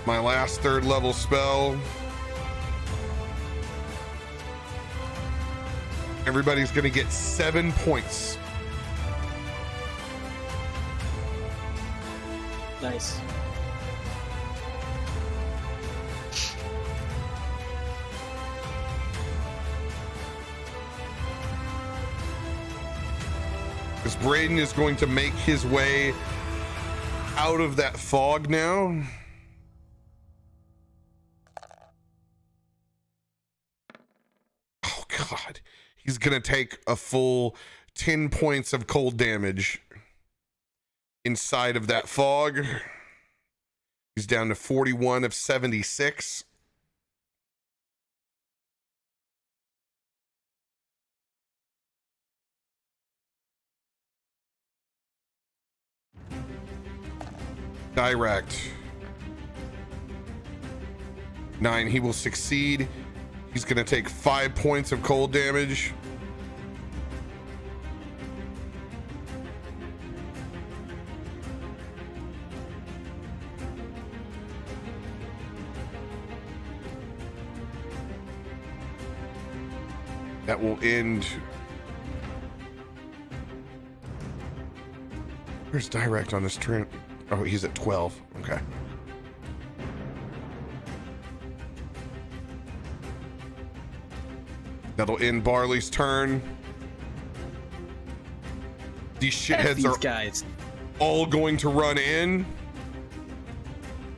My last 3rd level spell. Everybody's gonna get 7 points. Nice. Because Braden is going to make his way out of that fog now. Oh God. He's going to take a full 10 points of cold damage inside of that fog. He's down to 41 of 76. Dirakt. 9, he will succeed. He's going to take 5 points of cold damage. That will end. Where's Direkt on this turn? Oh, he's at 12. Okay. That'll end Barley's turn. These shitheads are guys. all going to run in.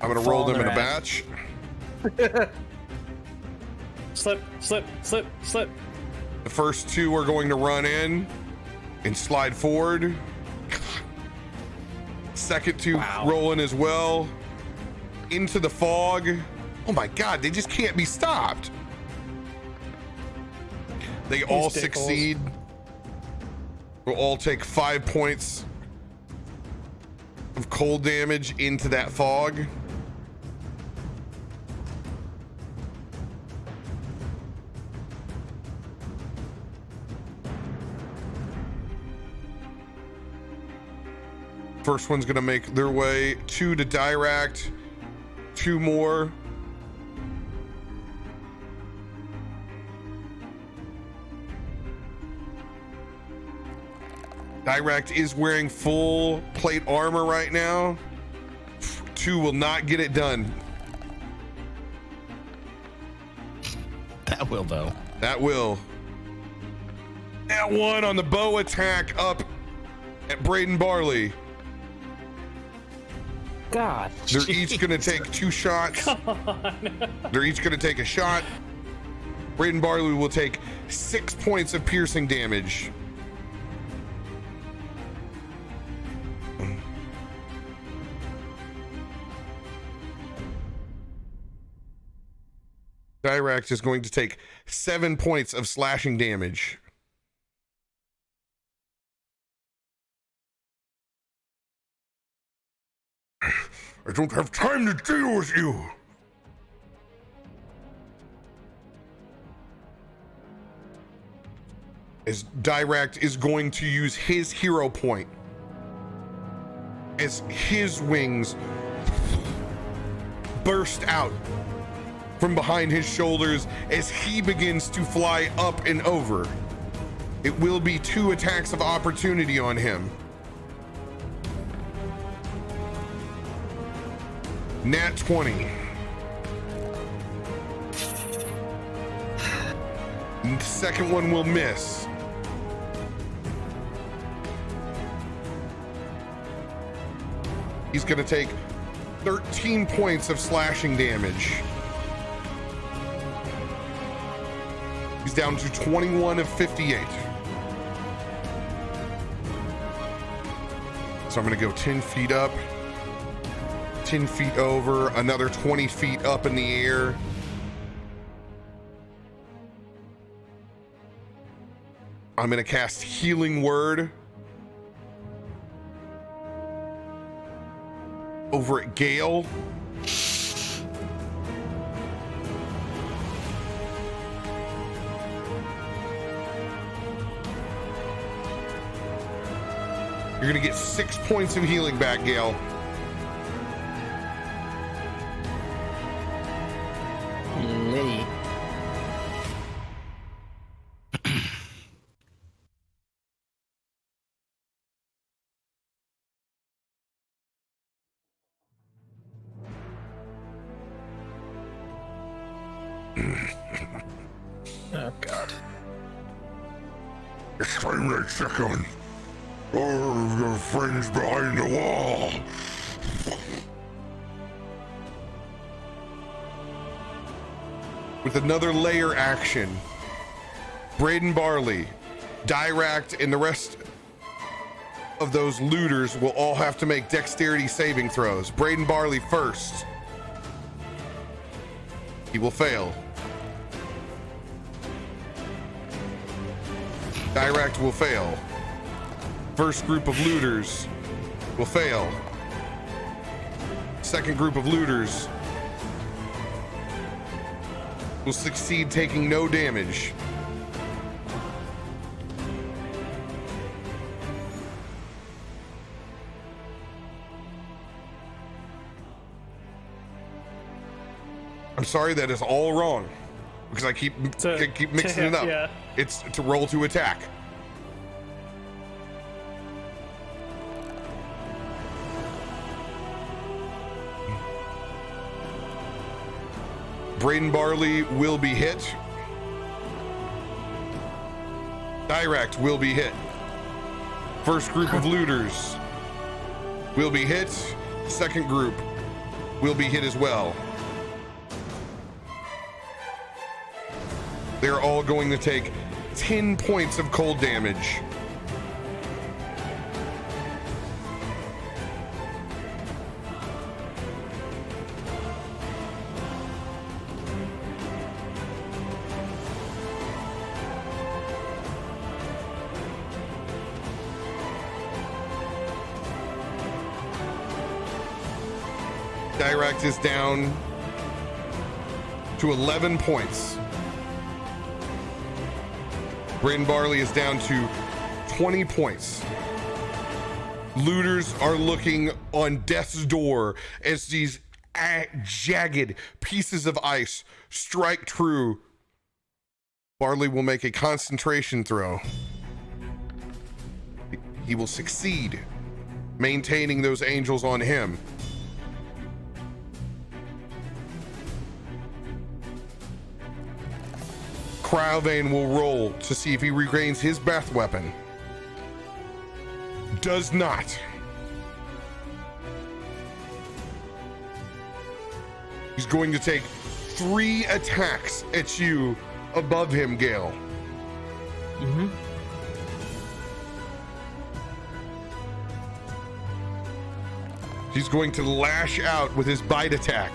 I'm going to roll them in a batch. Slip, slip, slip, slip. The first two are going to run in and slide forward. Second two rolling as well. Into the fog. Oh my God, they just can't be stopped. They all succeed. We'll all take 5 points of cold damage into that fog. First one's gonna make their way 2 to Direkt, 2 more. Direkt is wearing full plate armor right now. 2 will not get it done. That will, though. That will. That one on the bow attack up at Braden Barley. God. They're each going to take 2 shots. They're each going to take a shot. Braden Barley will take 6 points of piercing damage. Direkt is going to take 7 points of slashing damage. I don't have time to deal with you. As Direkt is going to use his hero point as his wings burst out from behind his shoulders as he begins to fly up and over. It will be 2 attacks of opportunity on him. Nat 20. And the second one will miss. He's gonna take 13 points of slashing damage. He's down to 21 of 58. So I'm gonna go 10 feet up, 10 feet over, another 20 feet up in the air. I'm gonna cast Healing Word over at Gale. You're gonna get 6 points of healing back, Gale. Liddy. Oh God. It's time to check on all of your friends behind the wall. With another layer action, Braden Barley, Direkt, and the rest of those looters will all have to make dexterity saving throws. Braden Barley first. He will fail. Direkt will fail. First group of looters will fail. Second group of looters will succeed, taking no damage. I'm sorry, that is all wrong because I keep mixing it up. Yeah. It's to roll to attack. Braden Barley will be hit. Dirakt will be hit. First group of looters will be hit. Second group will be hit as well. They're all going to take 10 points of cold damage. Dirakt is down to 11 points. Braden Barley is down to 20 points. Looters are looking on death's door as these jagged pieces of ice strike true. Barley will make a concentration throw. He will succeed, maintaining those angels on him. Cryovane will roll to see if he regains his breath weapon. Does not. He's going to take 3 attacks at you above him, Gale. Mm-hmm. He's going to lash out with his bite attack.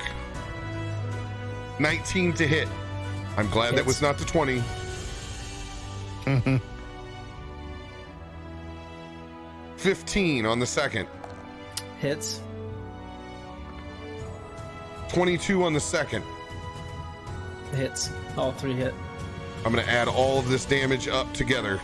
19 to hit. I'm glad Hits. that was not the 20. Mhm. 15 on the second. Hits. 22 on the second. Hits. All 3 hit. I'm going to add all of this damage up together.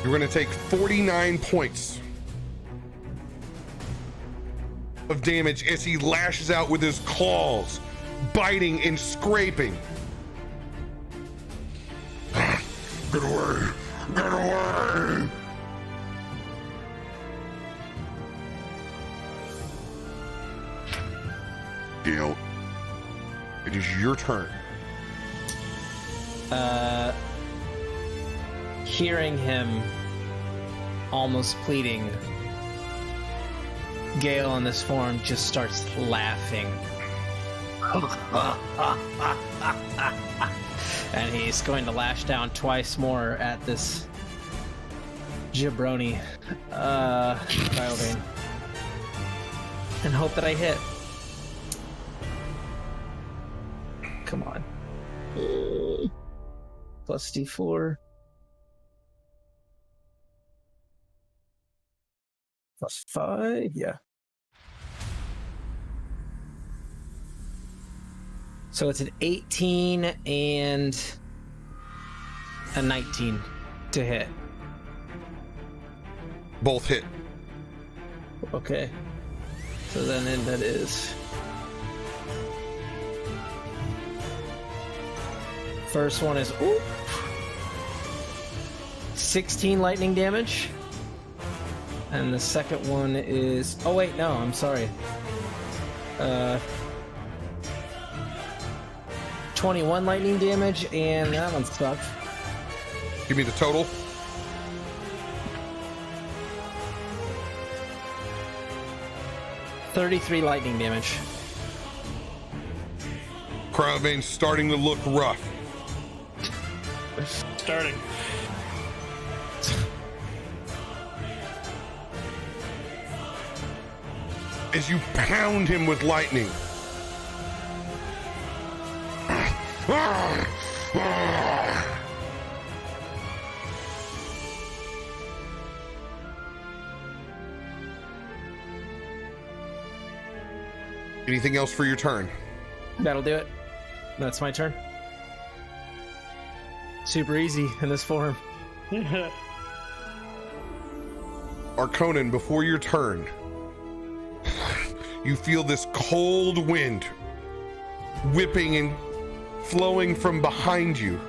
You're going to take 49 points of damage as he lashes out with his claws, biting and scraping. Get away! Get away! Gale, it is your turn. Hearing him almost pleading, Gale in this form just starts laughing. And he's going to lash down twice more at this jabroni, Cryovane. And hope that I hit. Come on. Plus D4. Plus 5, yeah. So it's an 18 and a 19 to hit. Both hit. Okay. So then that is... First one is 16 lightning damage. And the second one is... Oh, wait, no, I'm sorry. 21 lightning damage, and that one sucked. Give me the total. $33 lightning damage. Cryovane's starting to look rough. Starting. As you pound him with lightning. Anything else for your turn? That'll do it. That's my turn. Super easy in this form. Arconan, before your turn, you feel this cold wind whipping and flowing from behind you.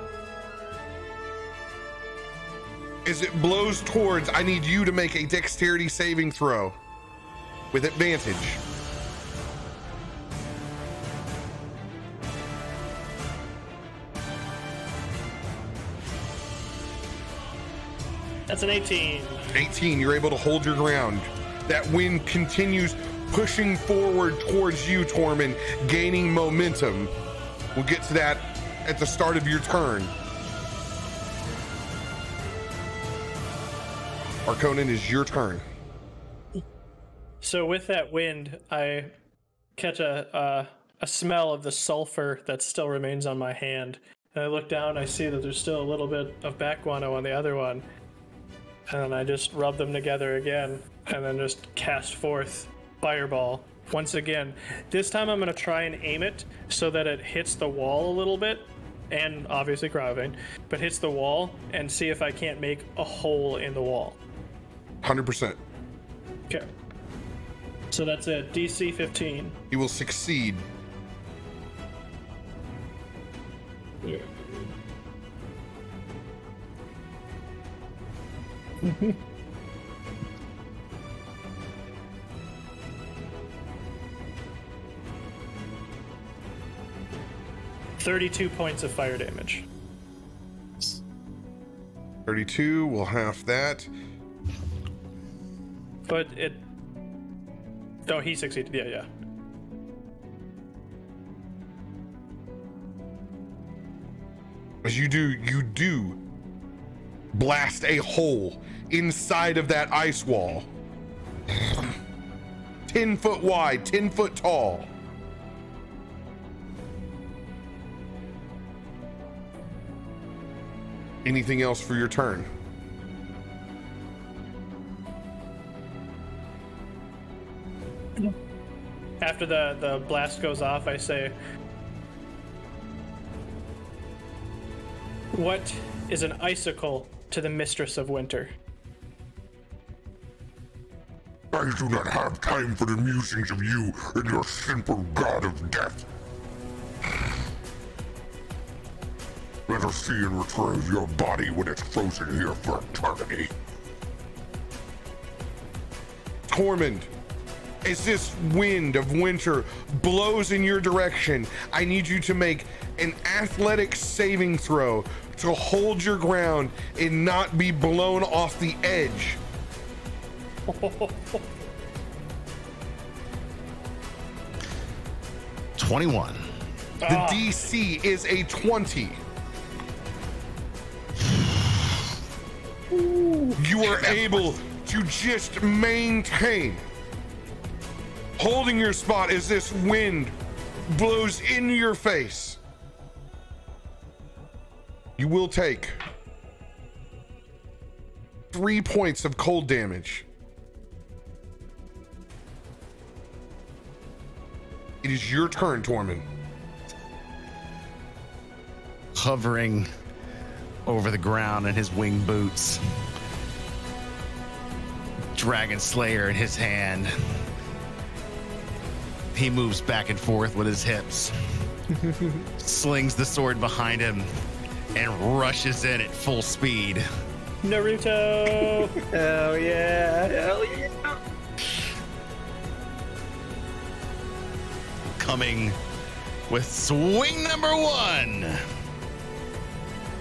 As it blows towards, I need you to make a dexterity saving throw with advantage. That's an 18. 18, you're able to hold your ground. That wind continues pushing forward towards you, Tormund, gaining momentum. We'll get to that at the start of your turn. Arconan, is your turn. So with that wind, I catch a smell of the sulfur that still remains on my hand. And I look down, I see that there's still a little bit of bat guano on the other one. And then I just rub them together again, and then just cast forth Fireball. Once again, this time I'm going to try and aim it so that it hits the wall a little bit, and obviously Gravine, but hits the wall, and see if I can't make a hole in the wall. 100%. Okay. So that's a DC 15. You will succeed. Yeah. 32 points of fire damage. 32, we'll half that. But it... Oh, he succeeded. Yeah. As you do blast a hole inside of that ice wall. 10 foot wide, 10 foot tall. Anything else for your turn? After the blast goes off, I say, "What is an icicle to the mistress of winter?" I do not have time for the musings of you and your simple god of death. Let us see and retrieve your body when it's frozen here for eternity. Tormund, as this wind of winter blows in your direction, I need you to make an athletic saving throw to hold your ground and not be blown off the edge. 21. The DC is a 20. You are able to just maintain holding your spot as this wind blows into your face. You will take 3 points of cold damage. It is your turn, Tormund. Hovering over the ground in his wing boots. Dragon Slayer in his hand. He moves back and forth with his hips. Slings the sword behind him and rushes in at full speed. Naruto! Hell yeah! Hell yeah! Coming with swing number 1,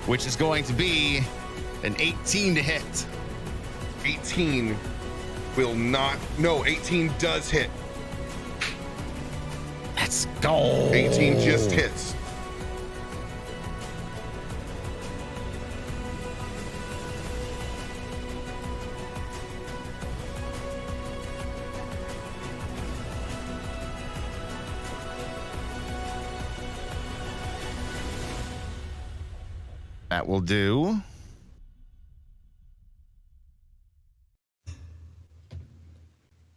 which is going to be an 18 to hit. 18 will not. No, 18 does hit. Let's go. 18 just hits. That will do.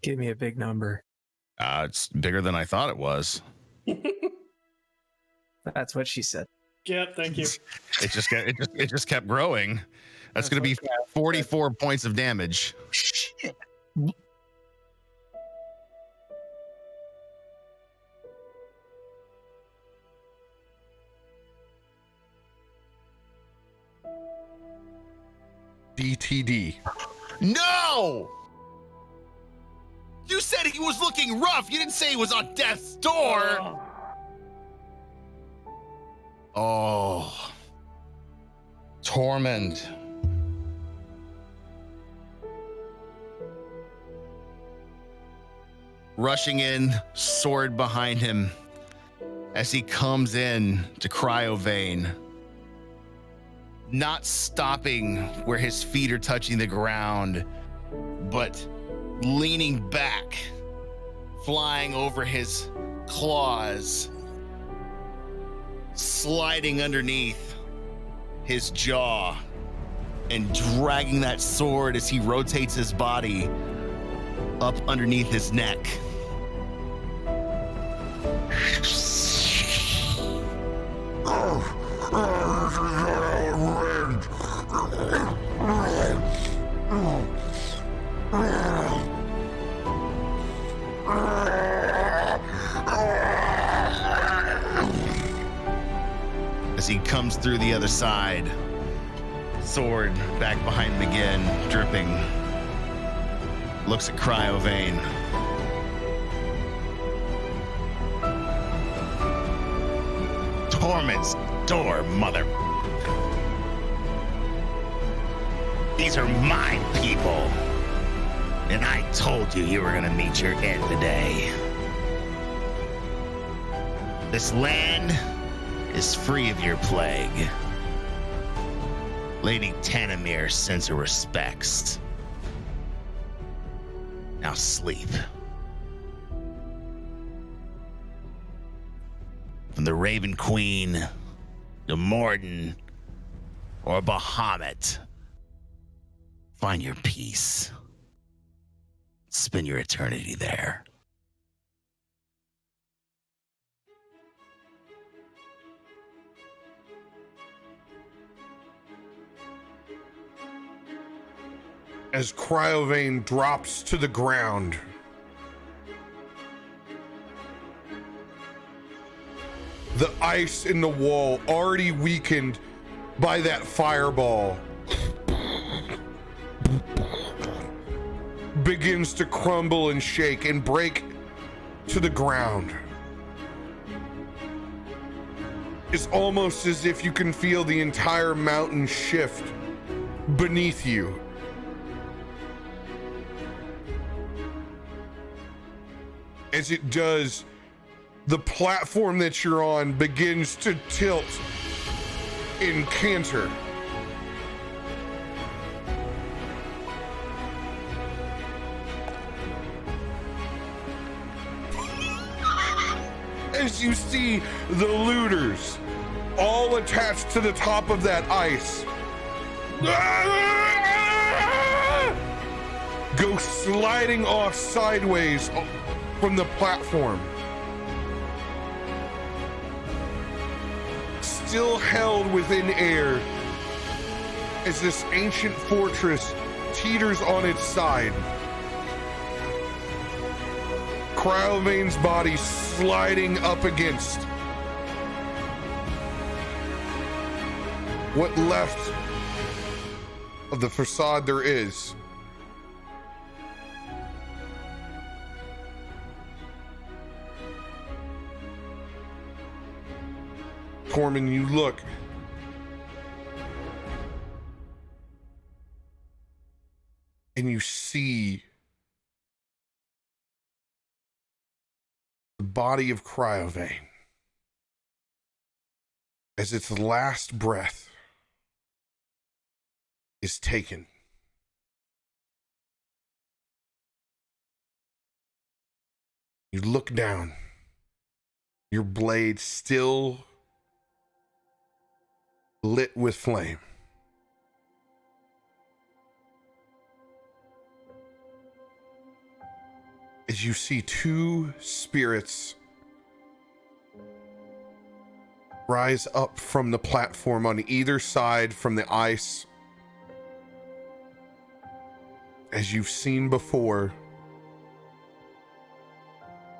Give me a big number. It's bigger than I thought it was. That's what she said. Yep, thank you. It just kept growing. That's going to be 44 points of damage. Shit. DTD. No! You said he was looking rough. You didn't say he was on death's door. Oh. Tormund. Rushing in, sword behind him, as he comes in to Cryovane, not stopping where his feet are touching the ground, but leaning back, flying over his claws, sliding underneath his jaw, and dragging that sword as he rotates his body up underneath his neck. As he comes through the other side, sword back behind him again, dripping, looks at Cryovane. Tormund's door, mother. These are my people. And I told you were gonna meet your end today. This land is free of your plague. Lady Tanamir sends her respects. Now sleep. From the Raven Queen to Morden or Bahamut, find your peace. Spend your eternity there. As Cryovane drops to the ground, the ice in the wall, already weakened by that fireball, begins to crumble and shake and break to the ground. It's almost as if you can feel the entire mountain shift beneath you. As it does, the platform that you're on begins to tilt and canter. As you see the looters all attached to the top of that ice go sliding off sideways from the platform. Still held within air as this ancient fortress teeters on its side. Cryovane's body sliding up against what left of the facade there is. Tormund, you look. And you see the body of Cryovane as its last breath is taken. You look down. Your blade still lit with flame. As you see two spirits rise up from the platform on either side from the ice. As you've seen before,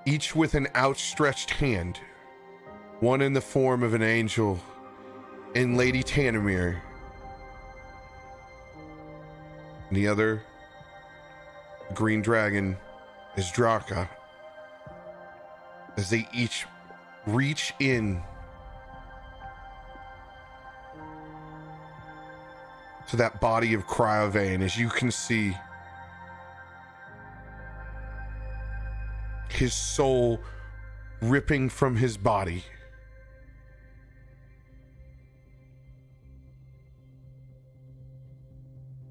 each with an outstretched hand, one in the form of an angel in Lady Tanamir, and the other, the green dragon, is Draka, as they each reach in to that body of Cryovane. As you can see, his soul ripping from his body.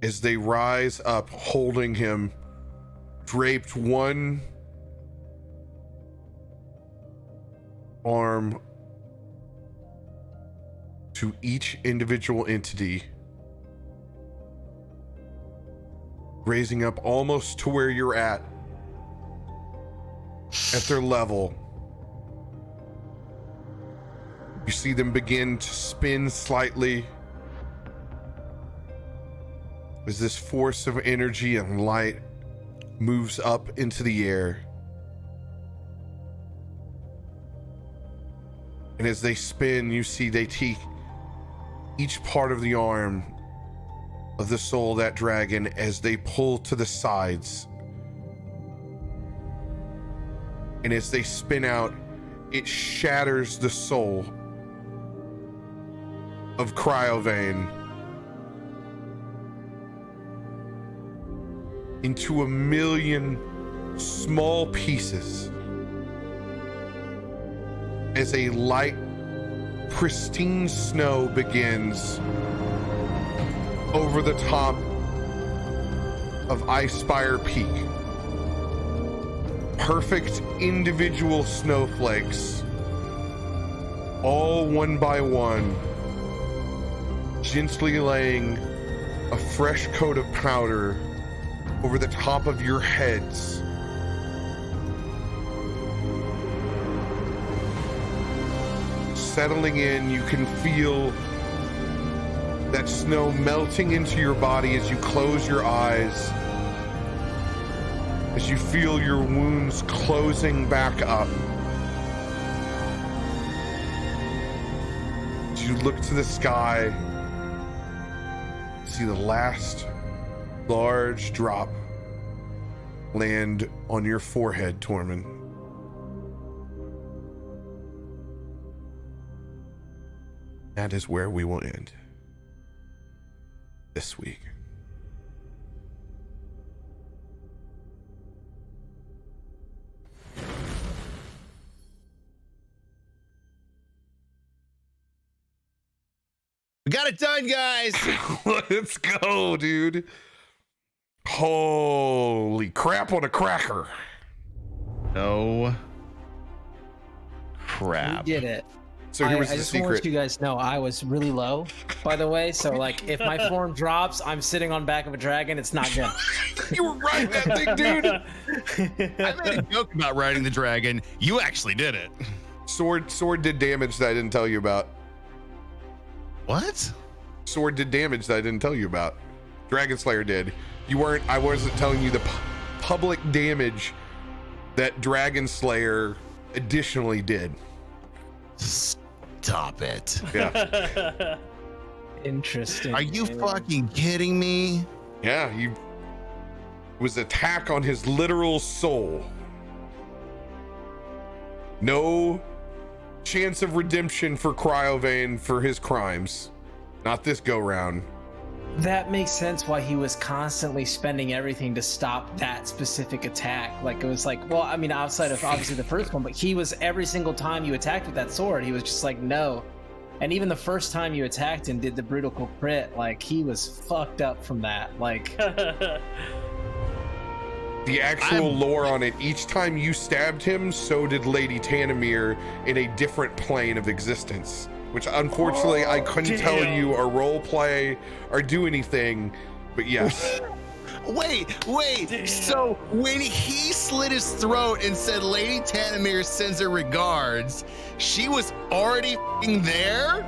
As they rise up, holding him, draped one arm to each individual entity, raising up almost to where you're at their level. You see them begin to spin slightly as this force of energy and light moves up into the air. And as they spin, you see they take each part of the arm of the soul of that dragon as they pull to the sides. And as they spin out, it shatters the soul of Cryovane into a million small pieces as a light, pristine snow begins over the top of Icespire Peak. Perfect individual snowflakes, all one by one, gently laying a fresh coat of powder over the top of your heads. Settling in, you can feel that snow melting into your body as you close your eyes, as you feel your wounds closing back up. As you look to the sky, see the last large drop land on your forehead, Tormund. That is where we will end this week. We got it done, guys. Let's go, dude. Holy crap on a cracker. No crap. We did it. So here was I the just want secret. you guys to know I was really low, by the way. So like, if my form drops, I'm sitting on back of a dragon. It's not good. You were riding that thing, dude. I made a joke about riding the dragon. You actually did it. Sword did damage that I didn't tell you about. What? Sword did damage that I didn't tell you about. Dragon Slayer did. I wasn't telling you the public damage that Dragon Slayer additionally did. Stop it. Yeah. Interesting. Are you fucking kidding me? Yeah, it was attack on his literal soul. No chance of redemption for Cryovane for his crimes. Not this go round. That makes sense why he was constantly spending everything to stop that specific attack. Like, it was like, well, I mean, outside of obviously the first one, but he was, every single time you attacked with that sword, he was just like, no. And even the first time you attacked and did the brutal crit, like, he was fucked up from that. Like, The actual lore on it, each time you stabbed him, so did Lady Tanamir in a different plane of existence. Which unfortunately I couldn't tell you or role play or do anything, but yes. Wait. Damn. So when he slit his throat and said Lady Tanamir sends her regards, she was already f***ing there?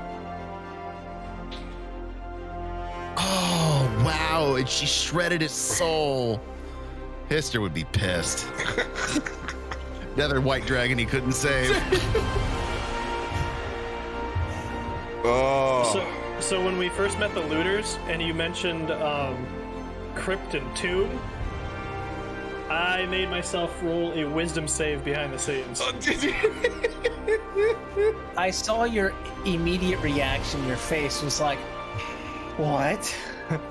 Oh, wow. And she shredded his soul. Hister would be pissed. Another white dragon he couldn't save. Oh. So when we first met the looters, and you mentioned Crypt and Tomb, I made myself roll a wisdom save behind the scenes. Oh, did you? I saw your immediate reaction. Your face was like, "What?"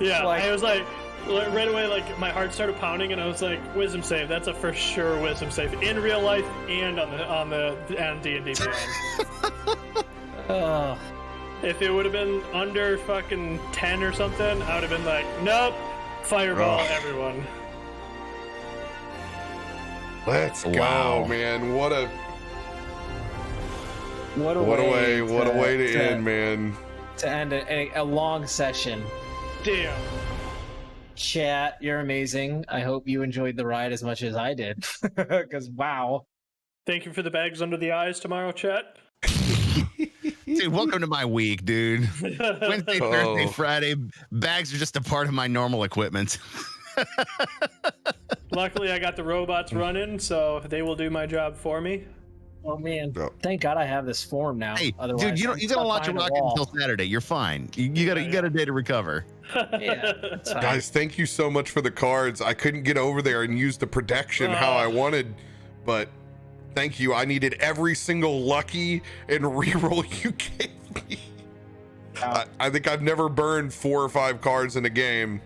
Yeah, Like- I was like, right away, like my heart started pounding, and I was like, "Wisdom save. That's a for sure wisdom save in real life and on D&D Beyond." Ugh. If it would have been under fucking 10 or something, I would have been like, "Nope, fireball Ugh. everyone." Let's Wow. go, man. What a What a way to end, man. To end a long session. Damn. Chat, you're amazing. I hope you enjoyed the ride as much as I did. Because wow. Thank you for the bags under the eyes tomorrow, chat. Dude, welcome to my week, dude. Wednesday, Thursday, Friday, bags are just a part of my normal equipment. Luckily, I got the robots running, so they will do my job for me. Oh man. Yep. Thank God I have this form now. Hey, Otherwise, dude, you I'm don't stuck launch a behind rocket wall. until Saturday. You're fine. You got a day to recover. Yeah, it's fine. Guys, thank you so much for the cards. I couldn't get over there and use the protection how I wanted, but thank you. I needed every single lucky and reroll you gave me. I think I've never burned 4 or 5 cards in a game.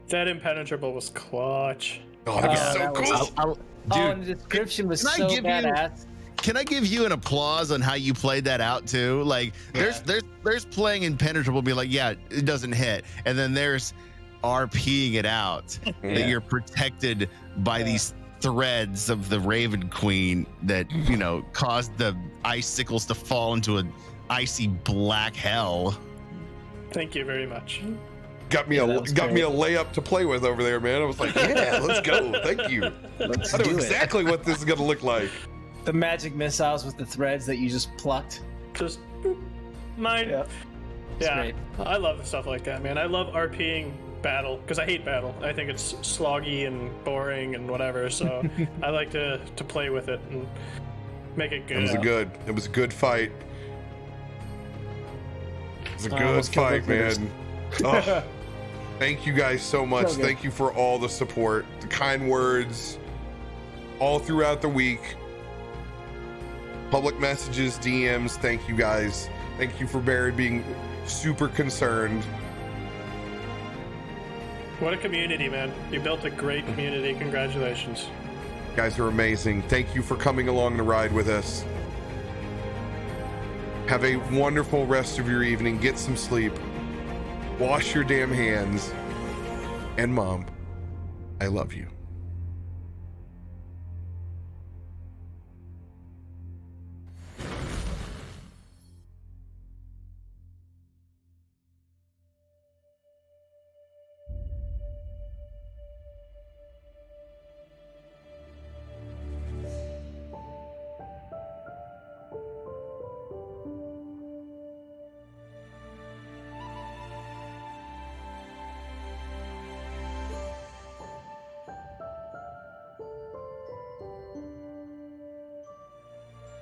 That impenetrable was clutch. Oh, that was Oh, so that was- cool. Oh, Dude, and the description was can I so give you- badass. can I give you an applause on how you played that out too? Like, there's playing impenetrable, be like, yeah, it doesn't hit, and then there's RPing it out that you're protected by these threads of the Raven Queen that caused the icicles to fall into an icy black hell. Thank you very much. Got me that a was layup to play with over there, man. I was like, yeah, let's go. Thank you. I know do it. exactly what this is gonna look like. The magic missiles with the threads that you just plucked. Just boop, mine. Yeah. It's Yeah, great. I love stuff like that, man. I love RPing battle because I hate battle. I think it's sloggy and boring and whatever. So I like to play with it and make it good. It was a good fight. It was a I good almost killed fight, those man. Oh, thank you guys so much. So good. Thank you for all the support, the kind words, all throughout the week. Public messages, DMs. Thank you guys. Thank you for Barrett being super concerned. What a community, man. You built a great community. Congratulations. You guys are amazing. Thank you for coming along the ride with us. Have a wonderful rest of your evening. Get some sleep. Wash your damn hands. And Mom, I love you.